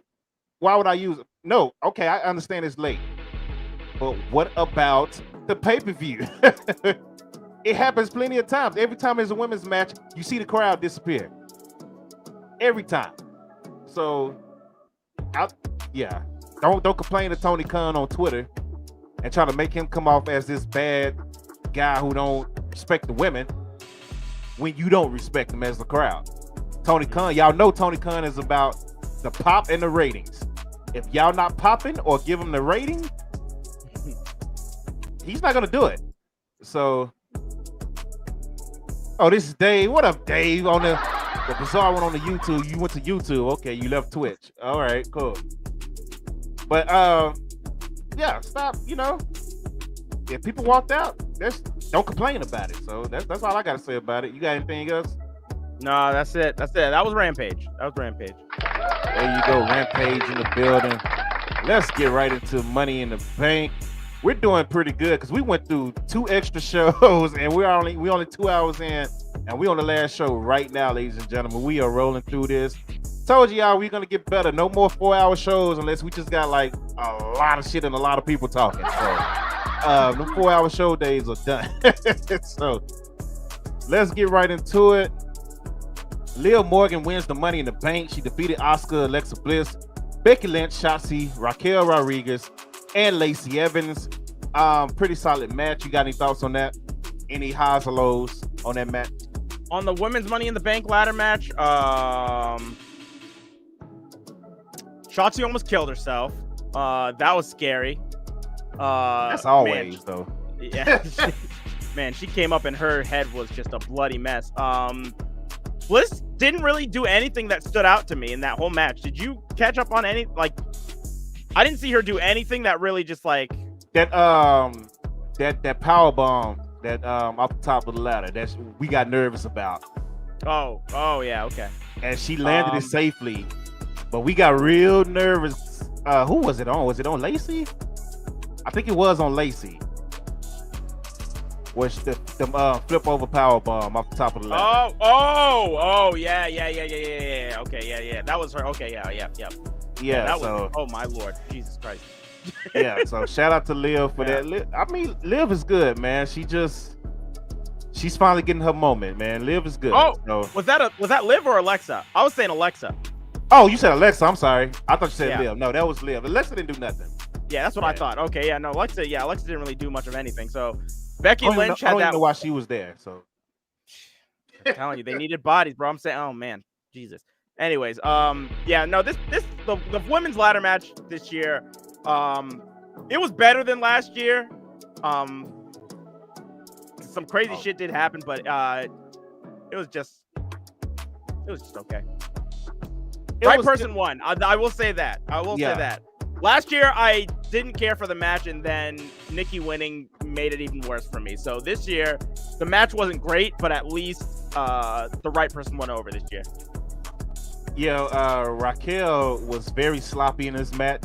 why would I use them? No, okay, I understand it's late. But what about the pay-per-view? It happens plenty of times. Every time there's a women's match, you see the crowd disappear. Every time. So, don't complain to Tony Khan on Twitter and try to make him come off as this bad guy who don't respect the women when you don't respect him as the crowd. Tony Khan, y'all know Tony Khan is about the pop and the ratings. If y'all not popping or give him the rating, he's not gonna do it. So, this is Dave. What up, Dave? On the Bizarre one on the YouTube. You went to YouTube. Okay, you left Twitch. All right, cool. But stop. If people walked out, don't complain about it. So that's all I gotta say about it. You got anything else? No, that's it. That was Rampage. There you go, Rampage in the building. Let's get right into Money in the Bank. We're doing pretty good because we went through 2 extra shows and we only 2 hours in, and we on the last show right now, ladies and gentlemen. We are rolling through this. Told y'all we're gonna get better. No more 4-hour shows unless we just got like a lot of shit and a lot of people talking. So the 4-hour show days are done. So let's get right into it. Liv Morgan wins the Money in the Bank. She defeated Asuka, Alexa Bliss, Becky Lynch, Shotzi, Raquel Rodriguez, and Lacey Evans. Pretty solid match. You got any thoughts on that? Any highs or lows on that match? On the women's Money in the Bank ladder match, Shotzi almost killed herself. That was scary. That's always, though. Yeah. She came up and her head was just a bloody mess. Bliss didn't really do anything that stood out to me in that whole match. Did you catch up on any, I didn't see her do anything that really just that power bomb that off the top of the ladder that we got nervous about. Oh yeah, okay. And she landed it safely, but we got real nervous. Who was it on? Was it on Lacey? I think it was on Lacey. Was the flip over power bomb off the top of the ladder? Oh yeah. Okay, yeah. That was her. Okay, yeah. Yeah, that was. Oh my Lord, Jesus Christ. Yeah, so shout out to Liv for that. I mean, Liv is good, man. She's finally getting her moment, man. Liv is good. Oh, so. was that Liv or Alexa? I was saying Alexa. Oh, you said Alexa. I'm sorry. I thought you said Liv. No, that was Liv. Alexa didn't do nothing. Yeah, that's what I thought. Okay, yeah, no, Alexa didn't really do much of anything. So Becky Lynch I don't even know why she was there. So I'm telling you, they needed bodies, bro. I'm saying, oh man, Jesus. Anyways, the women's ladder match this year, it was better than last year. Some crazy shit did happen, but it was just okay. Right person won. I will say that. Say that. Last year, I didn't care for the match, and then Nikki winning made it even worse for me. So this year, the match wasn't great, but at least the right person won over this year. Yeah, Raquel was very sloppy in this match.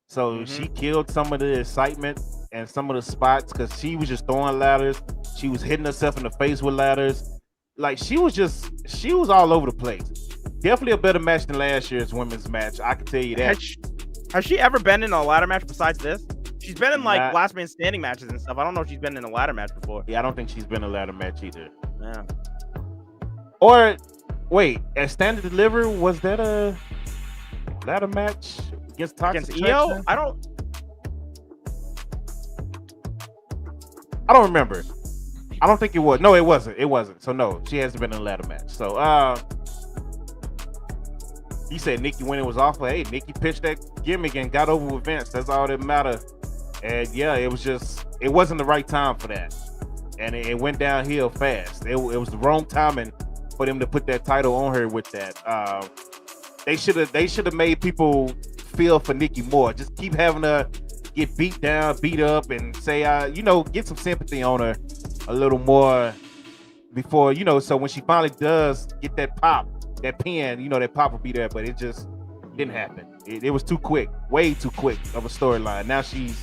So she killed some of the excitement and some of the spots because she was just throwing ladders. She was hitting herself in the face with ladders. like she was all over the place. Definitely a better match than last year's women's match. I can tell you that. Has she ever been in a ladder match besides this? She's been in like Not- last man standing matches and stuff. I don't know if she's been in a ladder match before. Yeah, I don't think she's been in a ladder match either. Yeah. Or wait, at Stand and Deliver, was that a ladder match against Toxic Against EO? Attraction? I don't remember. I don't think it was. No, it wasn't. It wasn't. So no, she hasn't been in a ladder match. So you said Nikki winning was awful. Hey, Nikki pitched that gimmick and got over with Vince. That's all that mattered. And yeah, it wasn't the right time for that. And it went downhill fast. It was the wrong timing for them to put that title on her with that. They should have made people feel for Nikki more. Just keep having her get beat down, beat up, and say, get some sympathy on her a little more before, so when she finally does get that pop, that pin, that pop will be there, but it just didn't happen. It was too quick, way too quick of a storyline. Now she's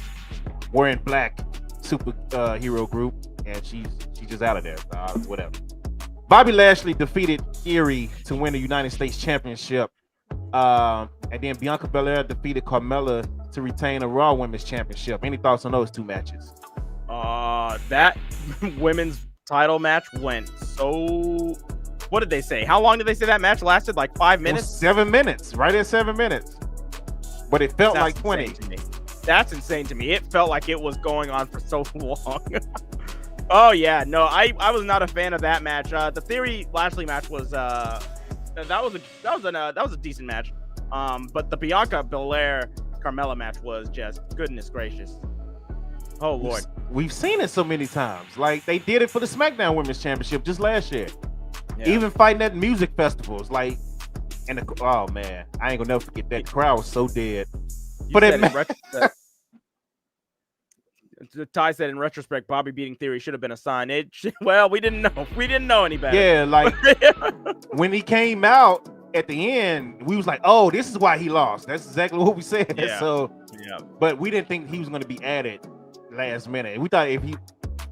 wearing black superhero group, and she's just out of there. Whatever. Bobby Lashley defeated Theory to win the United States Championship. And then Bianca Belair defeated Carmella to retain a Raw Women's Championship. Any thoughts on those two matches? That women's title match went so... What did they say? How long did they say that match lasted? Like 5 minutes? 7 minutes. Right at 7 minutes. But it felt like 20. That's insane to me. It felt like it was going on for so long. Oh yeah, no, I was not a fan of that match. The Theory Lashley match was that was a decent match. But the Bianca Belair Carmella match was just goodness gracious. Oh Lord, we've seen it so many times. Like they did it for the SmackDown Women's Championship just last year. Yeah. Even fighting at music festivals, like, oh man, I ain't gonna never forget that. The crowd was so dead. But Ty said in retrospect, Bobby beating Theory should have been a sign. Well, we didn't know. We didn't know any better. Yeah, like when he came out at the end, we was like, "Oh, this is why he lost." That's exactly what we said. Yeah. So, yeah. But we didn't think he was going to be added last minute. We thought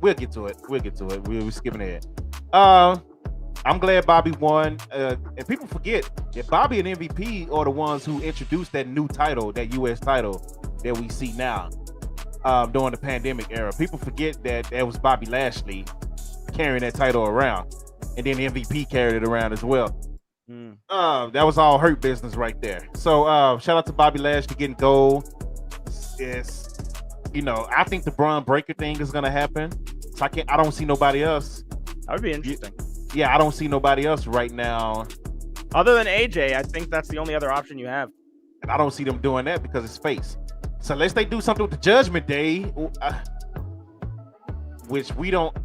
we'll get to it. We're skipping ahead. I'm glad Bobby won. And people forget that Bobby and MVP are the ones who introduced that new title, that U.S. title that we see now during the pandemic era. People forget that was Bobby Lashley carrying that title around. And then MVP carried it around as well. That was all Hurt business right there. So shout out to Bobby Lashley getting gold. It's, I think the Braun Breaker thing is going to happen. So I don't see nobody else. That would be interesting. Yeah, I don't see nobody else right now. Other than AJ, I think that's the only other option you have. And I don't see them doing that because it's face. So unless they do something with the Judgment Day, which we don't.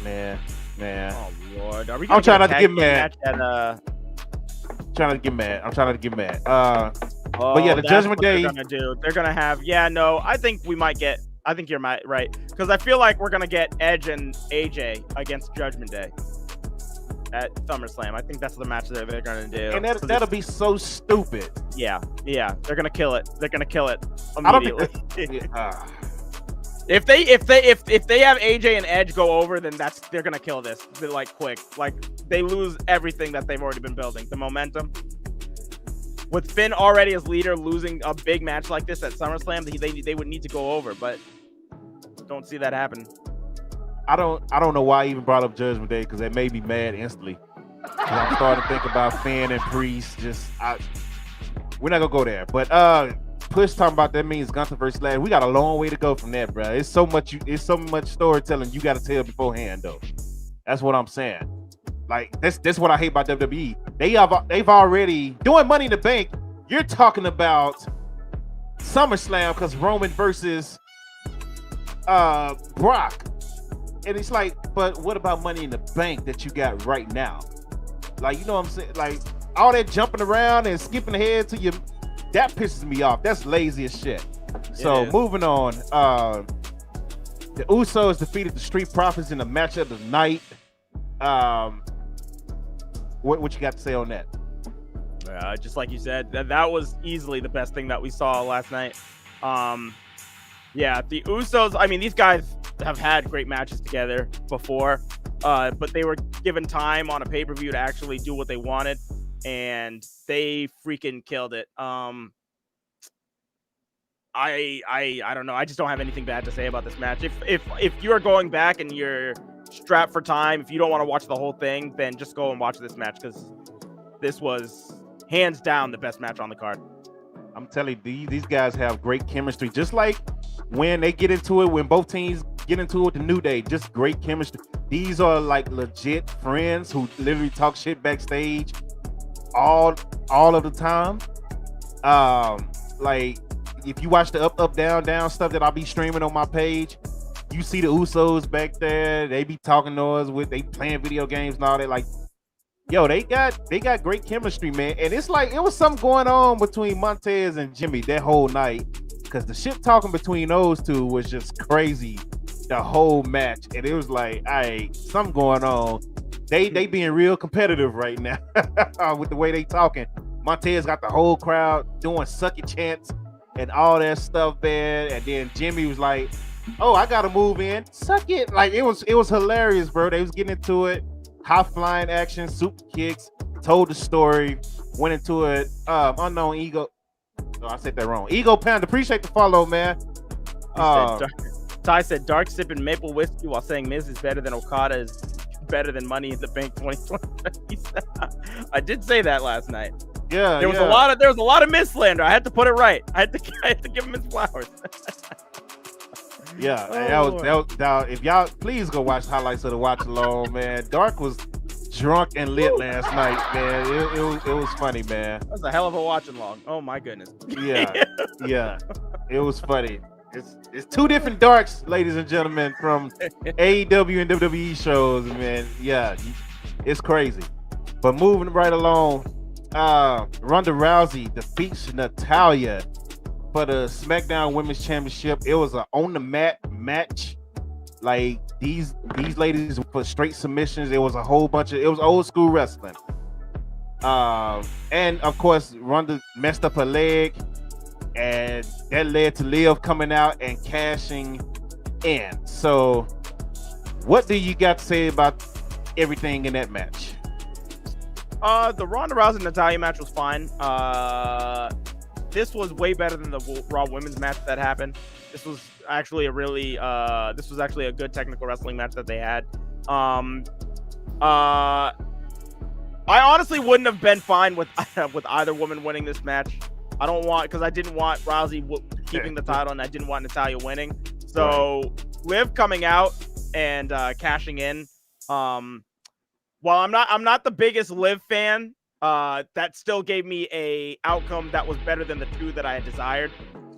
Man. Oh Lord, are we? I'm trying not to get mad. I'm trying not to get mad. But yeah, the Judgment Day. They're gonna have. Yeah, no, I think we might get. I think you're right because I feel like we're gonna get Edge and AJ against Judgment Day at SummerSlam. I think that's the match that they're gonna do, and that'll be so stupid. Yeah, they're gonna kill it. They're gonna kill it immediately. If they have AJ and Edge go over, then they're gonna kill this. They're like quick. Like they lose everything that they've already been building. The momentum. With Finn already as leader, losing a big match like this at SummerSlam, they would need to go over, but don't see that happen. I don't know why I even brought up Judgment Day because it made me mad instantly. I'm starting to think about Finn and Priest. We're not gonna go there, but Push talking about that means Gunther versus Lashley. We got a long way to go from that, bro. It's so much storytelling you got to tell beforehand, though. That's what I'm saying. Like that's what I hate about WWE. They've already doing Money in the Bank. You're talking about SummerSlam because Roman versus Brock, and it's like, but what about Money in the Bank that you got right now? Like, you know what I'm saying? Like all that jumping around and skipping ahead to you, that pisses me off. That's lazy as shit. So moving on, the Usos defeated the Street Profits in the match of the night. What you got to say on that? Just like you said, that was easily the best thing that we saw last night. The Usos, I mean, these guys have had great matches together before, but they were given time on a pay-per-view to actually do what they wanted, and they freaking killed it. I don't know. I just don't have anything bad to say about this match. If you're going back and you're strapped for time, if you don't want to watch the whole thing, then just go and watch this match, because this was hands down the best match on the card. I'm telling you, these guys have great chemistry. Just like when they get into it, when both teams get into it with the New Day, just great chemistry. These are like legit friends who literally talk shit backstage all of the time. Like if you watch the up, down, down stuff that I'll be streaming on my page, you see the Usos back there. They be talking noise they playing video games and all that. Like, yo, they got great chemistry, man. And it's like it was something going on between Montez and Jimmy that whole night, because the shit talking between those two was just crazy the whole match. And it was like, all right, something going on. They being real competitive right now with the way they talking. Montez got the whole crowd doing suck it chants and all that stuff, man. And then Jimmy was like, oh, I gotta move in, suck it. Like it was hilarious, bro. They was getting into it, high flying action, super kicks, told the story, went into it. Unknown Ego. Oh, I said that wrong. Ego Pound, appreciate the follow, man. Ty said dark sipping maple whiskey while saying Miz is better than Okada is better than Money in the Bank 2020. I did say that last night. Yeah, there was a lot of Miz slander. I had to put it right. I had to give him his flowers. Yeah, that was, if y'all please go watch highlights of the watch along, man. Dark was drunk and lit last night, man. It was funny, man. That was a hell of a watch along. Oh my goodness. Yeah, it was funny. It's two different Darks, ladies and gentlemen, from AEW and WWE shows, man. Yeah, it's crazy. But moving right along, Ronda Rousey defeats Natalya for the SmackDown Women's Championship. It was an on the mat match. Like these ladies for straight submissions. It was old school wrestling. And of course, Ronda messed up her leg, and that led to Liv coming out and cashing in. So, what do you got to say about everything in that match? The Ronda Rousey Natalya match was fine. This was way better than the Raw Women's match that happened. This was actually a good technical wrestling match that they had. I honestly wouldn't have been fine with either woman winning this match. Because I didn't want Rousey keeping the title, and I didn't want Natalya winning. So Liv coming out and cashing in. While I'm not the biggest Liv fan, that still gave me a outcome that was better than the two that I had desired.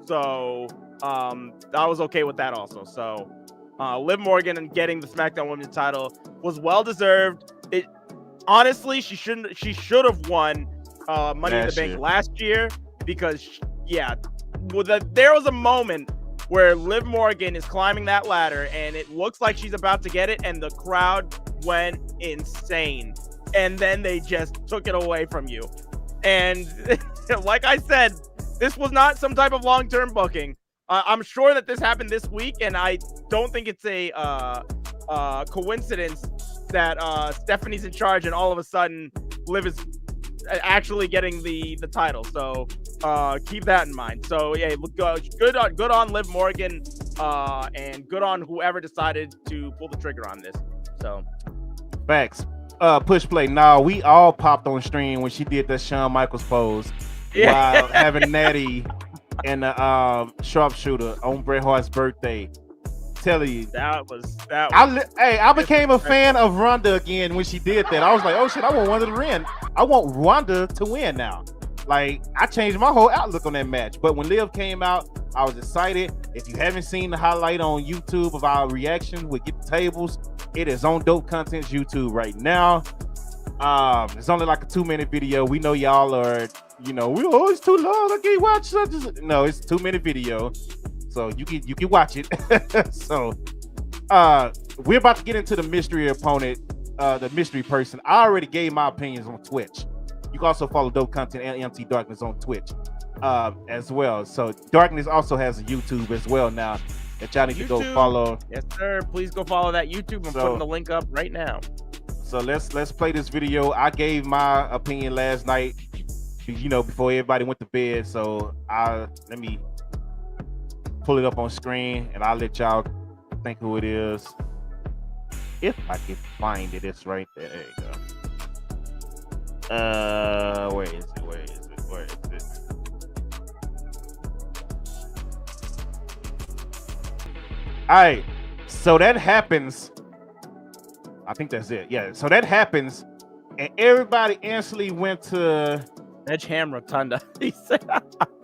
So I was okay with that also. So Liv Morgan and getting the SmackDown Women's title was well deserved. Honestly, she should have won Money in the Bank last year, because there was a moment where Liv Morgan is climbing that ladder and it looks like she's about to get it, and the crowd went insane, and then they just took it away from you. And like I said, this was not some type of long-term booking. I'm sure that this happened this week, and I don't think it's a coincidence that Stephanie's in charge and all of a sudden Liv is actually getting the title. So keep that in mind. So yeah, good on Liv Morgan, and good on whoever decided to pull the trigger on this. So facts. Push play. Nah, we all popped on stream when she did that Shawn Michaels pose while having Natty and the sharpshooter on Bret Hart's birthday. Telling you, I became a fan of Ronda again when she did that. I was like, oh shit, I want Ronda to win. I want Ronda to win now. Like, I changed my whole outlook on that match. But when Liv came out, I was excited. If you haven't seen the highlight on YouTube of our reaction with Get the Tables, it is on Dope Content's YouTube right now. It's only like a 2-minute video. We know y'all are, it's too long. I can't watch that. No, it's a 2-minute video. So you can watch it. So we're about to get into the mystery opponent, the mystery person. I already gave my opinions on Twitch. You can also follow Dope Content and MT Darkness on Twitch as well. So Darkness also has a YouTube as well now that y'all need to go follow. Yes, sir. Please go follow that YouTube. I'm putting the link up right now. So let's play this video. I gave my opinion last night, before everybody went to bed. So let me pull it up on screen and I'll let y'all think who it is. If I can find it, it's right there. There you go. Where is it? All right. So that happens. I think that's it. Yeah. So that happens, and everybody instantly went to Edge Ham Rotunda. He said,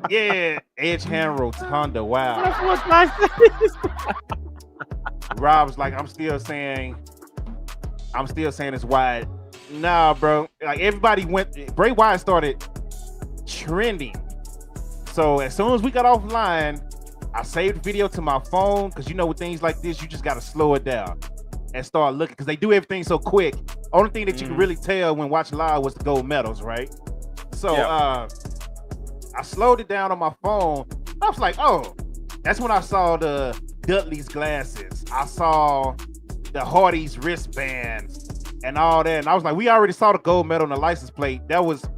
yeah, Edge Ham Rotunda. Wow. That's what I said. Rob's like, I'm still saying it's wide. Nah, bro. Like everybody went. Bray Wyatt started trending. So as soon as we got offline, I saved the video to my phone because with things like this, you just gotta slow it down and start looking because they do everything so quick. Only thing that you can really tell when watching live was the gold medals, right? So I slowed it down on my phone. I was like, oh, that's when I saw the Dudley's glasses. I saw the Hardy's wristbands and all that. And I was like, we already saw the gold medal and the license plate. That was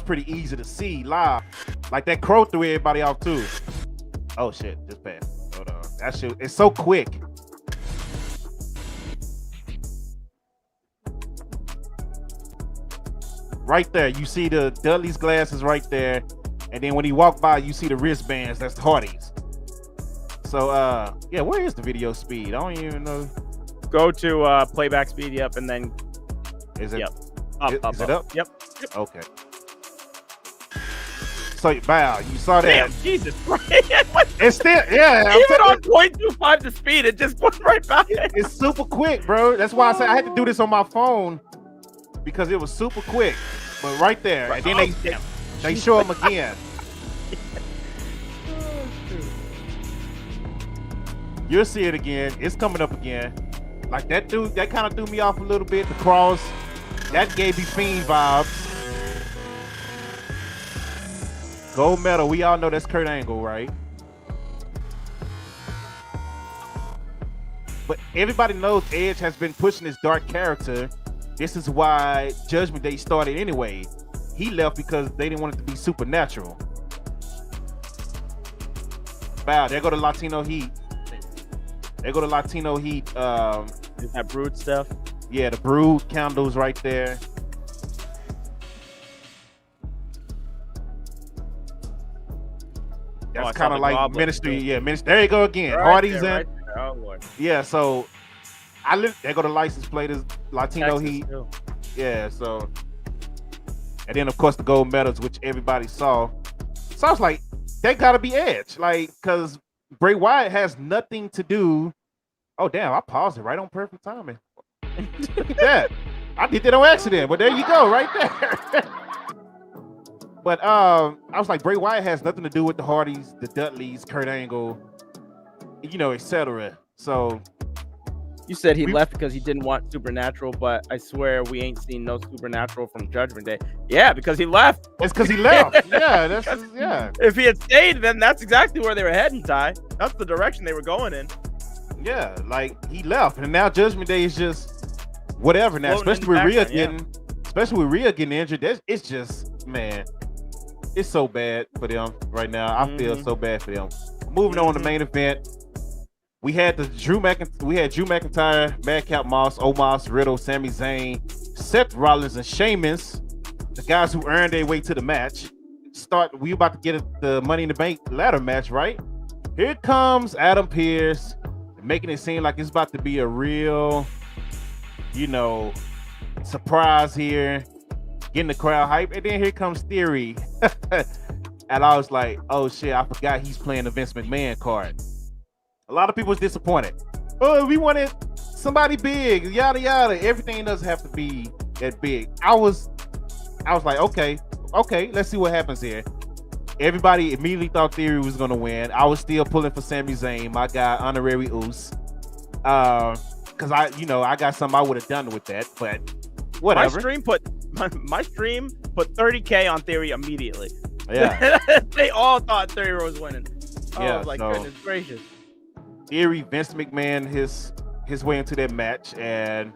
pretty easy to see live. Like that crow threw everybody off too. Oh shit, just passed. Hold on. That shit, it's so quick. Right there, you see the Dudley's glasses right there. And then when he walked by, you see the wristbands. That's the Hardy's. So, yeah, where is the video speed? I don't even know. Go to playback speed, yep, and then... Is it? Yep. Is it up? Yep. Okay. So, wow, you saw that. Damn, Jesus Christ. It's still, yeah. Even on 0.25 the speed, it just went right by. It's super quick, bro. That's why I said I had to do this on my phone because it was super quick. But right there, right. And then they show him again. You'll see it again. It's coming up again. Like that dude, that kind of threw me off a little bit. The cross, that gave me Fiend vibes. Gold medal, we all know that's Kurt Angle, right? But everybody knows Edge has been pushing his dark character. This is why Judgment Day started anyway. He left because they didn't want it to be supernatural. Wow, there go the Latino Heat. Is that Brood stuff? Yeah, the Brood candles right there. That's kind of like ministry. Too. Yeah, ministry. There you go again. Right Hardy's in. Right oh, Lord. Yeah, so there go the license plate is Latino Texas Heat. Too. Yeah, so and then of course the gold medals, which everybody saw. So I was like, they gotta be Edge, like, because Bray Wyatt has nothing to do. Oh damn, I paused it right on perfect timing. Look at that. I did that on accident, but there you go, right there. But I was like, Bray Wyatt has nothing to do with the Hardys, the Dudleys, Kurt Angle, etc. So you said he left because he didn't want Supernatural, but I swear we ain't seen no Supernatural from Judgment Day. Yeah, because he left. It's because he left. Yeah, yeah. If he had stayed, then that's exactly where they were heading, Ty. That's the direction they were going in. Yeah, like he left, and now Judgment Day is just whatever now. Especially with Rhea getting injured. It's just, man, it's so bad for them right now. I feel so bad for them. Moving on to the main event. We had Drew McIntyre, Madcap Moss, Omos, Riddle, Sami Zayn, Seth Rollins, and Sheamus, the guys who earned their way to the match. We about to get the Money in the Bank ladder match, right? Here comes Adam Pearce, making it seem like it's about to be a real, surprise here, getting the crowd hype. And then here comes Theory. And I was like, oh shit, I forgot he's playing the Vince McMahon card. A lot of people was disappointed. Oh, we wanted somebody big, yada yada. Everything doesn't have to be that big. I was like, okay, let's see what happens here. Everybody immediately thought Theory was gonna win. I was still pulling for Sami Zayn, my guy, honorary Uce. Cause I got something I would have done with that, but whatever. My stream put 30K on Theory immediately. Yeah. They all thought Theory was winning. Yeah, I was like, goodness gracious. Theory, Vince McMahon, his way into that match, and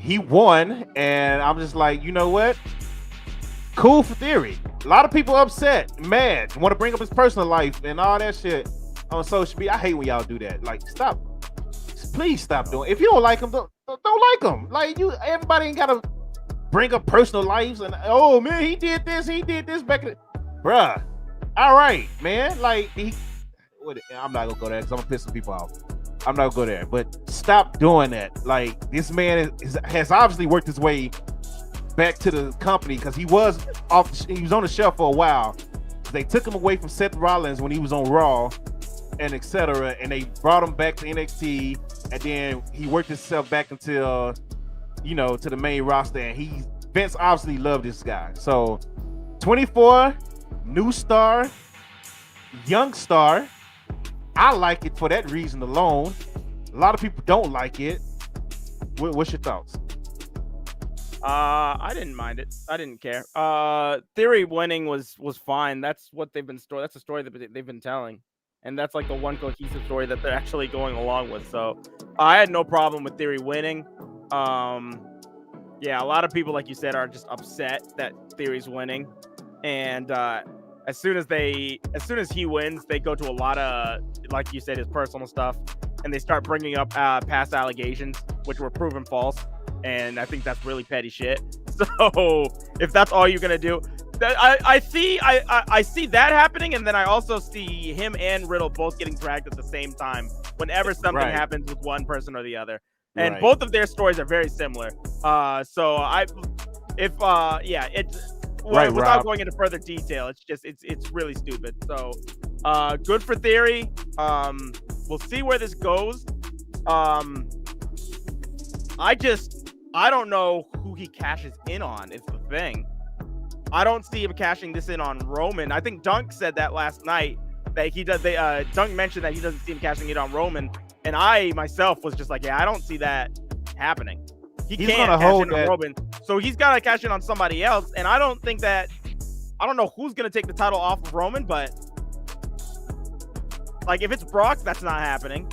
he won, and I'm just like, you know what? Cool for Theory. A lot of people upset, mad, want to bring up his personal life and all that shit on social media. I hate when y'all do that. Like, stop. Please stop doing. If you don't like him, don't like him. Like everybody ain't gotta bring up personal lives and oh man, he did this back in the... Bruh. All right, man. Like I'm not gonna go there because I'm gonna piss some people off. I'm not gonna go there, but stop doing that. Like this man has obviously worked his way back to the company because he was on the shelf for a while. They took him away from Seth Rollins when he was on Raw and etc. And they brought him back to NXT, and then he worked himself back until to the main roster. And Vince obviously loved this guy. So 24, new star, young star. I like it for that reason alone. A lot of people don't like it. What's your thoughts? I didn't mind it. I didn't care. Theory winning was fine. That's what they've been That's the story that they've been telling, and that's like the one cohesive story that they're actually going along with. So I had no problem with Theory winning. Yeah, a lot of people, like you said, are just upset that Theory's winning, and as soon as he wins, they go to a lot of, like you said, his personal stuff, and they start bringing up past allegations, which were proven false. And I think that's really petty shit. So if that's all you're gonna do, I see that happening, and then I also see him and Riddle both getting dragged at the same time without happens with one person or the other. And both of their stories are very similar. Without going into further detail, it's really stupid. So good for Theory. We'll see where this goes. I don't know who he cashes in on. It's the thing. I don't see him cashing this in on Roman. I think Dunk said that last night that he does. Dunk mentioned that he doesn't see him cashing it on Roman, and I myself was just like, yeah, I don't see that happening. He's can't cash in on Roman, so he's got to cash in on somebody else. And I don't know who's gonna take the title off of Roman, but like if it's Brock, that's not happening.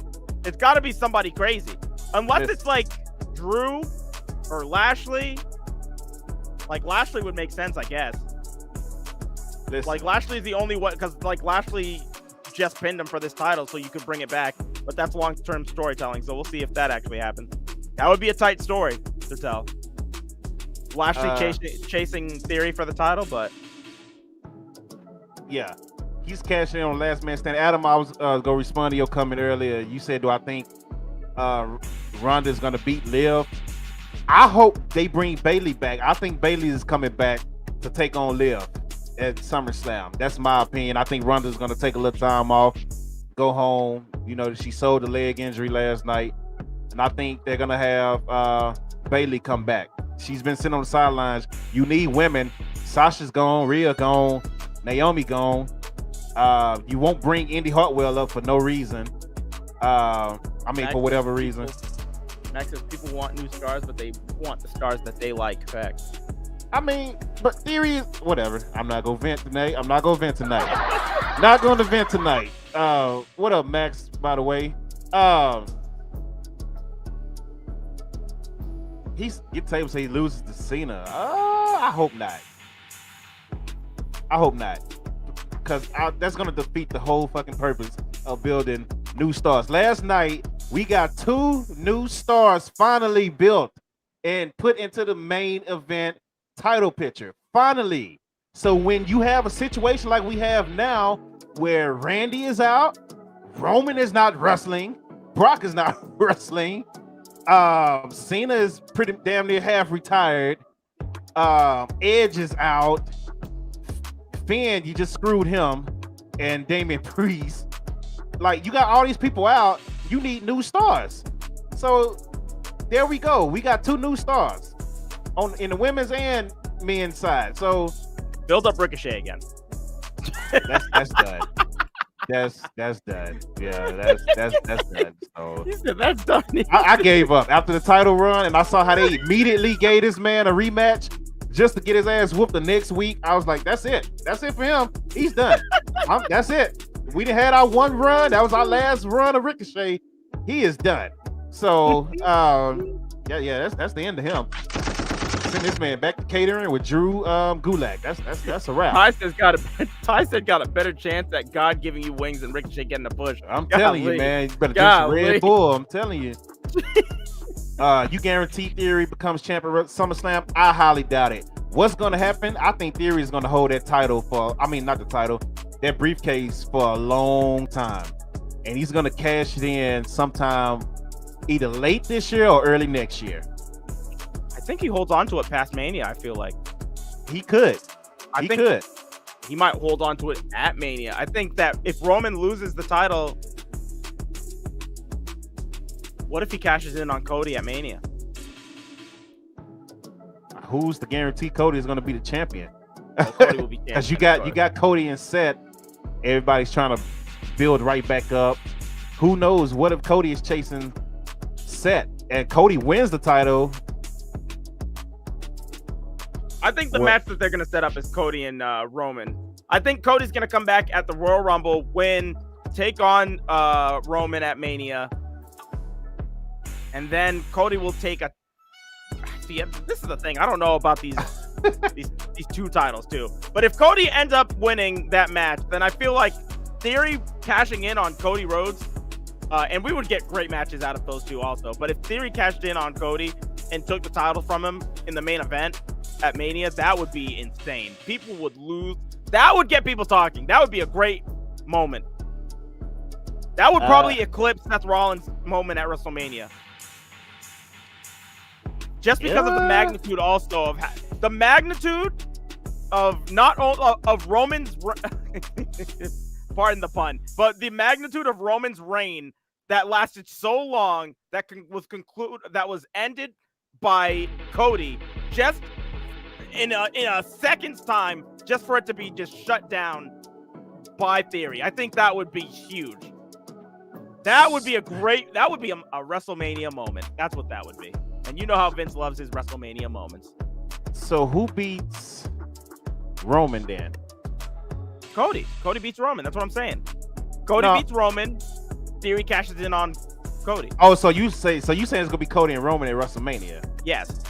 It's got to be somebody crazy, unless it's like Drew or Lashley. Like Lashley would make sense, I guess. Like Lashley's the only one, because like Lashley just pinned him for this title, so you could bring it back. But that's long-term storytelling, so we'll see if that actually happens. That would be a tight story to tell. Lashley chasing Theory for the title, but yeah, he's cashing in on Last Man Standing. Adam, I was gonna respond to your comment earlier. You said, do I think Ronda's gonna beat Liv? I hope they bring Bayley back. I think Bayley is coming back to take on Liv at SummerSlam. That's my opinion. I think Ronda's gonna take a little time off, go home. She sold the leg injury last night, and I think they're gonna have Bayley come back. She's been sitting on the sidelines. You need women. Sasha's gone, Rhea gone, Naomi gone. You won't bring Indy Hartwell up for no reason. For whatever reason. Max says people want new stars, but they want the stars that they like. Fact. But Theory is whatever. I'm not gonna vent tonight. Not going to vent tonight. What up, Max? By the way, get table say he loses to Cena. I hope not. Because that's gonna defeat the whole fucking purpose of building new stars. Last night we got 2 new stars finally built and put into the main event title picture. Finally. So when you have a situation like we have now, where Randy is out, Roman is not wrestling, Brock is not wrestling, Cena is pretty damn near half retired, Edge is out, Finn, you just screwed him, and Damian Priest. Like, you got all these people out, you need new stars. So there we go. We got 2 new stars in the women's and men's side. So build up Ricochet again. That's done. That's done. Yeah, that's done. So he said that's done. I gave up after the title run, and I saw how they immediately gave this man a rematch just to get his ass whooped the next week. I was like, that's it. That's it for him. He's done. That's it. We done had our one run. That was our last run of Ricochet. He is done. So y'all Yeah, that's the end of him. Send this man back to catering with Drew Gulak. That's a wrap. Tyson got a better chance at God giving you wings and Ricochet getting a push. I'm telling you, man. You better drink some Red Bull. I'm telling you. You guarantee Theory becomes champion at SummerSlam? I highly doubt it. What's going to happen? I think Theory is going to hold that title that briefcase for a long time. And he's going to cash it in sometime either late this year or early next year. I think he holds on to it past Mania, I feel like. He could. He could. He might hold on to it at Mania. I think that if Roman loses the title, what if he cashes in on Cody at Mania? Who's to guarantee Cody is going to be the champion? Well, Cody will be champion. Because you got Cody and Seth. Everybody's trying to build right back up. Who knows? What if Cody is chasing Seth and Cody wins the title? I think the match that they're going to set up is Cody and Roman. I think Cody's going to come back at the Royal Rumble, take on Roman at Mania. And then Cody will take a... See, this is the thing. I don't know about these these two titles, too. But if Cody ends up winning that match, then I feel like Theory cashing in on Cody Rhodes, and we would get great matches out of those two also. But if Theory cashed in on Cody and took the title from him in the main event at Mania, that would be insane. People would lose. That would get people talking. That would be a great moment. That would probably eclipse Seth Rollins' moment at WrestleMania. Just because of the magnitude also of the magnitude of not only of Roman's pardon the pun, but the magnitude of Roman's reign that lasted so long that was ended by Cody just in a second's time, just for it to be just shut down by Theory. I think that would be huge. That would be a WrestleMania moment. That's what that would be. And you know how Vince loves his WrestleMania moments. So who beats Roman then? Cody. Cody beats Roman. That's what I'm saying. Cody beats Roman. Theory cashes in on Cody. Oh, so you saying it's gonna be Cody and Roman at WrestleMania? Yes.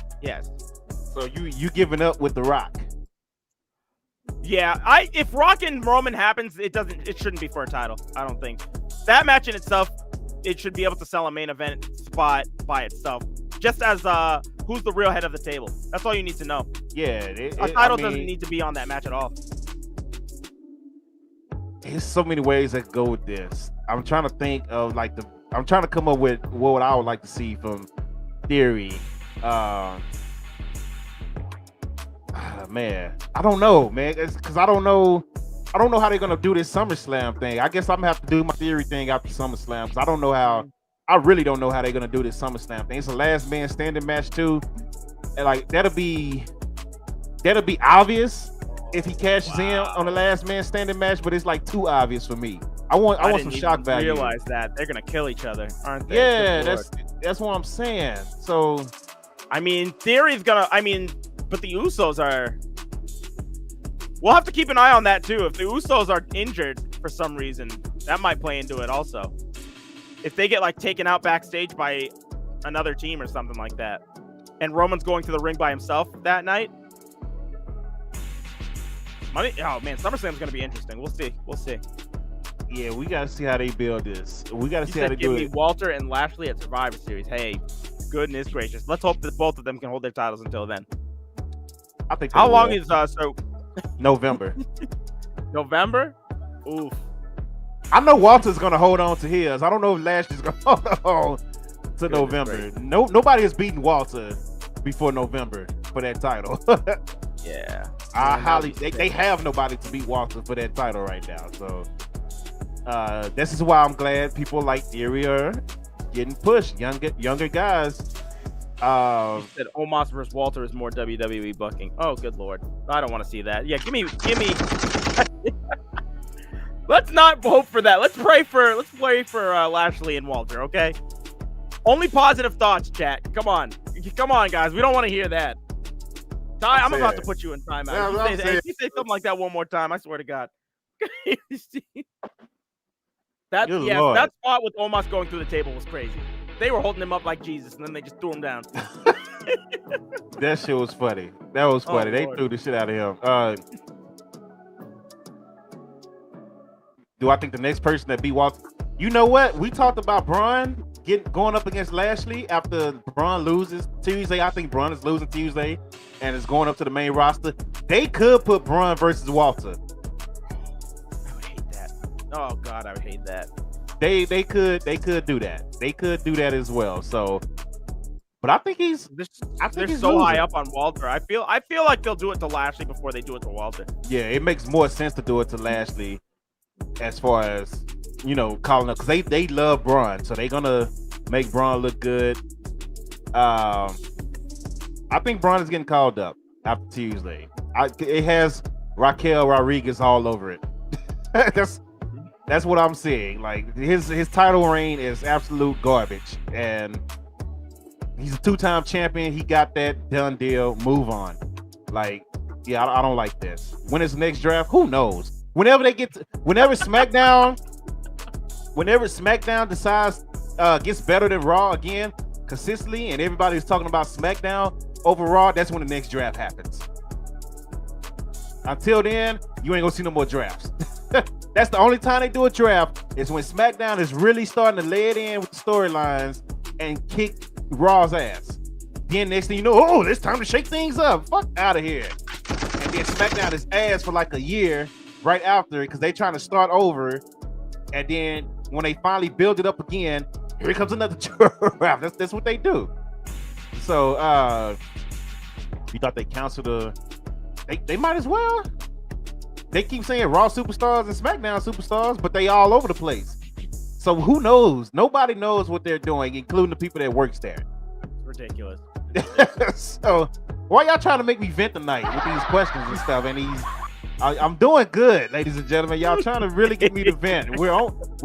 So you giving up with The Rock? Yeah. If Rock and Roman happens, it shouldn't be for a title. I don't think that match in itself. It should be able to sell a main event spot by itself. Just as who's the real head of the table. That's all you need to know. Yeah. A title doesn't need to be on that match at all. There's so many ways that go with this. I'm trying to think of I'm trying to come up with what I would like to see from Theory. Man, I don't know, man. It's because I don't know how they're gonna do this SummerSlam thing. I guess I'm gonna have to do my Theory thing after SummerSlam because I really don't know how they're gonna do this SummerSlam thing. It's a last man standing match too, and that'll be obvious if he cashes in on the last man standing match, but it's too obvious for me. I want some shock value. Realize that they're gonna kill each other, aren't they? Yeah, that's what I'm saying. So, Theory's gonna. But the Usos are. We'll have to keep an eye on that too. If the Usos are injured for some reason, that might play into it also. If they get taken out backstage by another team or something like that, and Roman's going to the ring by himself that night. Oh man, SummerSlam's gonna be interesting. We'll see. Yeah, we gotta see how they build this. We gotta see how they do it. Give me Walter and Lashley at Survivor Series. Hey, goodness gracious. Let's hope that both of them can hold their titles until then. I think. How long is November? November? Oof. I know Walter's gonna hold on to his. I don't know if Lashley's gonna hold on to November. Nobody has beaten Walter before November for that title. Yeah. They have nobody to beat Walter for that title right now. So this is why I'm glad people like Theory are getting pushed. Younger guys. You said Omos versus Walter is more WWE booking. Oh, good lord. I don't want to see that. Yeah, give me. Let's not hope for that. Let's pray for Lashley and Walter, okay? Only positive thoughts, chat. Come on, guys. We don't want to hear that. Ty, I'm about to put you in timeout. If you say something like that one more time, I swear to God. That spot with Omos going through the table was crazy. they were holding him up like Jesus, and then they just threw him down. That shit was funny. That was funny. They Lord. threw the shit out of him. Do I think the next person that beat Walter? You know what? We talked about Braun going up against Lashley after Braun loses Tuesday. I think Braun is losing Tuesday and is going up to the main roster. They could put Braun versus Walter. I would hate that. Oh God, I would hate that. They could do that. They could do that as well. So, but I think they're so high up on Walter. I feel like they'll do it to Lashley before they do it to Walter. Yeah, it makes more sense to do it to Lashley as far as, you know, calling up, because they love Braun, so they're gonna make Braun look good. I think Braun is getting called up after Tuesday. It has Raquel Rodriguez all over it. That's what I'm seeing. Like his title reign is absolute garbage, and he's a 2-time champion. He got that done deal. Move on. Like, yeah, I don't like this. When is the next draft? Who knows? Whenever SmackDown decides gets better than Raw again consistently, and everybody's talking about SmackDown over Raw, that's when the next draft happens. Until then, you ain't gonna see no more drafts. That's the only time they do a draft, is when SmackDown is really starting to lay it in with the storylines and kick Raw's ass. Then next thing you know, oh, it's time to shake things up. Fuck out of here. And then SmackDown is ass for like a year right after, because they trying to start over. And then when they finally build it up again, here comes another draft. That's what they do. So you thought they canceled they might as well. They keep saying Raw superstars and SmackDown superstars, but they all over the place. So who knows? Nobody knows what they're doing, including the people that works there. It's ridiculous. So why y'all trying to make me vent tonight with these questions and stuff? And I'm doing good, ladies and gentlemen. Y'all trying to really get me to vent. We're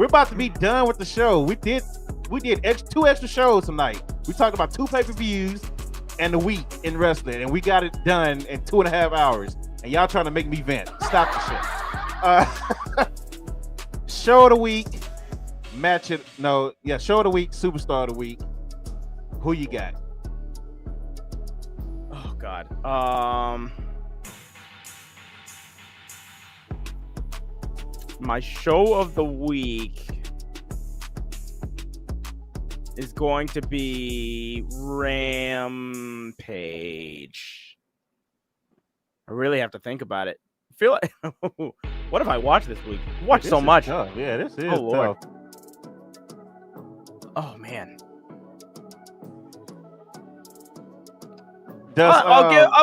about to be done with the show. We did 2 extra shows tonight. We talked about 2 pay-per-views and a week in wrestling, and we got it done in 2.5 hours. And y'all trying to make me vent. Stop the shit. Show of the week. Show of the week, superstar of the week. Who you got? Oh God. My show of the week is going to be Rampage. I really have to think about it. I feel like, what have I watched this week? I watched so much. Tough. Yeah, this is Lord. tough. Oh man. I'll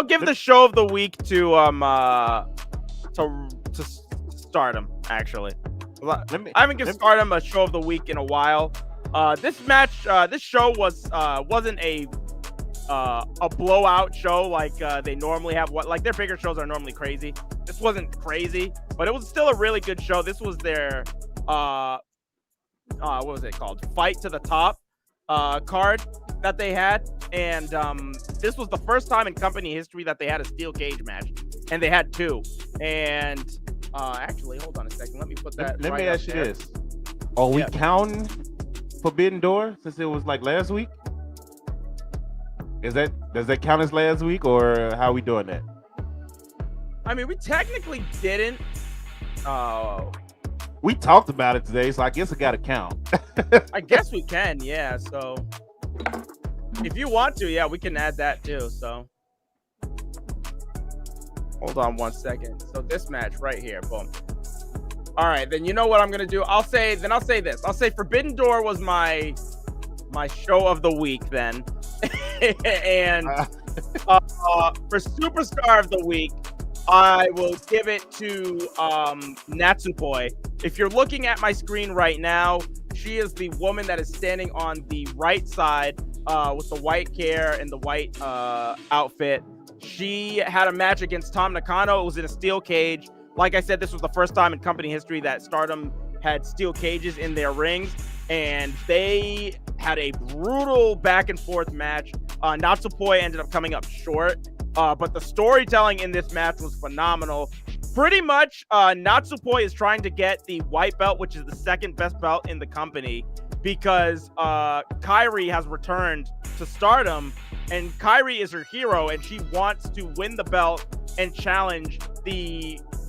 give the show of the week to Stardom, actually. I haven't given Stardom a show of the week in a while. This show wasn't a blowout show like they normally have. Like their bigger shows are normally crazy. This wasn't crazy, but it was still a really good show. This was their what was it called? Fight to the Top card that they had, and this was the first time in company history that they had a steel cage match, and they had 2. And actually, hold on a second. Let me put that. Let me ask you this: are we counting Forbidden Door since it was like last week? Does that count as last week, or how are we doing that? I mean, we technically didn't. We talked about it today, so I guess it got to count. I guess we can, yeah. So if you want to, yeah, we can add that too. So hold on one second. So this match right here, boom. All right, then you know what I'm gonna do? I'll say this. I'll say Forbidden Door was my show of the week then. And for Superstar of the Week, I will give it to Natsupoi. If you're looking at my screen right now, she is the woman that is standing on the right side with the white hair and the white outfit. She had a match against Tom Nakano. It was in a steel cage. Like I said, this was the first time in company history that Stardom had steel cages in their rings, and they had a brutal back and forth match. Natsupoi ended up coming up short, but the storytelling in this match was phenomenal. Pretty much, Natsupoi is trying to get the white belt, which is the second best belt in the company, because Kairi has returned to Stardom, and Kairi is her hero, and she wants to win the belt and challenge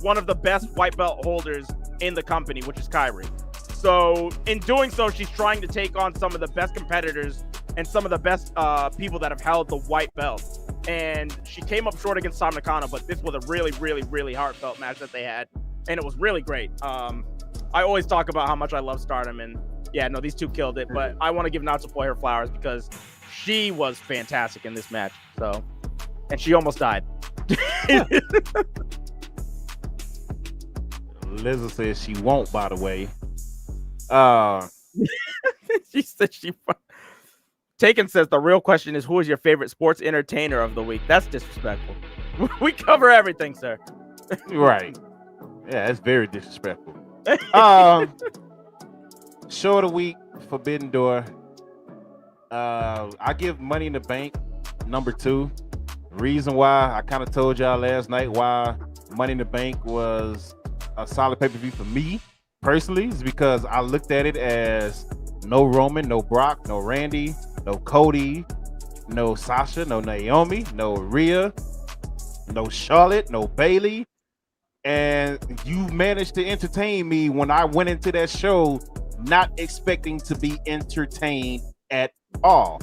one of the best white belt holders in the company, which is Kairi. So in doing so, she's trying to take on some of the best competitors and some of the best people that have held the white belt. And she came up short against Tam Nakano, but this was a really, really, really heartfelt match that they had, and it was really great. I always talk about how much I love Stardom, and yeah, no, these two killed it, but I want to give Natsupoi her flowers because she was fantastic in this match. So, and she almost died. Liza says she won't, by the way. She said she. Taken says the real question is, who is your favorite sports entertainer of the week? That's disrespectful. We cover everything, sir. Right. Yeah, that's very disrespectful. Show of the week, Forbidden Door. I give Money in the Bank number 2. Reason why I kind of told y'all last night why Money in the Bank was a solid pay-per-view for me personally is because I looked at it as no Roman, no Brock, no Randy, no Cody, no Sasha, no Naomi, no Rhea, no Charlotte, no Bayley. And you managed to entertain me when I went into that show not expecting to be entertained at all.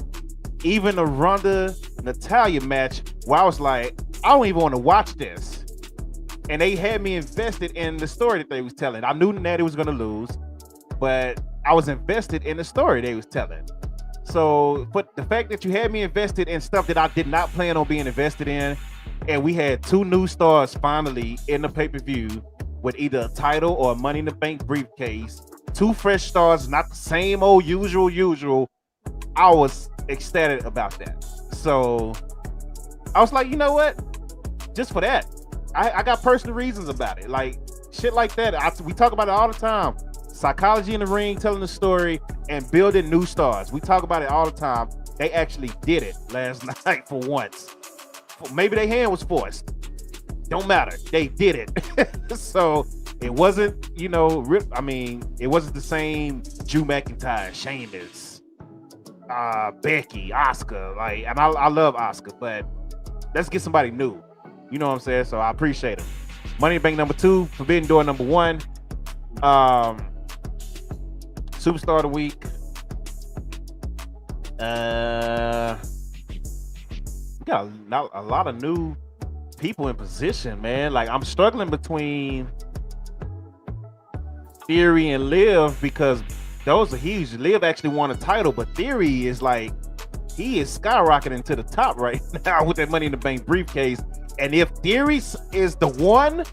Even the Ronda Natalia match where I was like, I don't even want to watch this. And they had me invested in the story that they was telling. I knew Natty was going to lose, but I was invested in the story they was telling. So, but the fact that you had me invested in stuff that I did not plan on being invested in, and we had 2 new stars finally in the pay-per-view with either a title or a Money in the Bank briefcase, 2 fresh stars, not the same old usual. I was ecstatic about that. So I was like, you know what? Just for that, I got personal reasons about it. Like shit like that. We talk about it all the time. Psychology in the ring, telling the story, and building new stars. We talk about it all the time. They actually did it last night for once. Maybe their hand was forced. Don't matter. They did it. So it wasn't, it wasn't the same Drew McIntyre, Sheamus, Becky, Asuka. And I love Asuka, but let's get somebody new. You know what I'm saying? So I appreciate it. Money in the Bank number 2, Forbidden Door number 1. Superstar of the week. We got a lot of new people in position, man. Like I'm struggling between Theory and Liv because those are huge. Liv actually won a title, but Theory is like he is skyrocketing to the top right now with that Money in the Bank briefcase. And if Theory is the one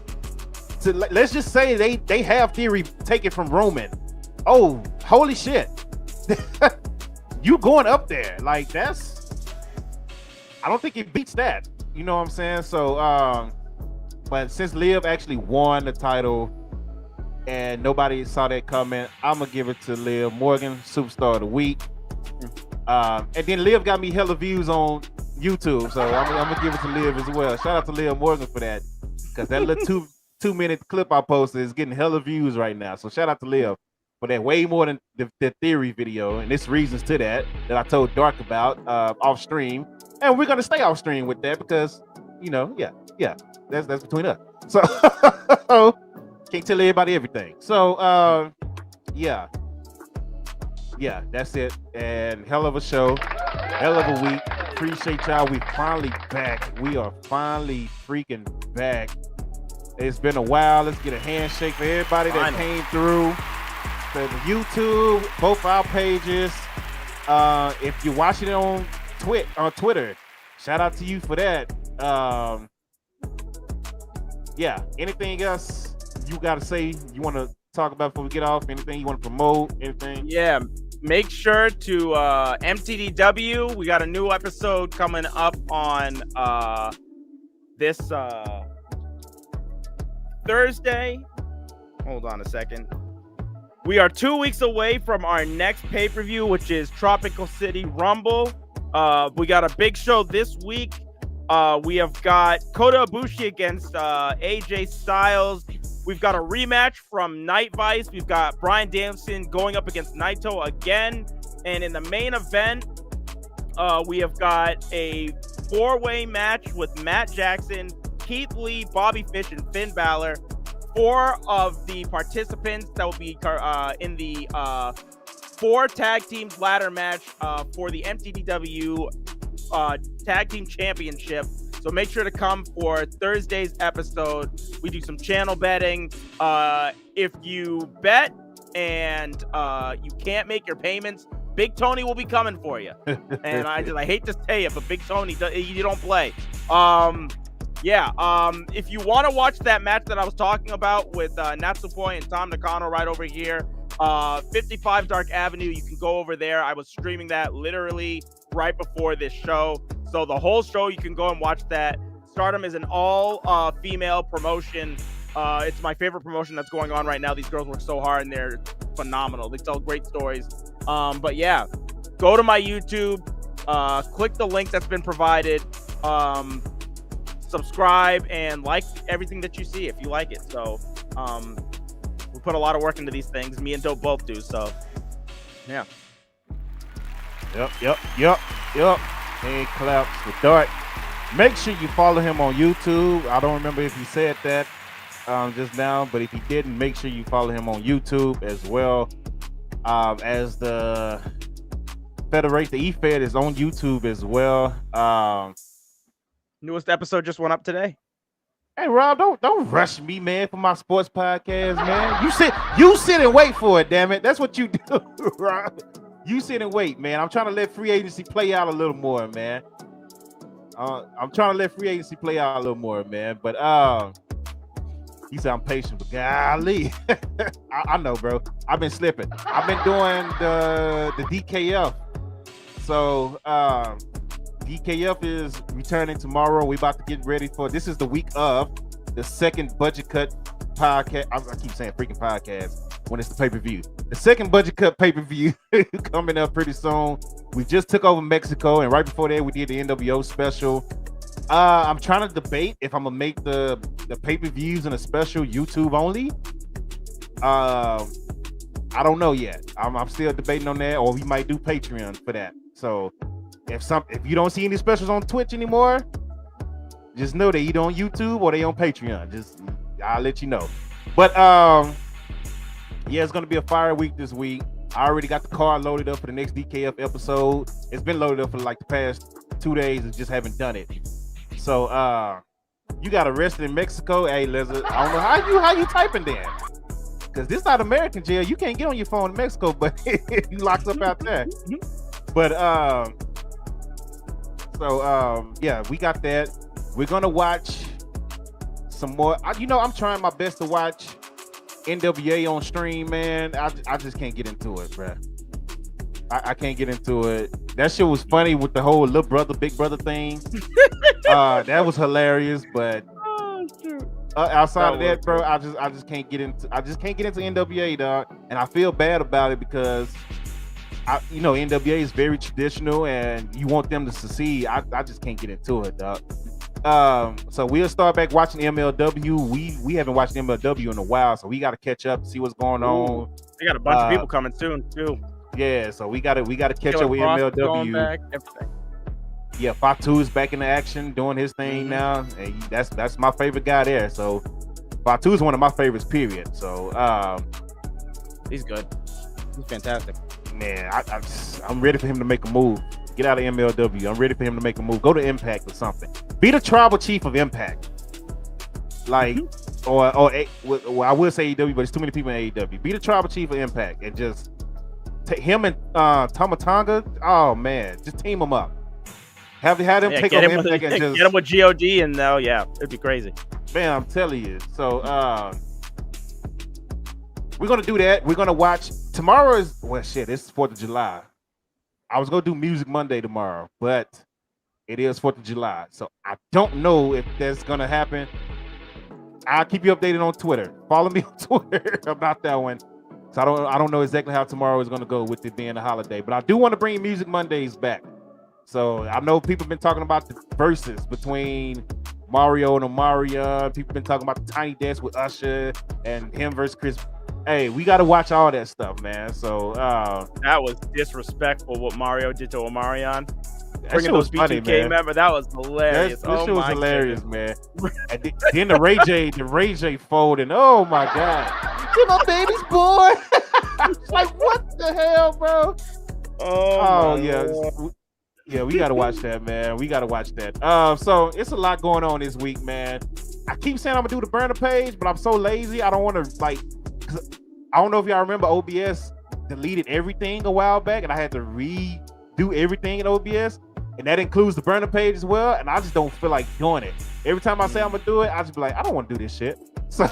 to, let's just say they have Theory take it from Roman. Oh, holy shit. You going up there. Like that's, I don't think it beats that. You know what I'm saying? So, but since Liv actually won the title and nobody saw that coming, I'm going to give it to Liv Morgan, Superstar of the Week. And then Liv got me hella views on YouTube, so I'm going to give it to Liv as well. Shout out to Liv Morgan for that, because that little 2-minute clip I posted is getting hella views right now. So shout out to Liv for that, way more than the Theory video. And there's reasons to that I told Dark about off stream. And we're going to stay off stream with that because, that's between us. So can't tell everybody everything. So, yeah, that's it. And hell of a show, hell of a week. Appreciate y'all. We finally back. We are finally freaking back. It's been a while. Let's get a handshake for everybody that came through. The YouTube, both our pages. If you're watching it on Twitter, shout out to you for that. Anything else you got to say, you want to talk about before we get off? Anything you want to promote? Anything? Yeah, make sure to MTDW. We got a new episode coming up on this Thursday. Hold on a second. We are 2 weeks away from our next pay-per-view, which is Tropical City Rumble. We got a big show this week. We have got Kota Ibushi against AJ Styles. We've got a rematch from Night Vice. We've got Bryan Danielson going up against Naito again. And in the main event, we have got a 4-way match with Matt Jackson, Keith Lee, Bobby Fish, and Finn Balor. 4 of the participants that will be in the 4 tag teams ladder match for the MTDW Tag Team Championship. So make sure to come for Thursday's episode. We do some channel betting. If you bet and you can't make your payments, Big Tony will be coming for you. And I hate to say it, but Big Tony, you don't play. If you want to watch that match that I was talking about with Natsupoi and Tom Nakano right over here, 55 Dark Avenue, you can go over there. I was streaming that literally right before this show. So the whole show, you can go and watch that. Stardom is an all-female promotion. It's my favorite promotion that's going on right now. These girls work so hard and they're phenomenal. They tell great stories. But yeah, go to my YouTube, click the link that's been provided, subscribe, and like everything that you see if you like it. So we put a lot of work into these things. Me and Dope both do. So yeah. Yep. Hey, claps with Dart. Make sure you follow him on YouTube. I don't remember if he said that just now, but if he didn't, make sure you follow him on YouTube as well. As the Federate, the E-Fed is on YouTube as well. Newest episode just went up today. Hey, Rob, don't rush me, man, for my sports podcast, man. You sit and wait for it, damn it. That's what you do, Rob. You sit and wait, man. I'm trying to let free agency play out a little more, man. But he said I'm patient, but golly, I know, bro. I've been slipping. I've been doing the DKF. So DKF is returning tomorrow. We about to get ready for, this is the week of the second budget cut podcast. I keep saying freaking podcast when it's the pay-per-view. The second budget cut pay-per-view coming up pretty soon. We just took over Mexico, and right before that, we did the NWO special. I'm trying to debate if I'm gonna make the pay-per-views and a special YouTube only. I don't know yet. I'm still debating on that, or we might do Patreon for that. So if you don't see any specials on Twitch anymore, just know they either on YouTube or they on Patreon. I'll let you know. But yeah, it's gonna be a fire week this week. I already got the card loaded up for the next DKF episode. It's been loaded up for like the past 2 days and just haven't done it. So you got arrested in Mexico. Hey, Lizard, I don't know how you typing there, because this not American jail. You can't get on your phone in Mexico, but you locked up out there. But yeah, we got that. We're gonna watch some more. I'm trying my best to watch NWA on stream, man. I just can't get into it, bro. I can't get into it. That shit was funny with the whole little brother, big brother thing. That was hilarious, but outside of that, bro, I just can't get into NWA, dog. And I feel bad about it because NWA is very traditional and you want them to succeed. I just can't get into it, dog. So we'll start back watching MLW. We haven't watched MLW in a while, so we got to catch up, see what's going on. We got a bunch of people coming soon too. Yeah, so we gotta catch up with MLW. Back, everything. Yeah, Fatu is back in the action, doing his thing now. And that's my favorite guy there. So Fatu is one of my favorites, period. So he's good. He's fantastic. Man, I'm ready for him to make a move. Get out of MLW. I'm ready for him to make a move. Go to Impact or something. Be the tribal chief of Impact. Like, or I will say AEW, but there's too many people in AEW. Be the tribal chief of Impact and just take him and Tamatanga. Oh man, just team them up. Have them take over Impact and just get him with God, and it'd be crazy. Man, I'm telling you. So we're gonna do that. We're gonna watch. Tomorrow is it's 4th of July. I was gonna do Music Monday tomorrow, but it is 4th of July, so I don't know if that's gonna happen. I'll keep you updated on Twitter. Follow me on Twitter about that one. So I don't know exactly how tomorrow is gonna go with it being a holiday, but I do want to bring Music Mondays back. So I know people have been talking about the verses between Mario and Omarion. People been talking about the Tiny Desk with Usher and him versus Chris. Hey, we got to watch all that stuff, man. So that was disrespectful what Mario did to Omarion. That shit was funny, man. Member, that was hilarious. That shit was hilarious, man. And then the Ray J fold, and oh my god, get my baby's boy. It's like, what the hell, bro? Oh yeah. Yeah, we gotta watch that, man. We gotta watch that. So it's a lot going on this week, man. I keep saying I'm gonna do the burner page, but I'm so lazy. I don't want to I don't know if y'all remember OBS deleted everything a while back, and I had to redo everything in OBS, and that includes the burner page as well. And I just don't feel like doing it. Every time I say I'm gonna do it, I just be like, I don't want to do this shit. So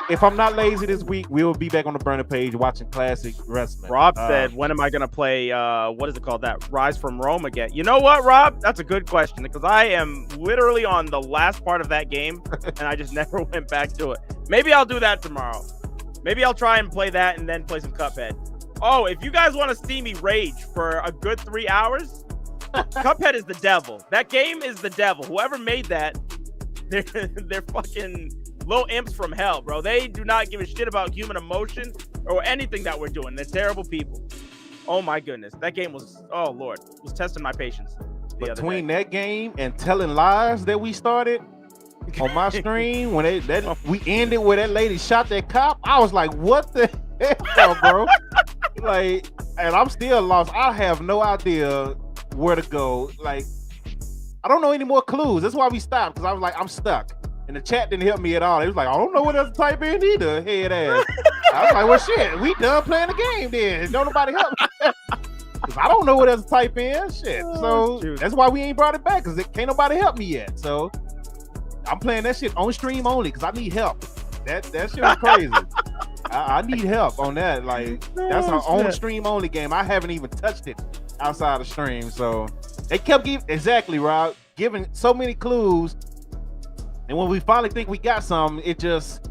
if I'm not lazy this week, we'll be back on the burner page watching classic wrestling. Rob said, when am I going to play, what is it called? That Rise from Rome again? You know what, Rob? That's a good question, because I am literally on the last part of that game, and I just never went back to it. Maybe I'll do that tomorrow. Maybe I'll try and play that and then play some Cuphead. Oh, if you guys want to see me rage for a good 3 hours, Cuphead is the devil. That game is the devil. Whoever made that, they're fucking little imps from hell, bro. They do not give a shit about human emotion or anything that we're doing. They're terrible people. Oh my goodness, that game was, oh lord, was testing my patience. Between that game and telling lies that we started on my stream, when we ended where that lady shot that cop, I was like, what the hell, bro? Like, and I'm still lost. I have no idea where to go. Like, I don't know any more clues. That's why we stopped, because I was like, I'm stuck. And the chat didn't help me at all. It was like, I don't know what else to type in either, head ass. I was like, well, shit, we done playing the game then. Don't nobody help me. Because I don't know what else to type in. Shit. So that's why we ain't brought it back, because can't nobody help me yet. So I'm playing that shit on stream only, because I need help. That shit was crazy. I need help on that. Like, that's our own stream only game. I haven't even touched it outside of stream. So they kept giving so many clues. And when we finally think we got something, it just,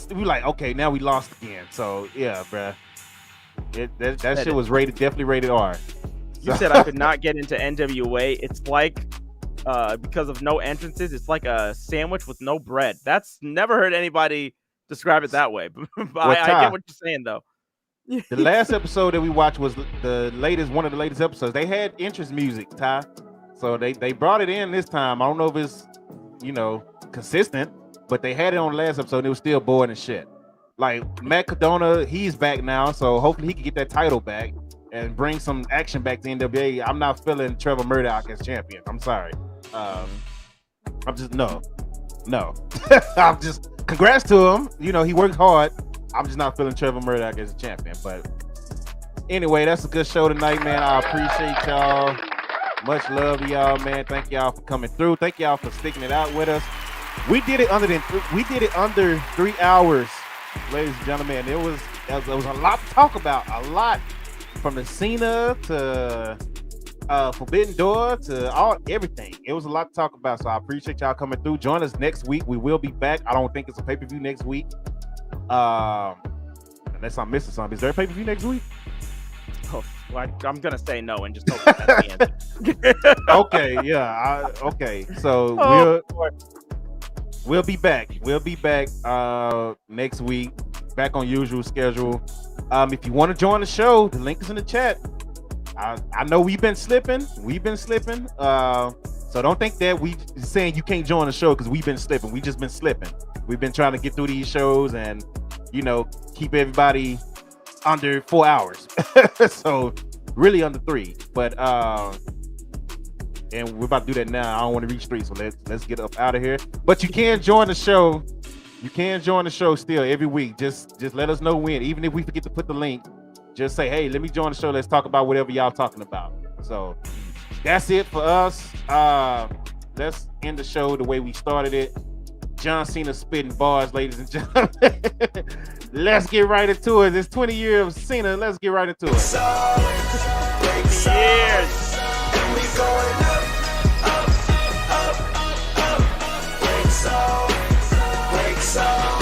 we like, okay, now we lost again. So yeah, bruh. That shit was definitely rated R. You said I could not get into NWA. It's like, because of no entrances, it's like a sandwich with no bread. That's never heard anybody describe it that way. But I get what you're saying, though. The last episode that we watched was one of the latest episodes. They had entrance music, Ty. So they brought it in this time. I don't know if it's, consistent, but they had it on the last episode and it was still boring as shit. Like, Matt Cardona, he's back now, so hopefully he can get that title back and bring some action back to NWA. I'm not feeling Trevor Murdoch as champion. I'm sorry. I'm just, no. I'm just, congrats to him. He worked hard. I'm just not feeling Trevor Murdoch as a champion. But anyway, that's a good show tonight, man. I appreciate y'all. Much love to y'all, man. Thank y'all for coming through. Thank y'all for sticking it out with us. We did it under 3 hours, ladies and gentlemen. There was a lot to talk about. A lot, from the Cena to Forbidden Door to everything. It was a lot to talk about. So I appreciate y'all coming through. Join us next week. We will be back. I don't think it's a pay-per-view next week. Unless I'm missing something. Is there a pay-per-view next week? Oh, well, I'm gonna say no and just hope that's the answer. Okay, yeah. Okay, so we'll be back. We'll be back next week, back on usual schedule. If you want to join the show, the link is in the chat. I know we've been slipping. So don't think that we saying you can't join the show because we've been slipping. We just been slipping. We've been trying to get through these shows and keep everybody under 4 hours. So really under 3. But and we're about to do that now. I don't want to reach 3, so let's get up out of here. But you can join the show. You can join the show still every week. Just let us know when. Even if we forget to put the link, just say, hey, let me join the show. Let's talk about whatever y'all talking about. So that's it for us. Let's end the show the way we started it. John Cena spitting bars, ladies and gentlemen. Let's get right into it. It's 20 years of Cena. Let's get right into it. 20 years. And we going up, up, up, up. Break song.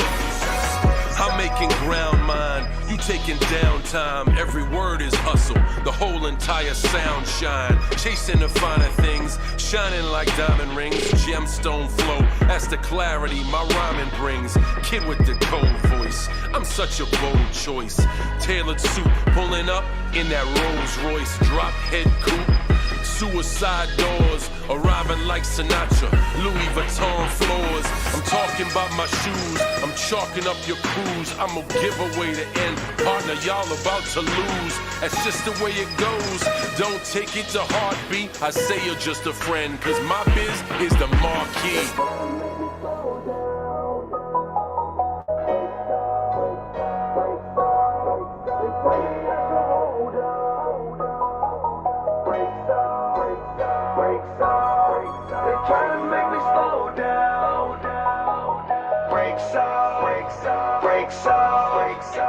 I'm making ground mine. You taking downtime, every word is hustle. The whole entire sound shine, chasing the finer things, shining like diamond rings, gemstone flow. That's the clarity my rhyming brings. Kid with the cold voice, I'm such a bold choice. Tailored suit, pulling up in that Rolls Royce, drop head coupe. Suicide doors, arriving like Sinatra, Louis Vuitton floors. I'm talking about my shoes, I'm chalking up your cruise. I'ma give away the end, partner, y'all about to lose. That's just the way it goes, don't take it to heartbeat. I say you're just a friend, cause my biz is the marquee.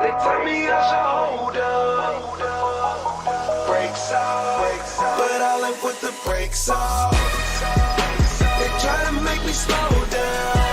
They tell me I should hold up. Brakes off, but I left with the brakes off. They try to make me slow down.